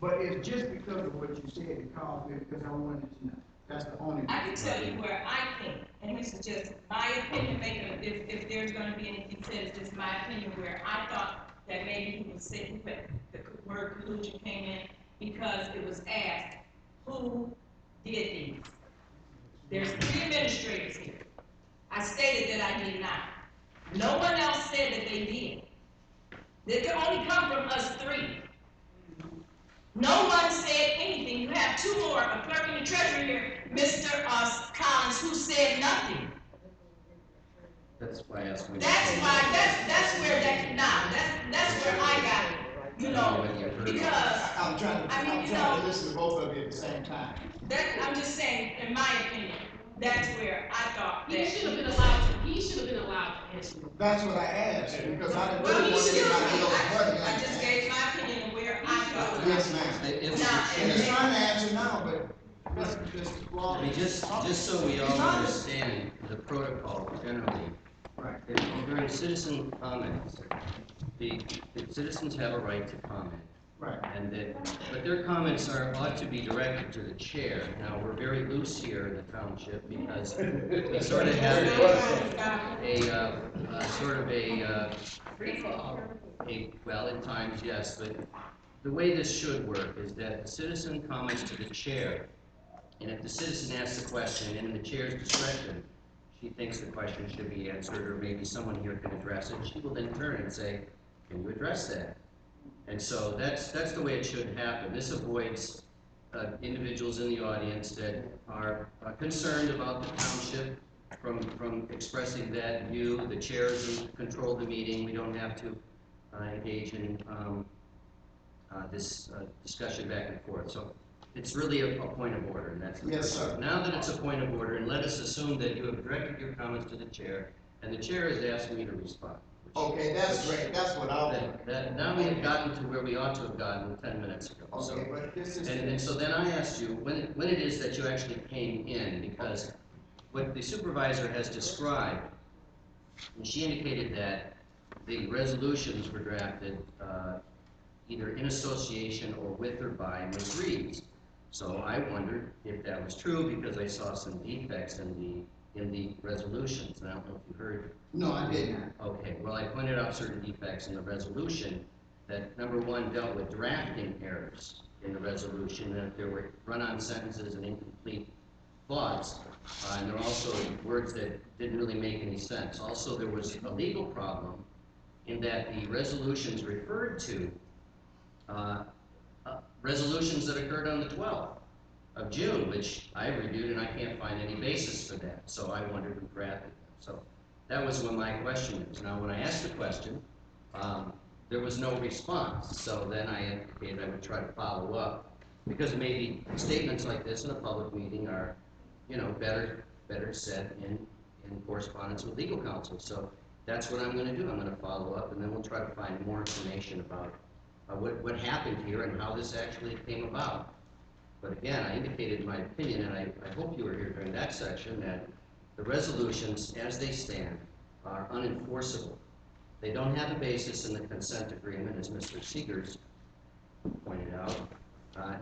But it's just because of what you said it caused me, because I wanted to know. That's the only. I can tell you where I think, and this is just my opinion, if there's gonna be anything said, it's just my opinion, where I thought that maybe he was sitting, but the word collusion came in, because it was asked, who did these? There's 3 administrators here. I stated that I did not. No one else said that they did. They could only come from us 3. No one said anything. You have two more, a clerk and a treasurer here, Mr. Collins, who said nothing. That's why I asked. That's where that's where I got, because, I'm trying to listen to both of you at the same time. I'm just saying, in my opinion, that's where I thought He that. should have been allowed to answer. That's what I asked, because I didn't Well, really he want should anybody to know have. what he I just gave my opinion of where I thought. Yes, ma'am. And he's If trying to answer now, but Mr. Wall. I mean, just so we all understand the protocol generally, Right. during citizen comments, the citizens have a right to comment. Right. But their comments ought to be directed to the chair. Now, we're very loose here in the township because we sort of have well, in times, yes, but the way this should work is that the citizen comments to the chair, and if the citizen asks the question and in the chair's discretion, she thinks the question should be answered, or maybe someone here can address it, she will then turn and say, can you address that? And so that's the way it should happen. This avoids individuals in the audience that are concerned about the township from expressing that view. The chairs control the meeting. We don't have to engage in this discussion back and forth. So it's really a point of order, and that's the Yes, sir. Now that it's a point of order, and let us assume that you have directed your comments to the chair, and the chair has asked me to respond. Okay, that's great. That's what I want. Now we have gotten to where we ought to have gotten 10 minutes ago. Okay, So, but this is. and so then I asked you when it is that you actually came in, because what the supervisor has described, and she indicated that the resolutions were drafted either in association or with or by Ms. Reeves. So I wondered if that was true because I saw some defects in the resolutions. And I don't know if you heard. No, I did not. Okay, well, I pointed out certain defects in the resolution that, number one, dealt with drafting errors in the resolution, that there were run-on sentences and incomplete thoughts, and there were also words that didn't really make any sense. Also, there was a legal problem in that the resolutions referred to resolutions that occurred on the 12th of June, which I reviewed and I can't find any basis for that. So I wondered who drafted them. So that was what my question is. Now, when I asked the question, there was no response. So then I indicated I would try to follow up, because maybe statements like this in a public meeting are, better said in correspondence with legal counsel. So that's what I'm going to do. I'm going to follow up, and then we'll try to find more information about what happened here and how this actually came about. But again, I indicated my opinion, and I hope you were here during that section, that the resolutions, as they stand, are unenforceable. They don't have a basis in the consent agreement, as Mr. Seegers pointed out,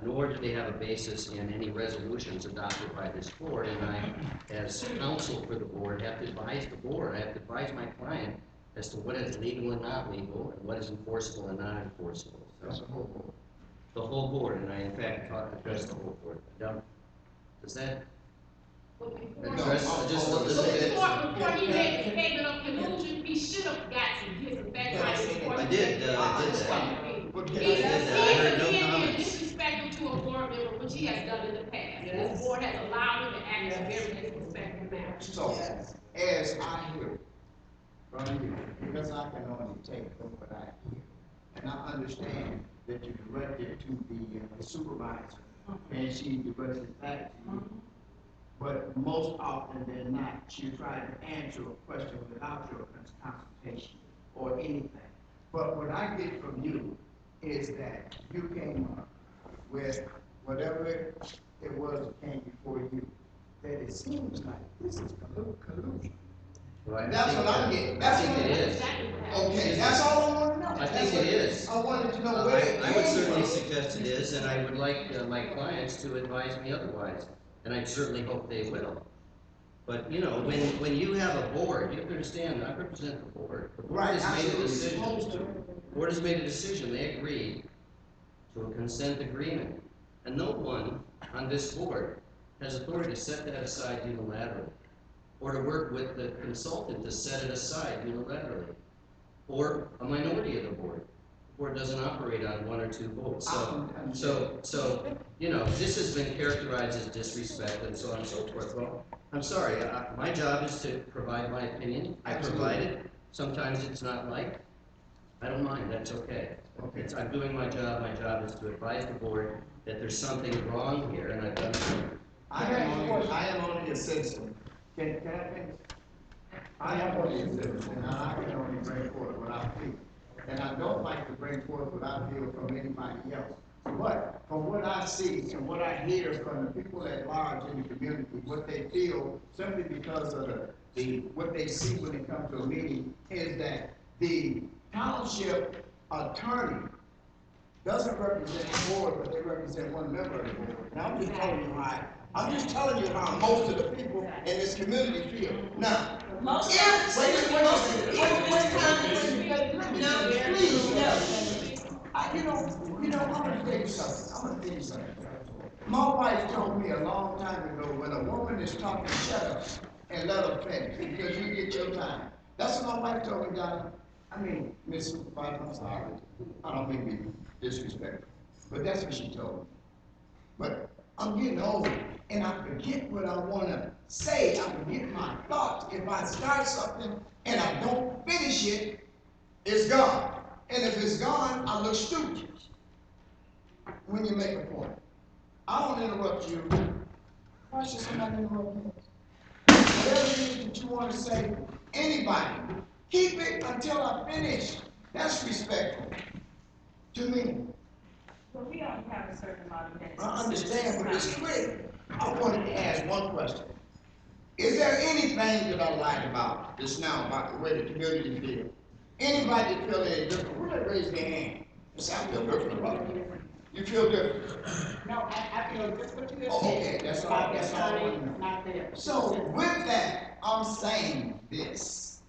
nor do they have a basis in any resolutions adopted by this board. And I, as counsel for the board, have to advise the board, I have to advise my client as to what is legal and not legal, and what is enforceable and not enforceable. That's the whole board. The whole board, and I in fact addressed the whole board. Does that address just a little bit? Before he made the statement of conclusion, he should have got some his effect right before I he did made that. He I heard no is being comments. disrespectful to a board member, which he has done in the past. This board has allowed him to act in a very disrespectful manner. So, as I hear it from you, because I can only take from what I hear, and I understand that you directed to the supervisor, and she directed it back to you. But most often than not, she tried to answer a question without your consultation or anything. But what I get from you is that you came up with whatever it was that came before you, that it seems like this is collusion. Right. That's what I'm getting. I think it is. Okay, that's all I want to know. I think it is. I wanted to know where I would certainly suggest it is, and I would like my clients to advise me otherwise, and I certainly hope they will. But, when you have a board, you have to understand, I represent the board. The board has made a decision. The board has made a decision. They agreed to a consent agreement. And no one on this board has authority to set that aside unilaterally, or to work with the consultant to set it aside unilaterally, or a minority of the board. board doesn't operate on one or two votes. So, you know, this has been characterized as disrespect and so on and so forth. Well, I'm sorry, my job is to provide my opinion. I provide it. Sometimes it's not liked. I don't mind, that's okay. I'm doing my job. My job is to advise the board that there's something wrong here, and I've done so. I am only a citizen. Can I finish? I am only a citizen, and I can only bring forth what I feel. And I don't like to bring forth what I feel from anybody else. But from what I see and what I hear from the people at large in the community, what they feel simply because of what they see when it comes to a meeting is that the township attorney doesn't represent the board, but they represent one member of the board. Now I'm just telling you how most of the people in this community feel. Now, please, I'm gonna tell you something. My wife told me a long time ago, when a woman is talking, shut up and let her finish, because you get your time. That's what my wife told me, Donna. I mean, Miss Supervisor, I'm sorry. I don't mean to be disrespectful, but that's what she told me. But I'm getting old, and I forget what I want to say. I forget my thoughts. If I start something and I don't finish it, it's gone. And if it's gone, I look stupid when you make a point. I don't interrupt you. Why should somebody interrupt me? Whatever it is that you want to say, anybody, keep it until I finish. That's respectful to me. But we only have a certain amount of minutes. I understand, but it's clear. I wanted to ask one question. Is there anything that I lied about just now about the way the community feels? Anybody that feel any different, would they raise their hand? Say, I feel different about it. You feel different? No, I feel just what you just said. Okay, that's all I want to know. Not there. So with that, I'm saying this.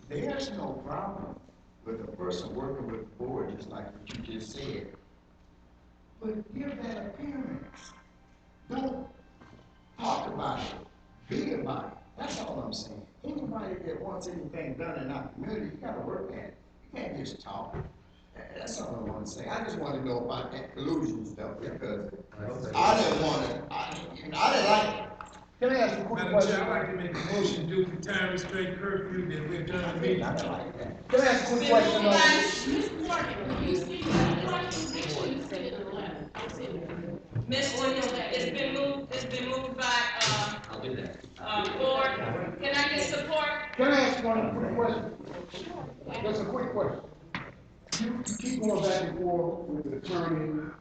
There's no problem with a person working with the board, just like what you just said. But give that appearance. Don't talk about it. Be about it. That's all I'm saying. Anybody that wants anything done in our community, you gotta work at it. You can't just talk. That's all I want to say. I just want to know about that collusion stuff, because I didn't want to, I didn't like it. Can I ask a quick Madam question? Chair, I'd like to make a motion due to time restraint curfew that we're done the meeting. I didn't like that. Can I ask a quick question? Ms. Morgan, when you speak to the question, make sure you send it in the letter. It's been moved by, I'll do that. Ford. Can I get support? Can I ask one quick question? Just a quick question. You keep going back and forth with the attorney,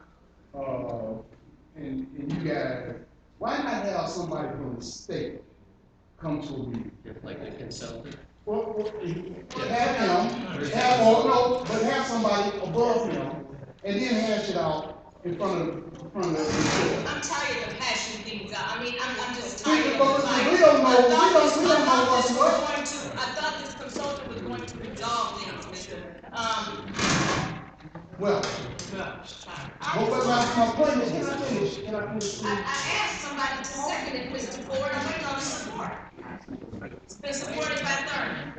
and you guys, why not have somebody from the state come to a meeting? Like a consultant. Well, have somebody above him, and then hash it out in front of the. I'm tired of hashing things out. I mean, I'm just We tired of don't know what. I thought this consultant was going to resolve things, Well, my point is, can I finish? I asked somebody to second it, Mr. Ford, I'm waiting on the support. It's been supported by Thurman.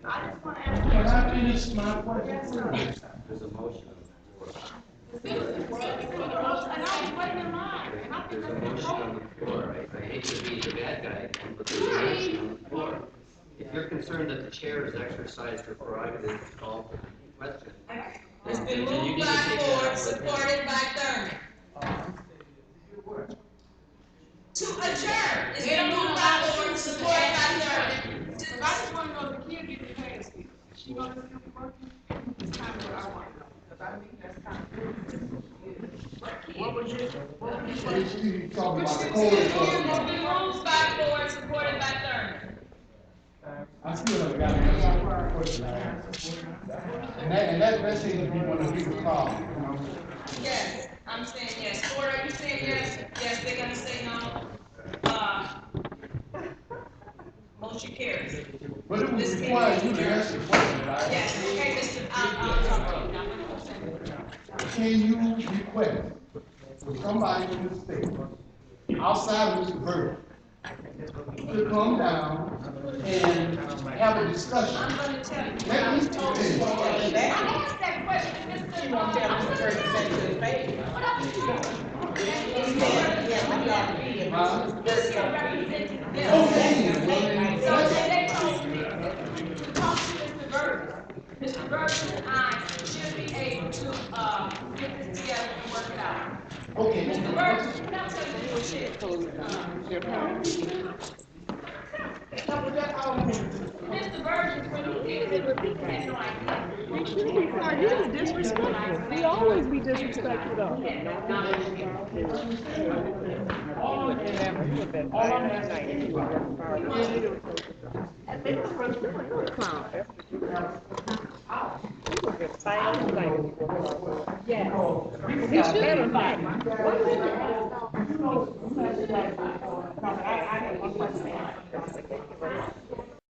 I just want to ask. Can I finish my question? There's a motion on the floor. There's a motion on the floor. I hate to be the bad guy, but there's a motion on the floor. If you're concerned that the chair has exercised her prerogative to call for the question, It's been then you moved need by to take that Ford, up with him. supported by Thurman. To adjourn. It's been moved by Ford, supported by Thurman. I just want to know if the kid gets paid still. Is she gonna still be working? It's kind of what I want to know, because I think that's kind of. What was your question? You talking about the It's code been enforcement. moved by Ford, supported by Thurman. I still haven't got an answer to the question I asked. And that seems to be one of the biggest problems, you know? Yes, I'm saying yes. Ford, are you saying yes? Yes, they're gonna say no. Motion carries. But it would require you to answer the question, right? Yes, okay, Mr. Can you request for somebody from the state, outside of Mr. Burke, to come down and have a discussion. I'm gonna tell you, Let I me was told finish. I asked that question, Mr. She won't tell Mr. Burton that to his face. He's here representing them. Okay, So they told me to talk to Mr. Burton. Mr. Burton and I should be able to, get this together and work it out. okay. Mr. Burton, can I tell you this shit? Mr. Burton, when he did it, he had no idea. He was disrespectful. He always be disrespectful though. He had no knowledge. All I'm I have one question.